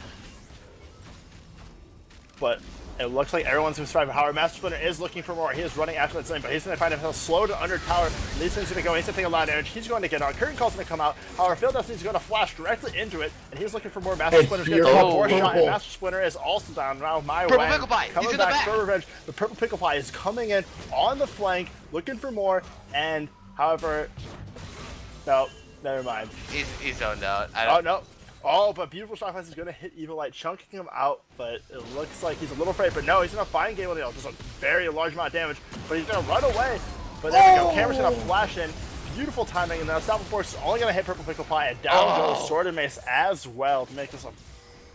But it looks like everyone's going to survive. However, Master Splinter is looking for more. He is running after that Zillion, but he's going to find himself slowed under tower. These things are going to go. He's going to take a lot of damage. He's going to get on. Curtain Call's going to come out. However, Field Destiny is going to flash directly into it, and he's looking for more. Master Splinter's going to take more shot, and Master Splinter is also down. Now, My Wang coming back for revenge. The Purple Pickle Pie is coming in on the flank, looking for more, however, no, never mind. He's zoned out. Oh, no. Oh, but Beautiful Shot Flash is going to hit Evil Light, chunking him out, but it looks like he's a little afraid. But no, he's going to find Gabe O'Neal, just a very large amount of damage, but he's going to run away. But there we go, Camera's going to flash in. Beautiful timing, and the Unstoppable Force is only going to hit Purple Pickle Pie, and down goes Sword and Mace as well to make this a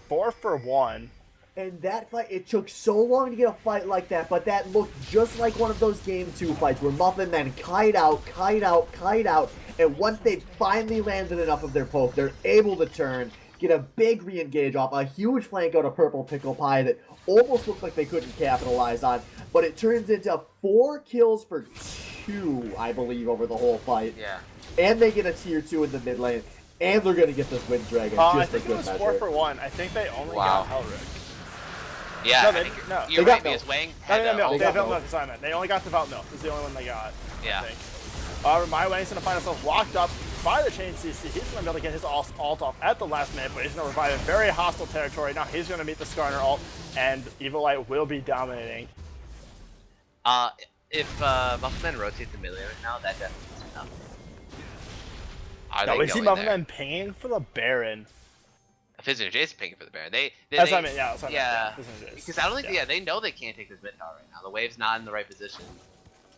4-for-1. And that fight, it took so long to get a fight like that, but that looked just like one of those Game 2 fights where Muffin men kite out, and once they finally landed enough of their poke, they're able to turn, get a big re-engage off, a huge flank out of Purple Pickle Pie that almost looked like they couldn't capitalize on, but it turns into 4 kills for 2, I believe, over the whole fight. Yeah. And they get a tier 2 in the mid lane, and they're going to get this Wind Dragon I just for think it good was measure. 4 for 1. I think they only Wow. got Hellrick. Yeah, No, I they- think no. you're They right, got because Wang No, had no, no, They they got have milk. milk assignment. They only got devout milk. Is the only one they got. Yeah. I think. My Wang's gonna find himself locked up by the chain CC. He's gonna be able to get his ult off at the last minute, but he's gonna revive in very hostile territory. Now he's gonna meet the Skarner ult, and Evil Light will be dominating. If Muffin Man rotates the melee right now, that definitely is enough. Are Now they we see going Muffin there? Man paying for the Baron. Fizz and Jayce picking for the Baron. That's what I mean. Yeah, that's what I meant. yeah. Fizz and Jayce. Because I don't think, Yeah. they know they can't take this mid tower right now. The wave's not in the right position.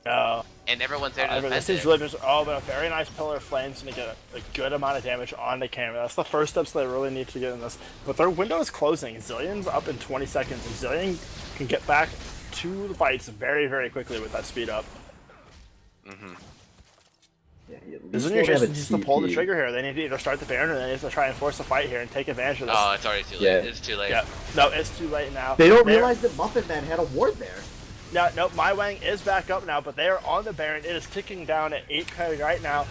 No. And everyone's there to defend This is it. really just, oh, but a very nice Pillar of Flame's gonna get a good amount of damage on the camera. That's the first steps they really need to get in this. But their window is closing. Zillion's up in 20 seconds, and Zillion can get back to the fights very, very quickly with that speed up. Mm-hmm. Yeah, he at least This is won't have a just to pull the TP. trigger here. They need to either start the Baron or they need to try and force a fight here and take advantage of this. Oh, it's already too late. Yeah. It's too late. Yeah, no, it's too late now. They don't They're- realize that Muffin Man had a ward there. No, My Wang is back up now, but they are on the Baron. It is ticking down at 8k right now.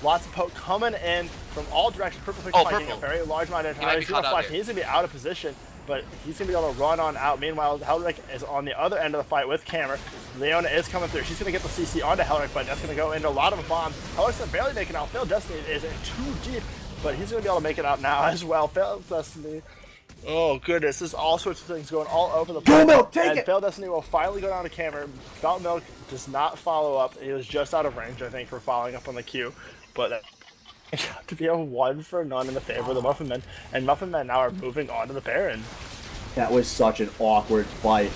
Lots of poke coming in from all directions. Purple Pick's fighting a Purple. very large amount of He might time. be He's gonna caught out flash. here. He's gonna be out of position, but he's gonna be able to run on out. Meanwhile, Hellrick is on the other end of the fight with Cameron. Leona is coming through. She's gonna get the CC onto Hellrick, but that's gonna go into a lot of bombs. Hellrick's gonna barely make it out. Fail Destiny is in too deep, but he's gonna be able to make it out now as well. Fail Destiny. Oh goodness, there's all sorts of things going all over the place. Go Milk, take and it! Fail Destiny will finally go down to Cameron. Felt Milk does not follow up. He was just out of range, I think, for following up on the Q. But it got to be a 1 for none in the favor of the Muffin Men. And Muffin Men now are moving on to the Baron. That was such an awkward fight.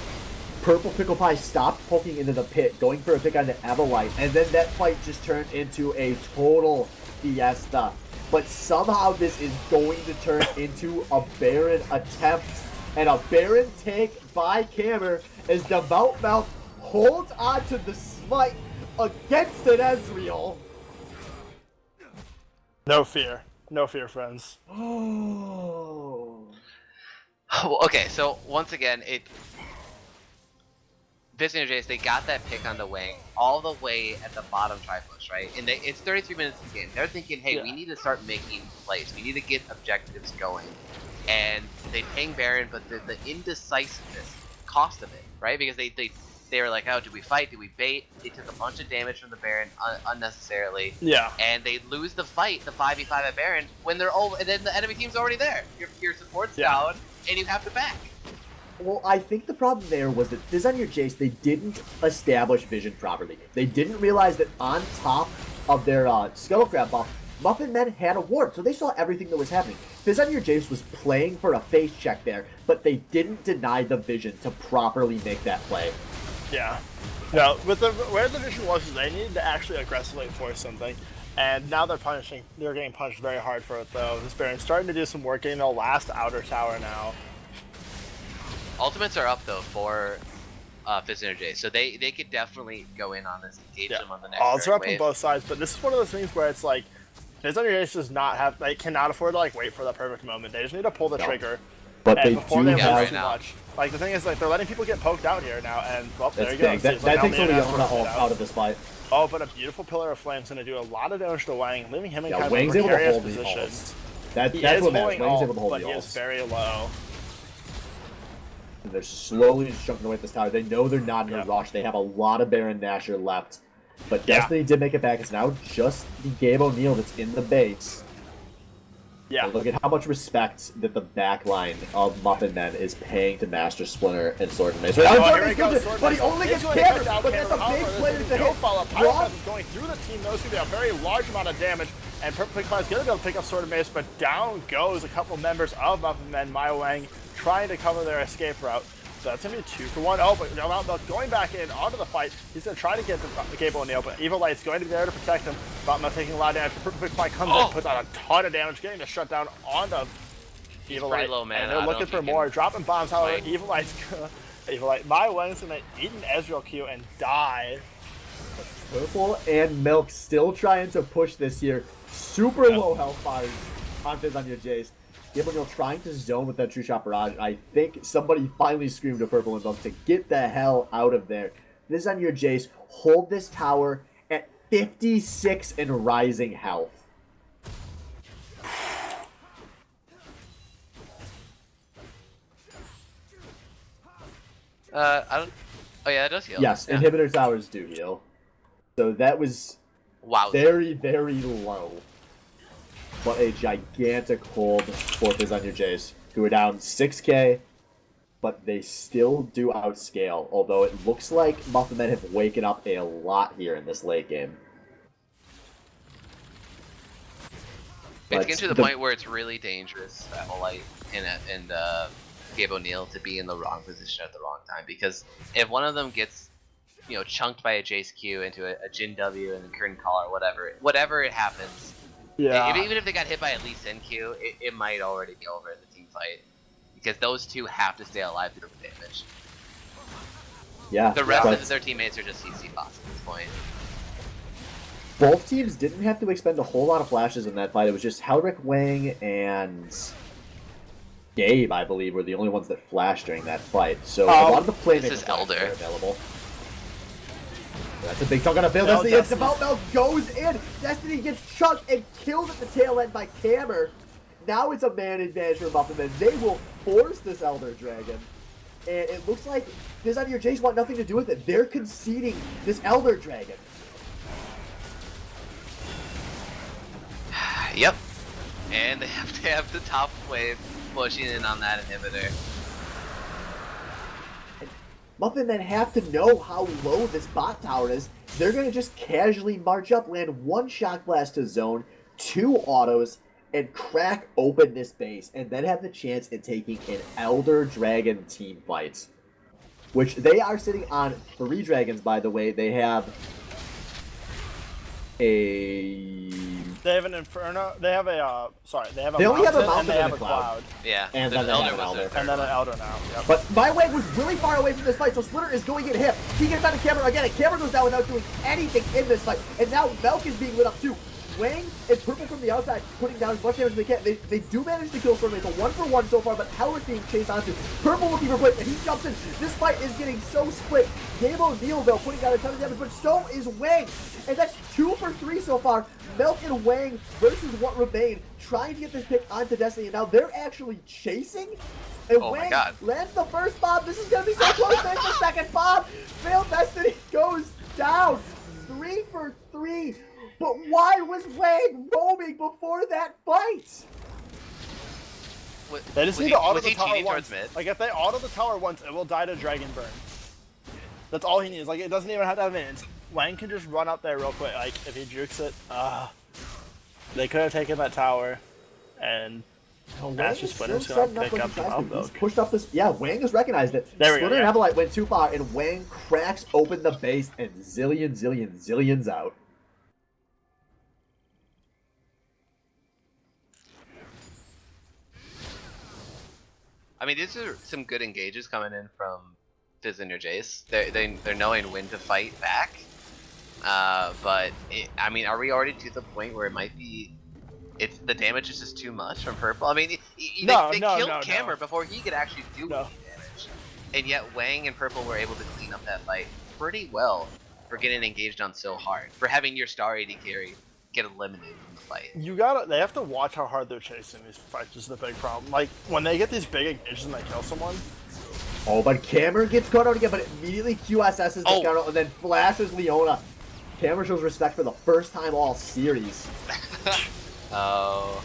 Purple Pickle Pie stopped poking into the pit, going for a pick on the Evelite, and then that fight just turned into a total fiesta. But somehow this is going to turn into a Baron attempt, and a Baron take by Cammer as Devout Mouth holds on to the smite against an Ezreal. No fear. No fear, friends. Oh. Well, okay, so once again, Fizz and Jayce, they got that pick on the wing all the way at the bottom tri-push, right? And it's 33 minutes of the game. They're thinking, hey, we need to start making plays. We need to get objectives going. And they ping Baron, but the indecisiveness cost of it, right? Because they were like, oh, do we fight? Do we bait? They took a bunch of damage from the Baron unnecessarily. Yeah. And they lose the fight, the 5v5 at Baron, when they're over, and then the enemy team's already there. Your support's down, and you have to back. Well, I think the problem there was that Fizz on your Jayce, they didn't establish vision properly. They didn't realize that on top of their Scuttle Crab buff, Muffin Men had a ward, so they saw everything that was happening. Fizz on your Jayce was playing for a face check there, but they didn't deny the vision to properly make that play. Yeah. No, with where the vision was, they needed to actually aggressively force something. And now they're getting punished very hard for it though. This Baron's starting to do some work, getting the last outer tower now. Ultimates are up though for Fizz and Jayce, so they could definitely go in on this, engage them on the next Odds are up on wave. both sides, but this is one of those things where it's like, Fizz on your Jayce does not have, they cannot afford to like wait for the perfect moment. They just need to pull the trigger. But And they before do they have- lose right too now. much. Like the thing is, like they're letting people get poked out here now, and well, there That's you go. big. That Seems like takes Almeida has to Leona work it out of this fight. Oh, but a beautiful Pillar of Flame's gonna do a lot of damage to Wang, leaving him in Yeah, kind Wang's of a able to precarious hold the position. ults. That's He what is matters. holding Wang's ult, able to hold but the he is ults. very low. And they're slowly just chucking away at this tower. They know they're not in a Yeah. rush. They have a lot of Baron Nashor left. But Yeah. Destiny did make it back. It's now just the Gabe O'Neal that's in the base. Yeah. And look at how much respect that the backline of Muffin Men is paying to Master Splinter and Sword and Mace. Oh, Sword here and he goes, Mace, Sword but he Mace. only He's gets going to camera. cut down But that's a Cameron. big However, player there's to no hit. follow-up. Rob- Pyropath is going through the team. Those going to be a very large amount of damage. And Purple Pick Pie is going to be able to pick up Sword and Mace, but down goes a couple members of Muffin Men. Maya Wang trying to cover their escape route. So that's going to be 2 for 1. Oh, but now going back in onto the fight. He's going to try to get the Gabe O'Neal, but Evil Light's going to be there to protect him. Bottom taking a lot of damage. Purple Pick Pie comes in, puts out a ton of damage, getting the shutdown onto Evil pretty Light. low, man. And I they're don't looking think for he more. can Dropping bombs, however, fight. Evil Light's Evil Light. Maya Wang's going to eat an Ezreal Q and die. Purple and Milk still trying to push this here. Super low health bars on Fizz on your Jayce. Gabe O'Neal trying to zone with that True Shot Barrage. I think somebody finally screamed to Purple and Milk to get the hell out of there. This is on your Jayce. Hold this tower at 56 and rising health. I don't. Oh yeah, it does heal. Yes, Yeah. inhibitor towers do heal. So that was Wow. very, very low. But a gigantic hold for Fizz on your Jayce, who are down 6k, but they still do outscale, although it looks like Muffin Men have waken up a lot here in this late game. It's getting to the point where it's really dangerous for Evelite and Gabe O'Neal to be in the wrong position at the wrong time, because if one of them gets, you know, chunked by a Jayce Q into a Jin W and a Curtain Call or whatever it happens, Yeah. even if they got hit by at least NQ, it might already be over in the team fight, because those two have to stay alive through the damage. Yeah, The rest of their teammates are just CC bots at this point. both teams didn't have to expend a whole lot of flashes in that fight. It was just Helric, Wang, and Gabe, I believe, were the only ones that flashed during that fight. So a lot of the playmakers are available. That's a big chunk on a build. Destiny hits Devout Milk, goes in. Destiny gets chunked and killed at the tail end by Cammer. Now it's a man advantage for Muffin Men. They will force this Elder Dragon. And it looks like this on your Jayce want nothing to do with it. They're conceding this Elder Dragon. Yep. And they have to have the top wave pushing in on that inhibitor. Muffin Men have to know how low this bot tower is. They're going to just casually march up, land one Shock Blast to zone, 2 autos, and crack open this base, and then have the chance at taking an Elder Dragon team fight. Which they are sitting on 3 dragons, by the way. They have They have an Inferno. They have a They only have a Mountain and they have and a a Cloud. Yeah, And the then they have Elder an was Elder. their third and then an one. Elder now. Yep. But My Way was really far away from this fight, so Splitter is going to get hit. He gets on the camera again, and Camera goes down without doing anything in this fight. And now Milk is being lit up too. Wang and Purple from the outside, putting down as much damage as they can. They do manage to kill Storm. It's a 1-for-1 so far, but Howard being chased onto. Purple looking for Blade, and he jumps in. This fight is getting so split. Gabe O'Neal, though, putting down a ton of damage, but so is Wang. And that's 2 for 3 so far. Milk and Wang versus what remain, trying to get this pick onto Destiny, and now they're actually chasing. And Oh my Wang God. lands the first bomb. This is going to be so close. There's the second bomb. Failed Destiny goes down. 3 for 3. But why was Wang roaming before that fight? They just Was need he- to auto was the he tower cheating once. towards mid? Like if they auto the tower once, it will die to Dragon Burn. That's all he needs. Like it doesn't even have to have minions. Wang can just run up there real quick. Like if he jukes it, they could have taken that tower, and Master Splinter's gonna pick up the Mount He's pushed up this. Yeah, Wang has recognized it. There we go, Splinter yeah. and Evelite went too far, and Wang cracks open the base, and zillions out. I mean, these are some good engages coming in from Fizz and your Jayce. They're knowing when to fight back. But I mean, are we already to the point where it might be? The damage is just too much from Purple. I mean, they killed Camber before he could actually do any damage, and yet Wang and Purple were able to clean up that fight pretty well for getting engaged on so hard, for having your star AD carry get eliminated from the fight. They have to watch how hard they're chasing these fights. Is the big problem. Like when they get these big engages and they kill someone. Oh, but Camera gets caught out again, but immediately QSS's the scout out and then flashes Leona. Camera shows respect for the first time all series. Oh.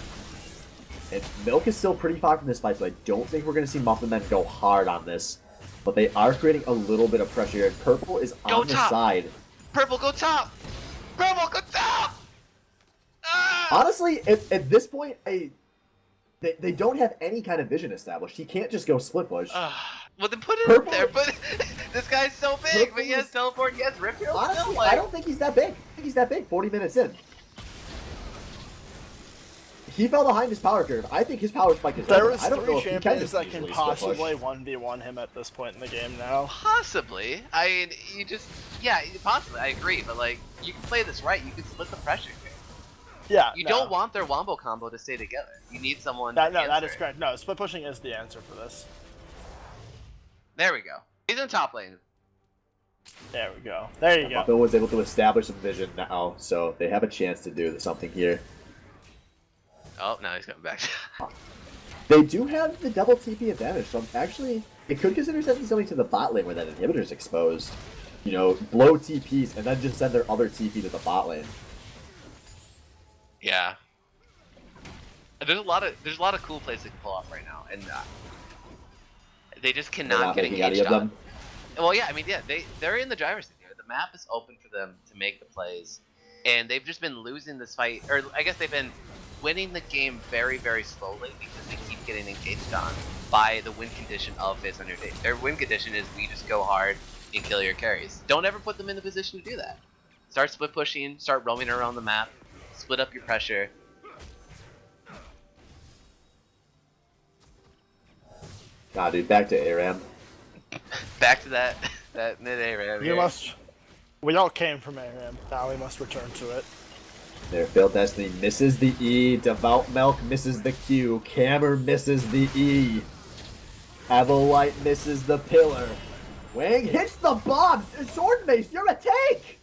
And Milk is still pretty far from this fight, so I don't think we're going to see Muffin Men go hard on this. But they are creating a little bit of pressure here. Purple is on the side. Purple, go top! Purple, go top! Ah! Honestly, at this point, they don't have any kind of vision established. He can't just go split push. Well, then put it Purple- up there. But this guy's so big. Purple But he has is- teleport. He has rip here. Honestly, I don't think he's that big. I think he's that big 40 minutes in. He fell behind his power curve. I think his power spike is There over. is I don't know 3 if he can champions just that can easily split push. possibly 1v1 him at this point in the game now. Possibly. I mean, yeah, possibly. I agree. But like, you can play this right. You can split the pressure here. Yeah, You no. don't want their wombo combo to stay together. You need someone. No, to that answer is it. correct. No, split pushing is the answer for this. There we go. He's in top lane. There we go. There you go. Muffin was able to establish some vision now, so they have a chance to do something here. Oh, now he's coming back. They do have the double TP advantage, so actually, it could consider sending something to the bot lane where that inhibitor's exposed. You know, blow TPs and then just send their other TP to the bot lane. Yeah. There's a lot of cool plays they can pull off right now, and they just They're cannot not get making any engaged of on. them. Well, yeah, I mean, yeah, they're in the driver's seat here. The map is open for them to make the plays, and they've just been losing this fight, or I guess they've been winning the game very, very slowly because they keep getting engaged on by the win condition of Fizz on your day. Their win condition is we just go hard and kill your carries. Don't ever put them in the position to do that. Start split pushing, start roaming around the map, split up your pressure. Nah, dude, back to ARAM. Back to that mid area. We all came from ARAM. Now we must return to it. There, Failed Destiny misses the E. Devout Milk misses the Q. Cammer misses the E. Avalite misses the pillar. Wang hits the bomb. Sword Mace, you're a take.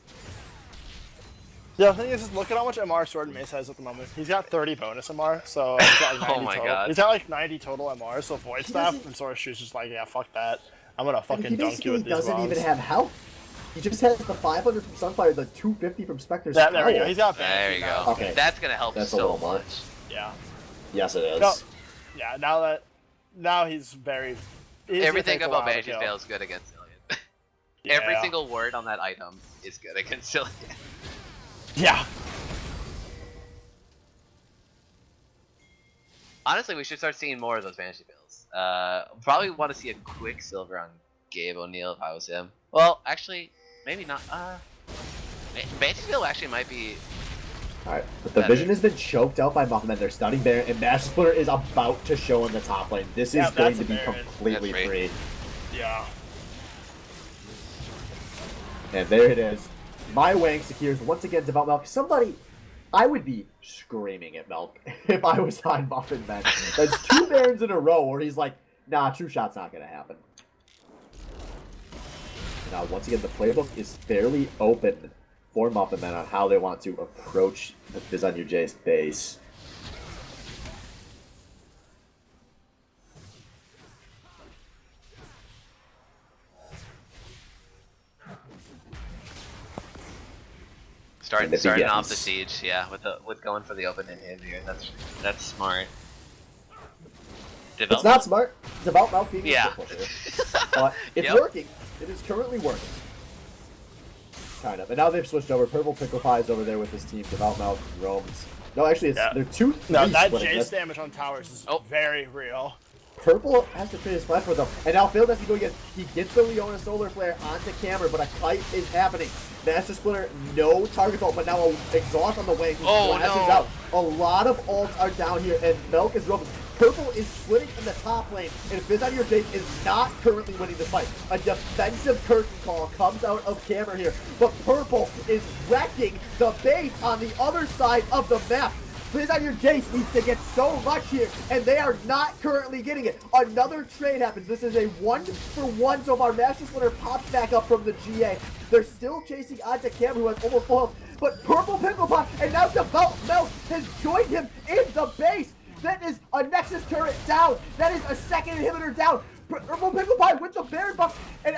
Yeah, the thing is, just look at how much MR Sword and Mace has at the moment. He's got 30 bonus MR, so he's got like 90 Oh my total. God. He's got like 90 total MR, so Void Staff doesn't- and Sword Shoe's just like, yeah, fuck that. I'm gonna And fucking he dunk you with basically these doesn't bombs. even have health. He just has the 500 from Sunfire, the 250 from Spectre's There we go. Cowl. He's got There Banshee you now. go. Okay. That's gonna help That's a so little more. much. Yeah. Yes, it is. No. Yeah, now he's very... he's Everything gonna take a about while to Banshee kill. Veil is good against Zillion. Yeah. Every single word on that item is good against Zillion. Yeah. Honestly, we should start seeing more of those Banshee Veils. Probably want to see a quick silver on Gabe O'Neal if I was him. Well, actually, maybe not. Banshee Veil actually might be. Alright, but the vision has been choked out by Muffin, and they're stunning Baron, and Master Splitter is about to show in the top lane. This Yeah, is going that's to a be Baron. completely That's free. Yeah. And there it is. My Wang secures once again Devout Milk. Somebody, I would be screaming at Milk if I was on Muffin then. That's 2 Barons in a row where he's like, nah, true shot's not going to happen. Now, once again, the playbook is fairly open for Muffin Men on how they want to approach the Fizz on your Jayce base. And it Starting off the begins. siege, yeah, with going for the open inhib here. That's smart. It's not smart. It's about Milk being Yeah. a split pusher. But it's Yep. working. It is currently working. Kind of. And now they've switched over. Purple Pickle Pie is over there with his team. Devout Milk roams. No, actually, it's, Yeah. they're 2-3 No, that splitting. Jayce That's- damage on towers is Oh. very real. Purple has to create his flash for them. And now Phil doesn't go again. He gets the Leona Solar Flare onto Camera, but a kite is happening. Master Splitter, no target ult, but now a exhaust on the wing. He Oh, flashes no. out. A lot of ults are down here, and Milk is roaming. Purple is splitting in the top lane, and Fizz on your Jayce is not currently winning the fight. A defensive curtain call comes out of Camera here, but Purple is wrecking the base on the other side of the map. Fizz on your Jayce needs to get so much here, and they are not currently getting it. Another trade happens. This is a 1-for-1 so far. Master Splitter pops back up from the GA. They're still chasing onto Cam, who has almost full health, but Purple Pickle Pie and now Devout Milk has joined him in the base. That is a Nexus turret down. That is a second inhibitor down. Purple Pickle Pie with the Baron buff, and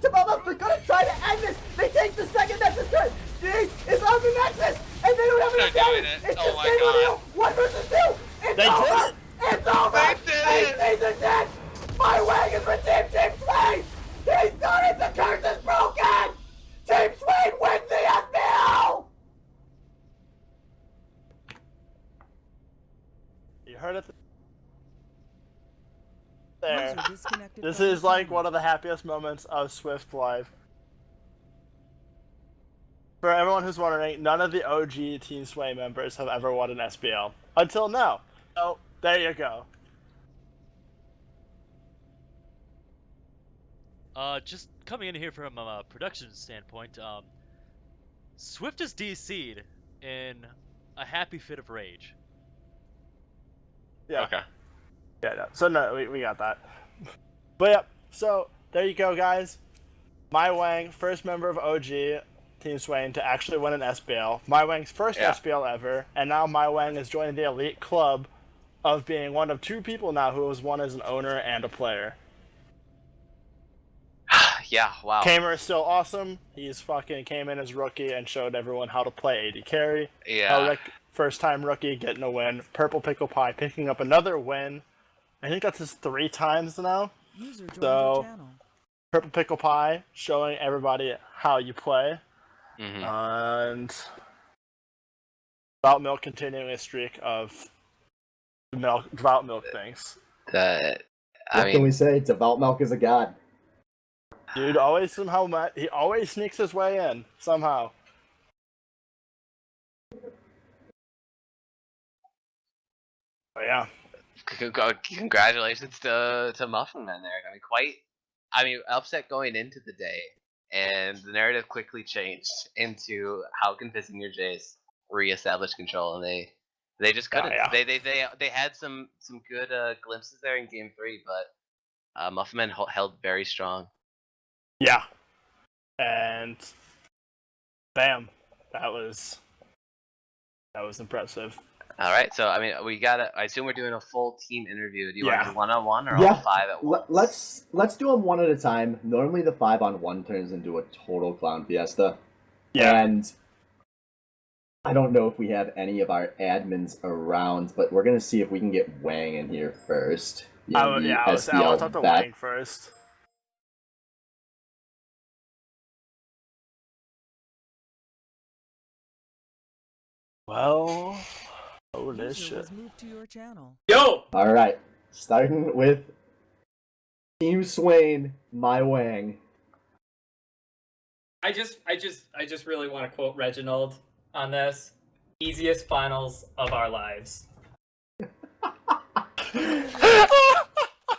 Devout Milk, they're gonna try to end this. They take the second Nexus turret. Jayce is on the Nexus, and they don't have enough They're doing damage. it. It's Oh just my Game God. O'Neal. 1 versus 2. It's They over. did it. It's over! They did it! Season 10! My wagon for Team Swain! He's done it! The curse is broken! Team Swain wins the SBL! You heard it User there. disconnected This from is the like channel. one of the happiest moments of Swift Live. For everyone who's wondering, none of the OG Team Sway members have ever won an SBL. Until now. So, there you go. Just coming in here from a production standpoint, Swift is DC'd in a happy fit of rage. Yeah. Okay. Yeah, no. So no, we got that. But yeah, so there you go, guys. My Wang, first member of OG Team Swain to actually win an SBL. My Wang's first Yeah. SBL ever, and now My Wang is joining the elite club of being one of 2 people now who has won as an owner and a player. Yeah, wow. Kamer is still awesome. He's fucking came in as rookie and showed everyone how to play AD carry. Yeah. Hellrick, first time rookie, getting a win. Purple Pickle Pie picking up another win. I think that's his 3 times now. User joined So- your channel. Purple Pickle Pie showing everybody how you play. Mhm. And Devout Milk continuing a streak of Devout Milk things. That What I can we mean, say? Devout Milk is a god. Dude always he always sneaks his way in somehow. But yeah. congratulations to Muffin Man there. I mean, upset going into the day, and the narrative quickly changed into how can Fizz and your Jayce reestablish control, and they just couldn't. yeah. They had some good glimpses there in game 3, but Muffin Man held very strong. Yeah. And bam. That was impressive. All right, so I mean, I assume we're doing a full team interview. Do you want to Yeah. do 1-on-1 or Yeah. all 5 at once? Let's do them one at a time. Normally the 5-on-1 turns into a total clown fiesta. Yeah. And I don't know if we have any of our admins around, but we're gonna see if we can get Wang in here first. I want to talk to Wang first. Well, oh this User shit. was moved to your channel. Yo! All right, starting with Team Swain, my Wang. I just really want to quote Reginald on this. Easiest finals of our lives.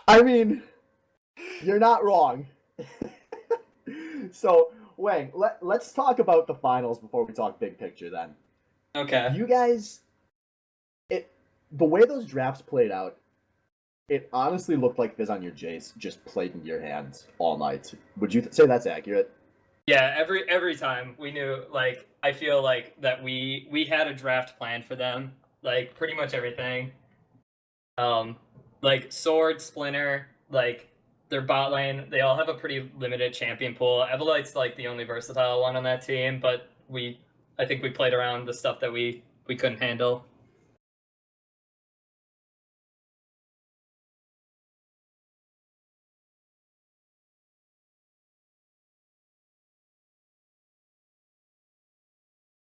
I mean, you're not wrong. So, Wang, let's talk about the finals before we talk big picture then. Okay. You guys, the way those drafts played out, it honestly looked like Fizz on your Jayce just played in your hands all night. Would you say that's accurate? Yeah, every time we knew, like, I feel like that we had a draft plan for them, like pretty much everything. Like Sword, Splinter, like their bot lane, they all have a pretty limited champion pool. Evelite's like the only versatile one on that team, but I think we played around the stuff that we couldn't handle.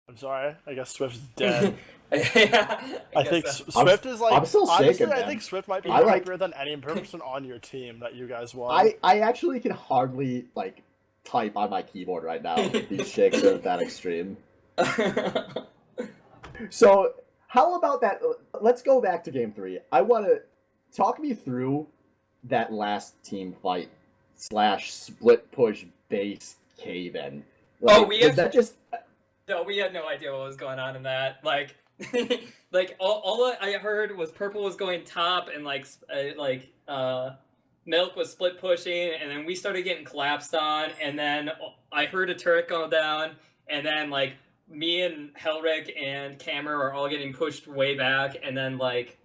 I'm sorry. I guess Swift's dead. Yeah, I think guess so. Swift is like. I'm still honestly, shaking, I man. think Swift might be I like- happier than any person on your team that you guys won. I actually can hardly like type on my keyboard right now. These shakes are that extreme. So, how about that? Let's go back to game 3. I want to talk me through that last team fight / split push base cave in. Oh, we was actually- that just No, we had no idea what was going on in that. Like, like all I heard was Purple was going top, and Milk was split pushing, and then we started getting collapsed on, and then I heard a turret go down, and then like me and Hellrick and Camer are all getting pushed way back, and then like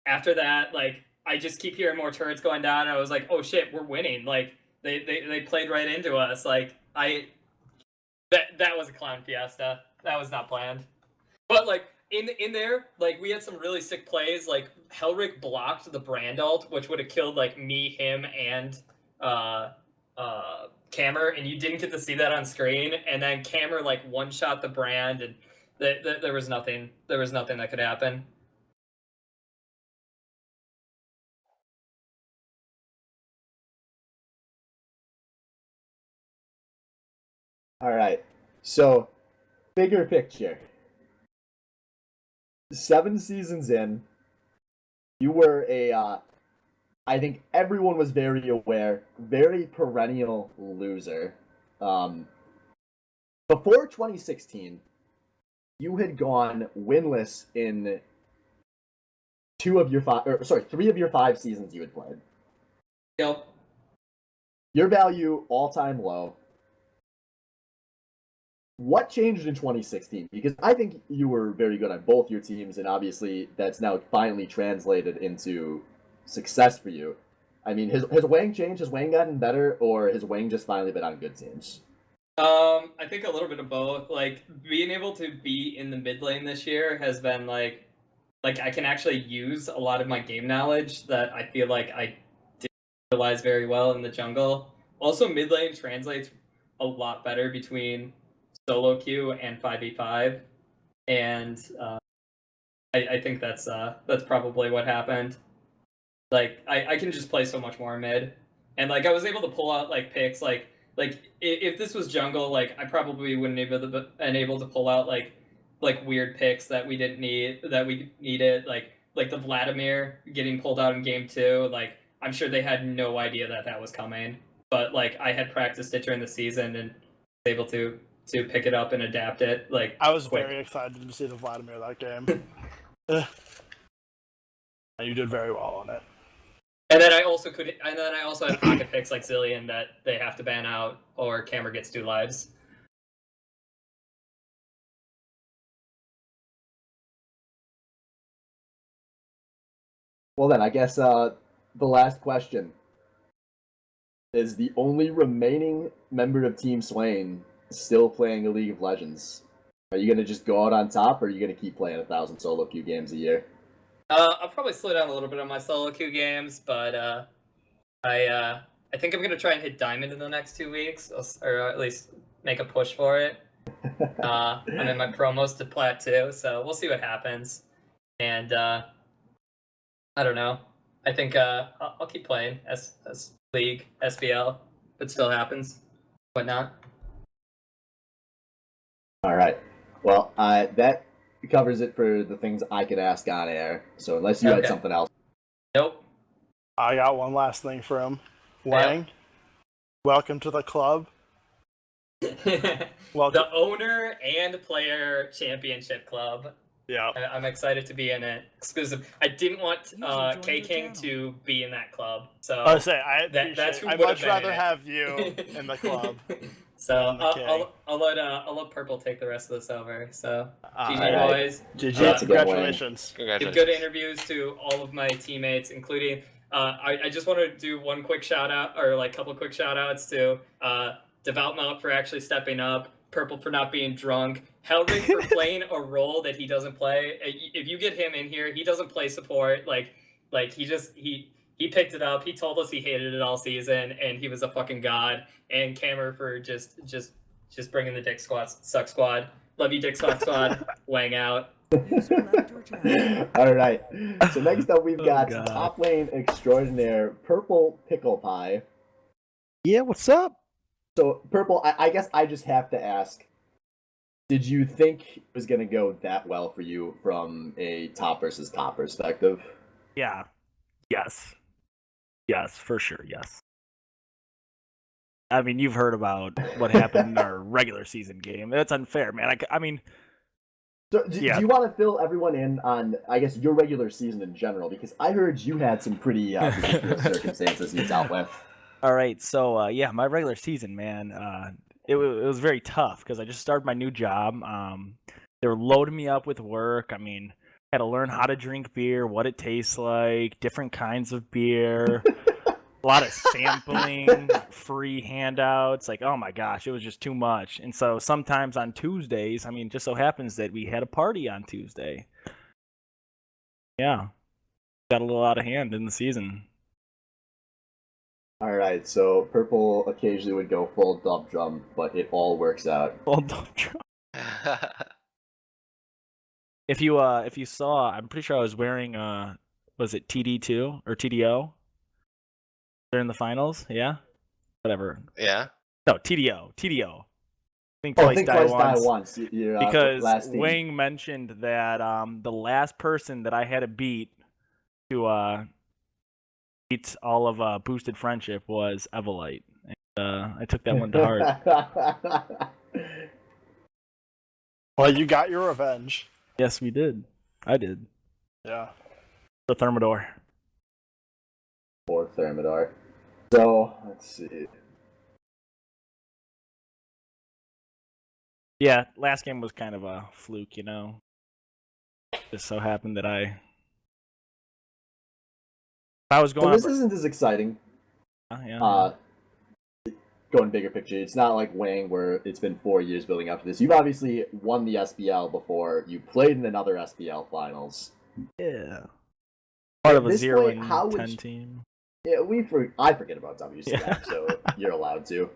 after that, like I just keep hearing more turrets going down, and I was like, oh shit, we're winning. Like they played right into us. Like That was a clown fiesta. That was not planned. But like in there, like we had some really sick plays. Like Hellrick blocked the brand ult, which would have killed like me, him, and Camer, and you didn't get to see that on screen. And then Camer like one shot the brand, and there was nothing. There was nothing that could happen. all right? So, bigger picture. 7 seasons in, you were I think everyone was very aware, very perennial loser. Before 2016, you had gone winless in 3 of your 5 seasons you had played. Yep. Your value all-time low. What changed in 2016? Because I think you were very good on both your teams, and obviously that's now finally translated into success for you. I mean, has Wang changed? Has Wang gotten better, or has Wang just finally been on good teams? I think a little bit of both. Like being able to be in the mid lane this year has been like I can actually use a lot of my game knowledge that I feel like I didn't utilize very well in the jungle. Also, mid lane translates a lot better between solo queue and 5v5, and I think that's probably what happened. Like I can just play so much more mid, and like I was able to pull out like picks like if this was jungle, like I probably wouldn't been able to pull out like weird picks that we didn't need that we needed like the Vladimir getting pulled out in game 2. Like I'm sure they had no idea that was coming, but like I had practiced it during the season and was able to pick it up and adapt it. Like I was quick. very excited to see the Vladimir that game. And you did very well on it. And then I also had pocket picks like Zillion that they have to ban out or Camera gets 2 lives. Well, then, I guess the last question is the only remaining member of Team Swain still playing a League of Legends. Are you going to just go out on top, or are you going to keep playing 1,000 solo queue games a year? I'll probably slow down a little bit on my solo queue games, but I think I'm gonna try and hit diamond in the next 2 weeks, or at least make a push for it. I'm in my promos to plat 2, so we'll see what happens. And I don't know. I think I'll keep playing as League SBL if it still happens. Whatnot. All right. Well, that covers it for the things I could ask on air. So unless you had Okay. something else. Nope. I got one last thing for him. Wang, welcome to the club. Welcome. The owner and player championship club. Yeah. I'm excited to be in it. Exclusive. I didn't want K King to be in that club, so I say that's who I'd would much have been rather in it. have you in the club. So than the king. I'll let Purple take the rest of this over. So GG Alright. boys. GG, Congratulations. congratulations. Give good interviews to all of my teammates, including I just want to do one quick shout out, or like couple quick shout outs to Devout Mount for actually stepping up, Purple for not being drunk, Helrick for playing a role that he doesn't play. If you get him in here, he doesn't play support. Like he picked it up. He told us he hated it all season, and he was a fucking god. And Cameron for just bringing the Dick Suck Squad. Love you, Dick Suck Squad. Wang out. All right. So next up, we've got God. top lane extraordinaire Purple Pickle Pie. Yeah, what's up? So Purple, I guess I just have to ask: did you think it was going to go that well for you from a top versus top perspective? Yeah. Yes. Yes, for sure, yes. I mean, you've heard about what happened in our regular season game. That's unfair, man. I mean, So, do you want to fill everyone in on, I guess, your regular season in general? Because I heard you had some pretty ridiculous circumstances you dealt with. all right. So, yeah, my regular season, man, it was very tough because I just started my new job. They were loading me up with work. I mean, I had to learn how to drink beer, what it tastes like, different kinds of beer. A lot of sampling, free handouts. Like, oh my gosh, it was just too much. And so sometimes on Tuesdays, I mean, just so happens that we had a party on Tuesday. Yeah. Got a little out of hand in the season. All right, so Purple occasionally would go full dub drum, but it all works out. Well done, Joe. If you saw, I'm pretty sure I was wearing was it TD2 or TDO? They're in the finals, yeah? Whatever. Yeah. No, TDO. TDO. Think twice, die once. Because last team. Wang mentioned that the last person that I had to beat to beat all of Boosted Friendship was Evolite. And I took that one to heart. Well, you got your revenge. Yes, we did. I did. Yeah. The Thermidor. Or Thermidor. So, let's see. Yeah, last game was kind of a fluke, you know. Just so happened that I was So going this up. isn't as exciting. Yeah. Going bigger picture, it's not like Wang where it's been 4 years building up to this. You've obviously won the SBL before. You played in another SBL finals. Yeah. Part of a this 0 point, and how would 10 you- team. Yeah, I forget about WCF, Yeah. so you're allowed to.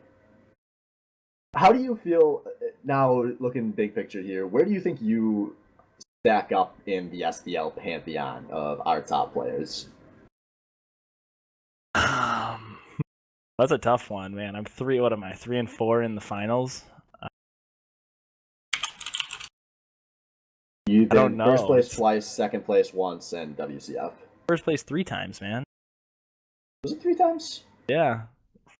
How do you feel now, looking big picture here? Where do you think you stack up in the SBL pantheon of our top players? That's a tough one, man. I'm 3. What am I? 3 and 4 in the finals. You've I don't been know. first place twice, second place once, and WCF. First place 3 times, man. Was it 3 times? Yeah.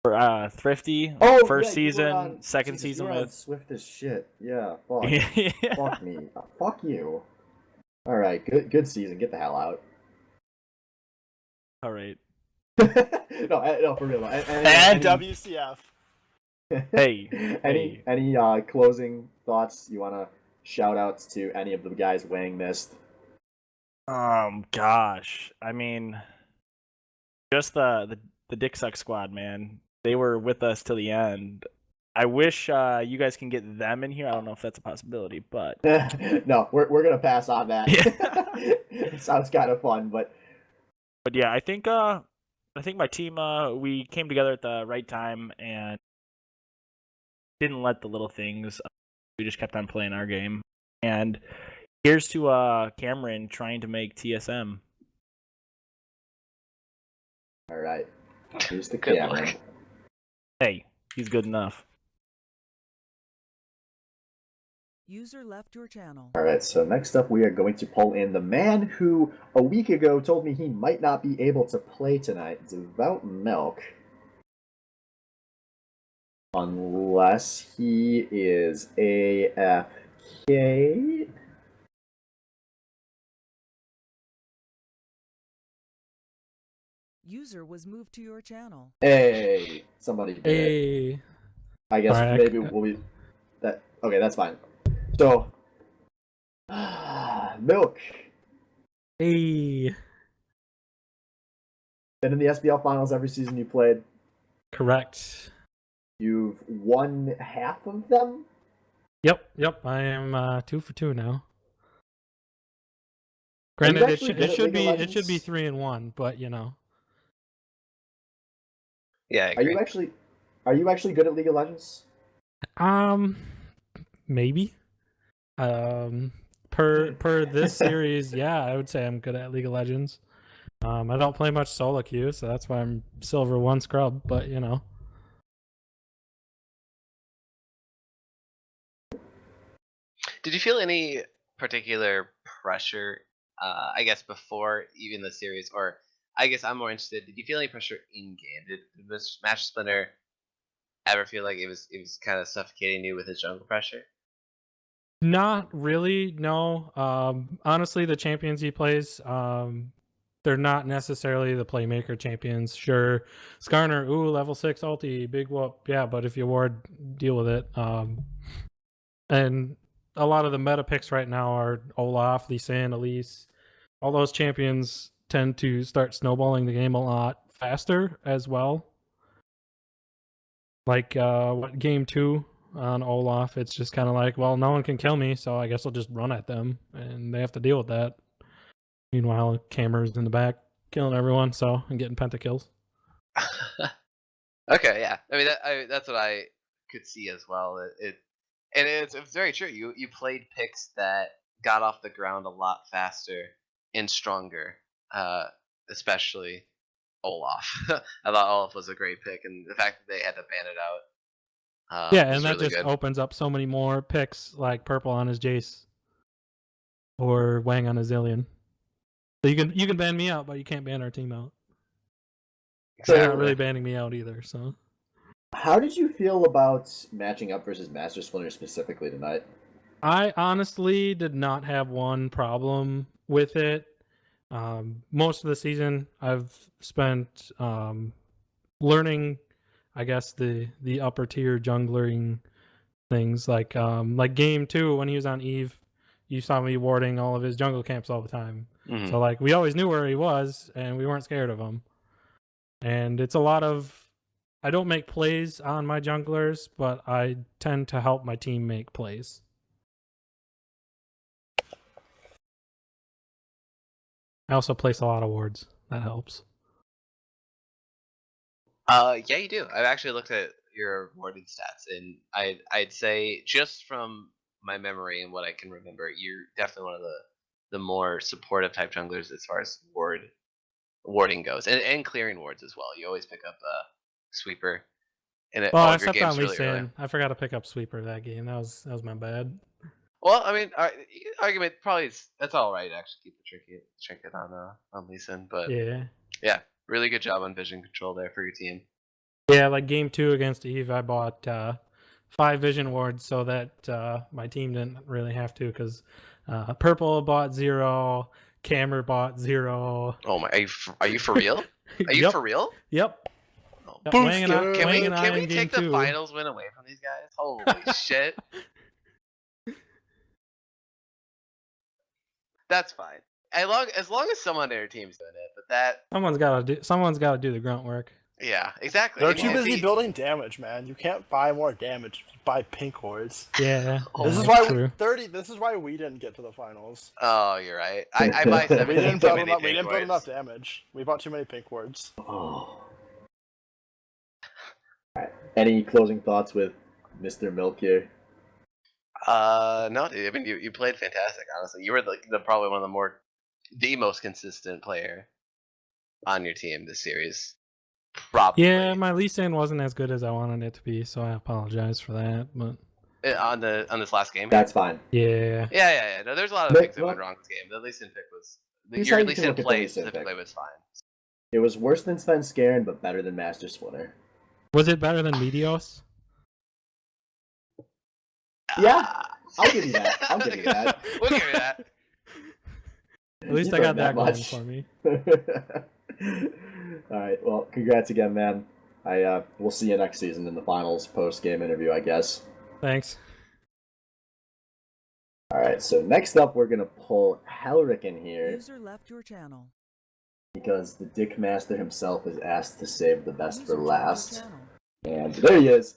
For Thrifty. Oh, first yeah, you were season, on- second Jesus, season you were on with. Swift as shit. Yeah, fuck. Yeah. Fuck me. Fuck you. All right, good season. Get the hell out. All right. no, for real. though. And WCF. Hey, any closing thoughts you want to shout outs to any of the guys Wang missed? Gosh. I mean, just the Dick Suck squad, man. They were with us till the end. I wish you guys can get them in here. I don't know if that's a possibility, but No, we're gonna pass on that. Yeah. It sounds kind of fun, but yeah, I think my team we came together at the right time and didn't let the little things. We just kept on playing our game. And here's to Cameron trying to make TSM. all right. Here's the Good camera. luck. Hey, he's good enough. User left your channel. All right, so next up we are going to pull in the man who a week ago told me he might not be able to play tonight, Devout Milk. Unless he is AFK. User was moved to your channel. Hey, somebody did it. Hey. I guess Alright, maybe we'll be that. Okay, that's fine. So, Milk. Hey. Been in the SBL finals every season you played. Correct. You've won half of them. Yep. I am 2 for 2 now. Are you Granted, actually good it at should League of be Legends? 3 and 1, but you know. Yeah, I Are agree. you actually good at League of Legends? Maybe. Per this series, yeah, I would say I'm good at League of Legends. I don't play much solo queue, so that's why I'm silver 1 scrub, but you know. Did you feel any particular pressure, I guess, before even the series? Or I guess I'm more interested, did you feel any pressure in game? Did this Match Splinter ever feel like it was kind of suffocating you with its jungle pressure? Not really, no. Honestly, the champions he plays, they're not necessarily the playmaker champions. Sure, Skarner, ooh, level 6 ulti, big whoop, yeah, but if you ward, deal with it. And a lot of the meta picks right now are Olaf, Lee Sin, Elise. All those champions tend to start snowballing the game a lot faster as well. Like game 2 on Olaf, it's just kind of like, well, no one can kill me, so I guess I'll just run at them, and they have to deal with that. Meanwhile, Cameron's in the back killing everyone, so and getting pentakills. Okay, yeah. I mean, that's what I could see as well. It's very true. You played picks that got off the ground a lot faster and stronger, especially Olaf. I thought Olaf was a great pick, and the fact that they had to ban it out. Yeah, and was that really just good. opens up so many more picks, like purple on his Jayce or Wang on his Zillion. So you can ban me out, but you can't ban our team out. They're not really banning me out either. So How did you feel about matching up versus Master Splinter specifically tonight? I honestly did not have one problem with it. Most of the season, I've spent learning, I guess, the upper tier junglering things like game 2 when he was on Eve. You saw me warding all of his jungle camps all the time. Mhm. So like we always knew where he was, and we weren't scared of him. And it's a lot of I don't make plays on my junglers, but I tend to help my team make plays. I also place a lot of wards. That helps. Yeah, you do. I've actually looked at your warding stats, and I'd say just from my memory and what I can remember, you're definitely one of the more supportive type junglers as far as warding goes, and clearing wards as well. You always pick up a sweeper in Well, all of your except games on really early. Lee Sin. I forgot to pick up sweeper that game. That was my bad. Well, I mean, argument probably that's all right. Actually, keep the trinket on Lee Sin, but Yeah. really good job on vision control there for your team. Yeah, like game 2 against Eve, I bought 5 vision wards so that my team didn't really have to, because Purple bought 0, Cammer bought 0. Oh my! Are you for real? Are you Yep. for real? Yep. Oh, Yep, Wang and I, Can Wang we and I in game take the 2. finals win away from these guys? Holy shit! That's fine. As long as someone on their team's doing it, but that Someone's got to do the grunt work. yeah, exactly. They're And too if busy he- building damage, man. You can't buy more damage. Just buy pink wards. Yeah. Oh, This is that's why true. This is why we didn't get to the finals. Oh, you're right. I buy We 17 We didn't too build many enough. We pink didn't build enough wards. damage. We bought too many pink wards. Oh. Alright. Any closing thoughts with Mr. Milk here? No, dude, I mean you played fantastic. Honestly, you were the probably one of the most consistent player on your team this series. Probably. Yeah, my Lee Sin wasn't as good as I wanted it to be, so I apologize for that. But On this last game. That's fine. yeah. Yeah. No, there's a lot of But- things that went well- wrong this game. The Lee Sin pick was Here's your how you Lee can Sin look at the play Lee Sin specifically pick. was fine. It was worse than Sven Skaren, but better than Master Splinter. Was it better than Meteos? Yeah, I'll give you that. I'll give you that. We'll give you that. At least You I got earned that going much. for me. All right. Well, congrats again, man. We'll see you next season in the finals post-game interview, I guess. Thanks. All right. So next up, we're gonna pull Helric in here User left your channel. because the Dick Master himself is asked to save the best User for joined your last. channel. And there he is,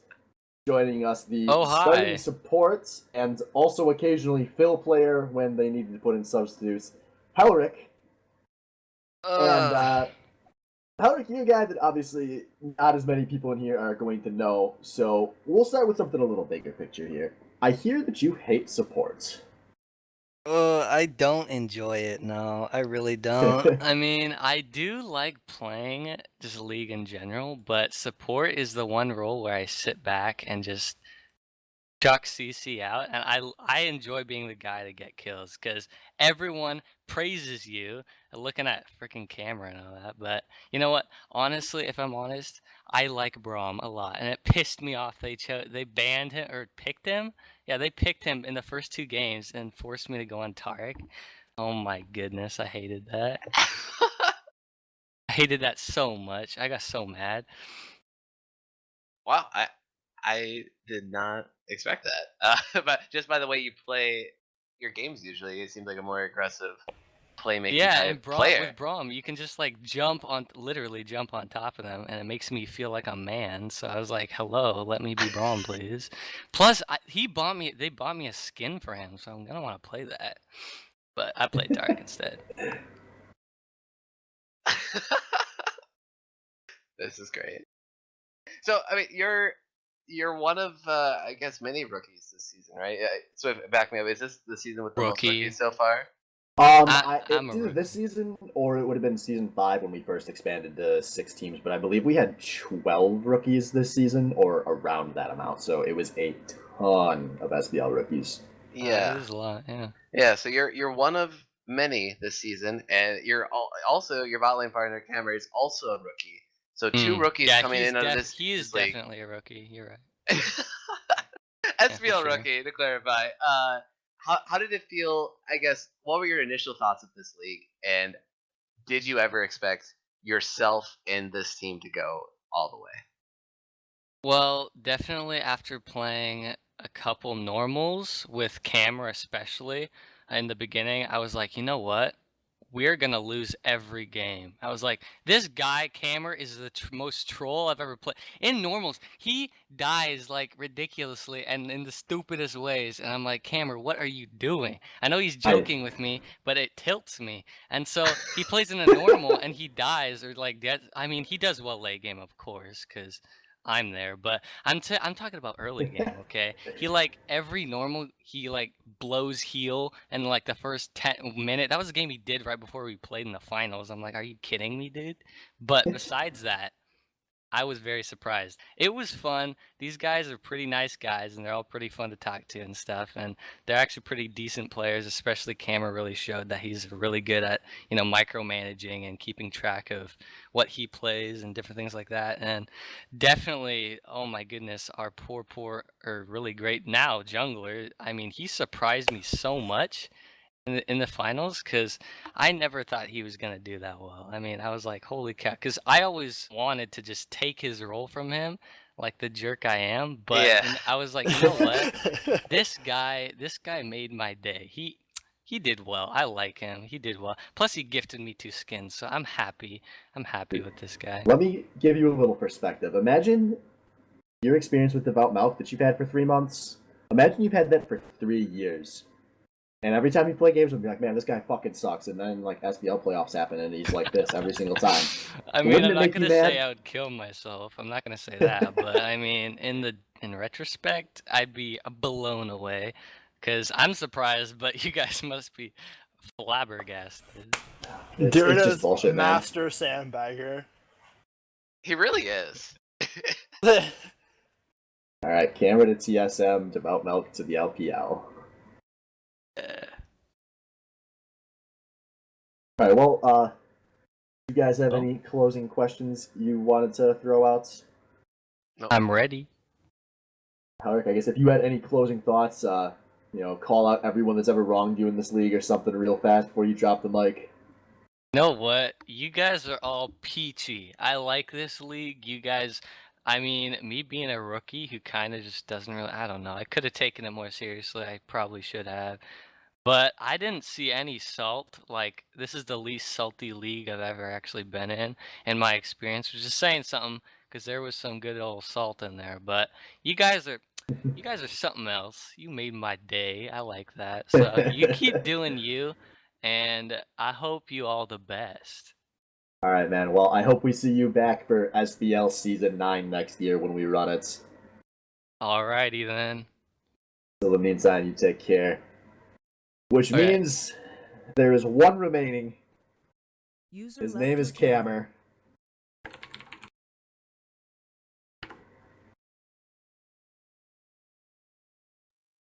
joining us, the Oh, hi. starting support and also occasionally fill player when they needed to put in substitutes, Helric. And Helric, you're a guy that obviously not as many people in here are going to know, so we'll start with something a little bigger picture here. I hear that you hate support. I don't enjoy it. No, I really don't. I mean, I do like playing just League in general, but support is the one role where I sit back and just chuck CC out, and I enjoy being the guy to get kills because everyone praises you, looking at freaking camera and all that. But you know what? Honestly, if I'm honest, I like Braum a lot, and it pissed me off. They banned him or picked him. Yeah, they picked him in the first 2 games and forced me to go on Tarek. Oh my goodness, I hated that. I hated that so much. I got so mad. Wow, I did not expect that. But just by the way you play your games, usually it seems like a more aggressive playmaking Yeah, type and player. with Braum, you can just like literally jump on top of them, and it makes me feel like a man. So I was like, "Hello, let me be Braum, please." Plus, they bought me a skin for him, so I'm gonna want to play that. But I played Dark instead. This is great. So I mean, you're one of I guess many rookies this season, right? So back me up. Is this the season with the most Rookie. rookies so far? I'm It's a either rookie. this season or it would have been season 5 when we first expanded to 6 teams, but I believe we had 12 rookies this season or around that amount, so it was a ton of SBL rookies. Yeah. There's a lot. Yeah. Yeah, so you're one of many this season, and you're also your bot lane partner Cameron is also a rookie. So 2 rookies Yeah, coming in out of this. he is this league. definitely a rookie. You're right. SBL sure. rookie to clarify. how did it feel? I guess what were your initial thoughts of this league, and did you ever expect yourself and this team to go all the way? Well, definitely after playing a couple normals with camera, especially in the beginning, I was like, you know what? We're gonna lose every game. I was like, this guy Camer is the most troll I've ever played. In normals, he dies like ridiculously and in the stupidest ways. And I'm like, Camer, what are you doing? I know he's joking with me, but it tilts me. And so he plays in a normal and he dies or like that. I mean, he does well late game, of course, because I'm there, but I'm talking about early game, okay? He like every normal he like blows heal and like the first 10 minute. That was a game he did right before we played in the finals. I'm like, are you kidding me, dude? But besides that, I was very surprised. It was fun. These guys are pretty nice guys, and they're all pretty fun to talk to and stuff. And they're actually pretty decent players. Especially Cameron really showed that he's really good at micromanaging and keeping track of what he plays and different things like that. And definitely, oh my goodness, our poor or really great now jungler. I mean, he surprised me so much in the finals because I never thought he was gonna do that well. I mean, I was like, holy cow, because I always wanted to just take his role from him, like the jerk I am. But Yeah. I was like, you know what? This guy made my day. He did well. I like him. He did well. Plus, he gifted me 2 skins, so I'm happy. I'm happy with this guy. Let me give you a little perspective. Imagine your experience with Devout Mouth that you've had for 3 months. Imagine you've had that for 3 years. And every time you play games, we'll be like, man, this guy fucking sucks. And then, like, SBL playoffs happen, and he's like this every single time. I mean, Wouldn't I'm it not make you gonna say mad? I would kill myself. I'm not gonna say that, but I mean, in retrospect, I'd be blown away, because I'm surprised, but you guys must be flabbergasted. It's Dude just is bullshit, man. master sandbagger. He really is. All right, Camera to TSM, Devout Milk to the LPL. All right, well, you guys have any closing questions you wanted to throw out? Nope. I'm ready. Howard, I guess if you had any closing thoughts, call out everyone that's ever wronged you in this league or something real fast before you drop the mic. You know what? You guys are all peachy. I like this league. You guys, I mean, me being a rookie who kind of just doesn't really, I don't know. I could have taken it more seriously. I probably should have. But I didn't see any salt. Like, this is the least salty league I've ever actually been in my experience. Which is saying something, because there was some good old salt in there. But you guys are something else. You made my day. I like that. So you keep doing you, and I hope you all the best. All right, man. Well, I hope we see you back for SBL Season 9 next year when we run it. Alrighty then. Till the meantime, you take care. Which All right. means there is one remaining. User His left name your is channel. Camer.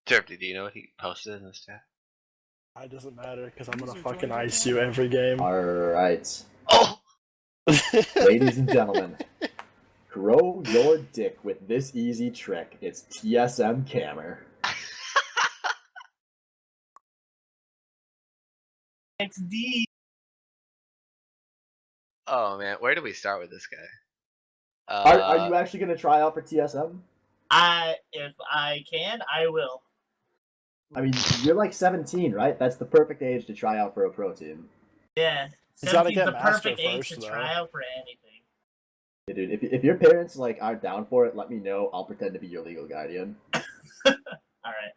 Derp, do you know what he posted in this chat? It doesn't matter because I'm gonna User fucking joined your ice you channel. every game. All right, Oh! ladies and gentlemen, grow your dick with this easy trick. It's TSM Camer. XD. Oh man, where do we start with this guy? Are you actually gonna try out for TSM? If I can, I will. I mean, you're like 17, right? That's the perfect age to try out for a pro team. Yeah, He's gotta 17's get the master perfect age first, to though. try out for anything. Yeah, dude, if your parents like are down for it, let me know. I'll pretend to be your legal guardian. All right.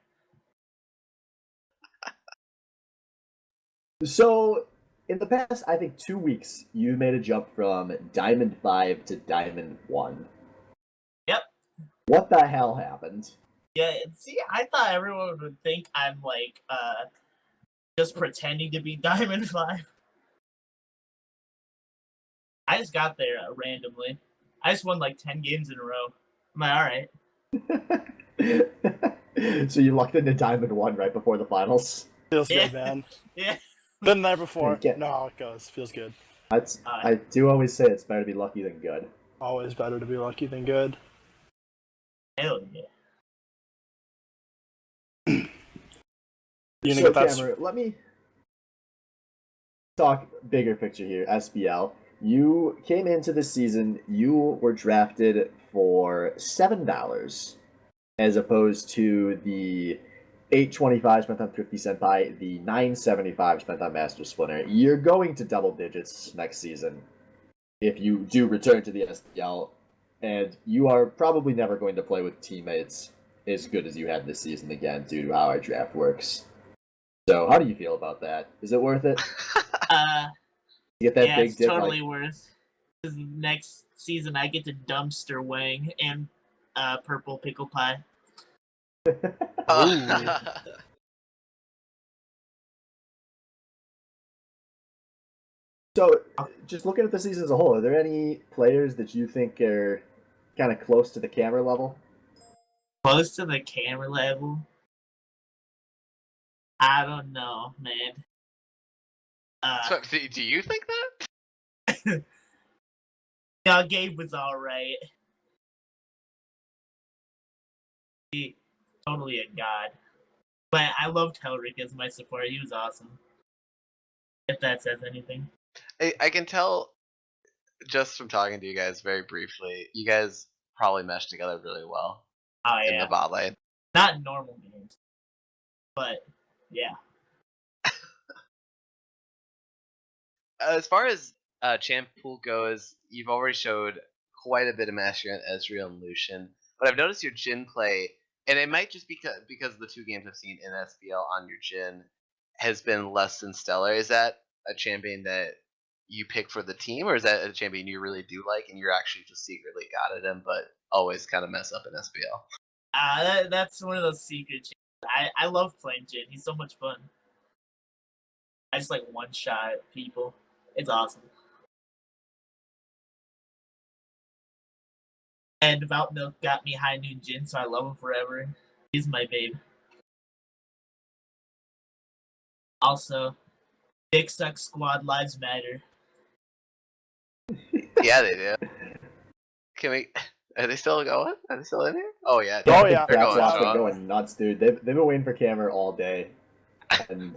So, in the past, I think 2 weeks, you made a jump from Diamond 5 to Diamond 1. Yep. What the hell happened? Yeah, see, I thought everyone would think I'm like just pretending to be Diamond 5. I just got there randomly. I just won like 10 games in a row. Am I alright? So you lucked into Diamond 1 right before the finals? Feels Yeah. good, man. Yeah. Been there before. You can't- No, how it goes. Feels good. I do always say it's better to be lucky than good. Always better to be lucky than good. Hell yeah. You So, think that's Cameron, let me talk bigger picture here. SBL, you came into the season. You were drafted for $7, as opposed to the $8.25 spent on Thrifty Senpai, the $9.75 spent on Master Splinter. You're going to double digits next season if you do return to the SBL, and you are probably never going to play with teammates as good as you had this season again due to how our draft works. So, how do you feel about that? Is it worth it? You get that Yeah, big it's dip, totally worth. Because next season I get to dumpster Wang and purple pickle pie. So, just looking at the season as a whole, are there any players that you think are kind of close to the camera level? Close to the camera level? I don't know, man. So, do you think that? No, Gabe was alright. He totally a god. But I loved Helric as my support. He was awesome. If that says anything. I can tell just from talking to you guys very briefly, you guys probably meshed together really well Oh in yeah. the bot lane. Not in normal games. But yeah. As far as champ pool goes, you've already showed quite a bit of mastery on Ezreal and Lucian, but I've noticed your Jhin play, and it might just be because the 2 games I've seen in SBL on your Jhin has been less than stellar. Is that a champion that you pick for the team, or is that a champion you really do like and you're actually just secretly got at him, but always kind of mess up in SBL? That's one of those secret Jhin. I love playing Jhin. He's so much fun. I just like one-shot people. It's awesome. And Devout Milk got me High Noon Jhin, so I love him forever. He's my babe. Also, Dick Suck Squad Lives Matter. Yeah, they do. Can we? Are they still going? Are they still in here? Oh yeah. Oh, Big yeah. They're Craps going Lock's been strong. going nuts, dude. They've been waiting for camera all day. And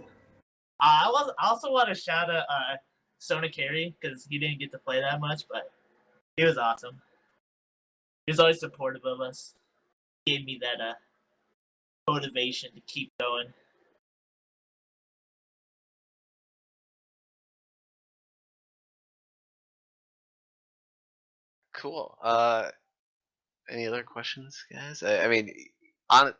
I also want to shout out Sona Carey, because he didn't get to play that much, but he was awesome. He was always supportive of us. Gave me that motivation to keep going. Cool. Any other questions, guys? I mean,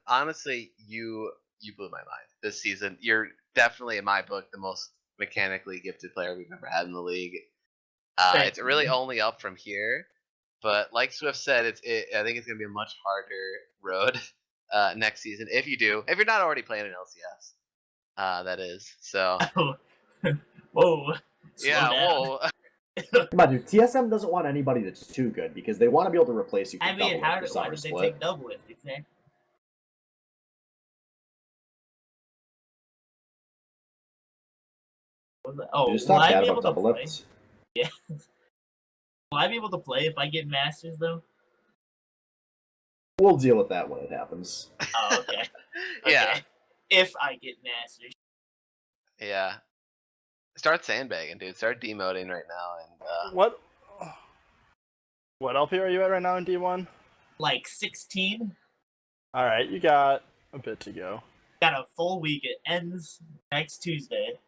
honestly, you blew my mind this season. You're definitely, in my book, the most mechanically gifted player we've ever had in the league. It's really only up from here. But like Swift said, I think it's going to be a much harder road next season if you're not already playing in LCS. That is. So. Whoa. Yeah. Slow down. Whoa. come on, dude. TSM doesn't want anybody that's too good because they want to be able to replace you for I mean, double why after did summer they split. take double lift? Exactly. Oh, You just will talk I bad be about able to double play? lifts. Yeah. Will I be able to play if I get Masters, though? We'll deal with that when it happens. Oh, okay. Yeah. Okay. If I get Masters. Yeah. Start sandbagging, dude. Start demoting right now, and What LP are you at right now in D1? Like 16? Alright, you got a bit to go. Got a full week. It ends next Tuesday.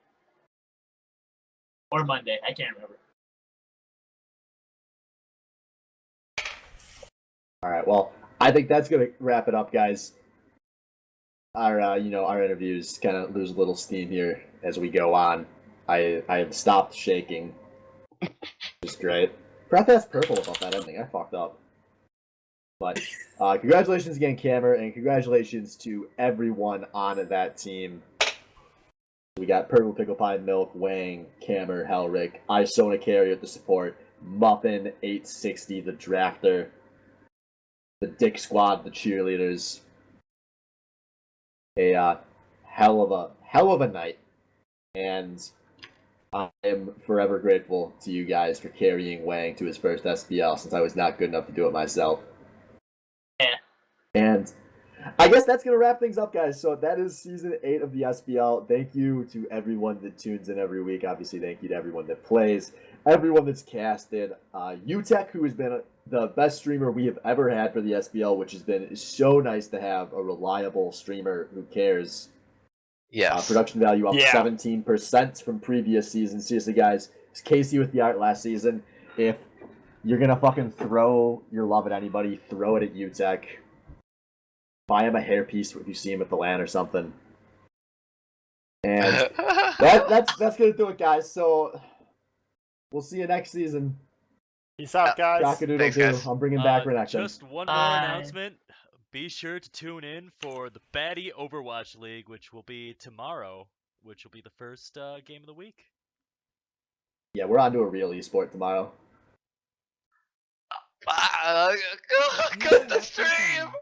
Or Monday. I can't remember. All right. Well, I think that's gonna wrap it up, guys. Our our interviews kind of lose a little steam here as we go on. I have stopped shaking, which is great. Forgot to ask Purple about that ending. I fucked up. But congratulations again, Cameron, and congratulations to everyone on that team. We got Purple Pickle Pie Milk, Wang, Camer, Helric, Isona Carrier at the support, Muffin 860 the drafter, the Dick Squad, the cheerleaders. A hell of a night, and I am forever grateful to you guys for carrying Wang to his first SBL since I was not good enough to do it myself. Yeah. And I guess that's going to wrap things up, guys. So that is season 8 of the SBL. Thank you to everyone that tunes in every week. Obviously, thank you to everyone that plays, everyone that's casted. UTech, who has been the best streamer we have ever had for the SBL, which has been so nice to have a reliable streamer who cares. Yes. Production value up Yeah. 17% from previous seasons. Seriously, guys, it's Casey with the art last season. If you're going to fucking throw your love at anybody, throw it at UTech. Buy him a hairpiece if you see him at the LAN or something. And that's gonna do it, guys. So we'll see you next season. Peace out, guys. Cock-a-doodle Thanks, doo. guys. I'm bringing back Renekton. Just one more Bye. announcement. Be sure to tune in for the Baddie Overwatch League, which will be tomorrow, which will be the first game of the week. Yeah, we're on to a real esport tomorrow. Cut the stream!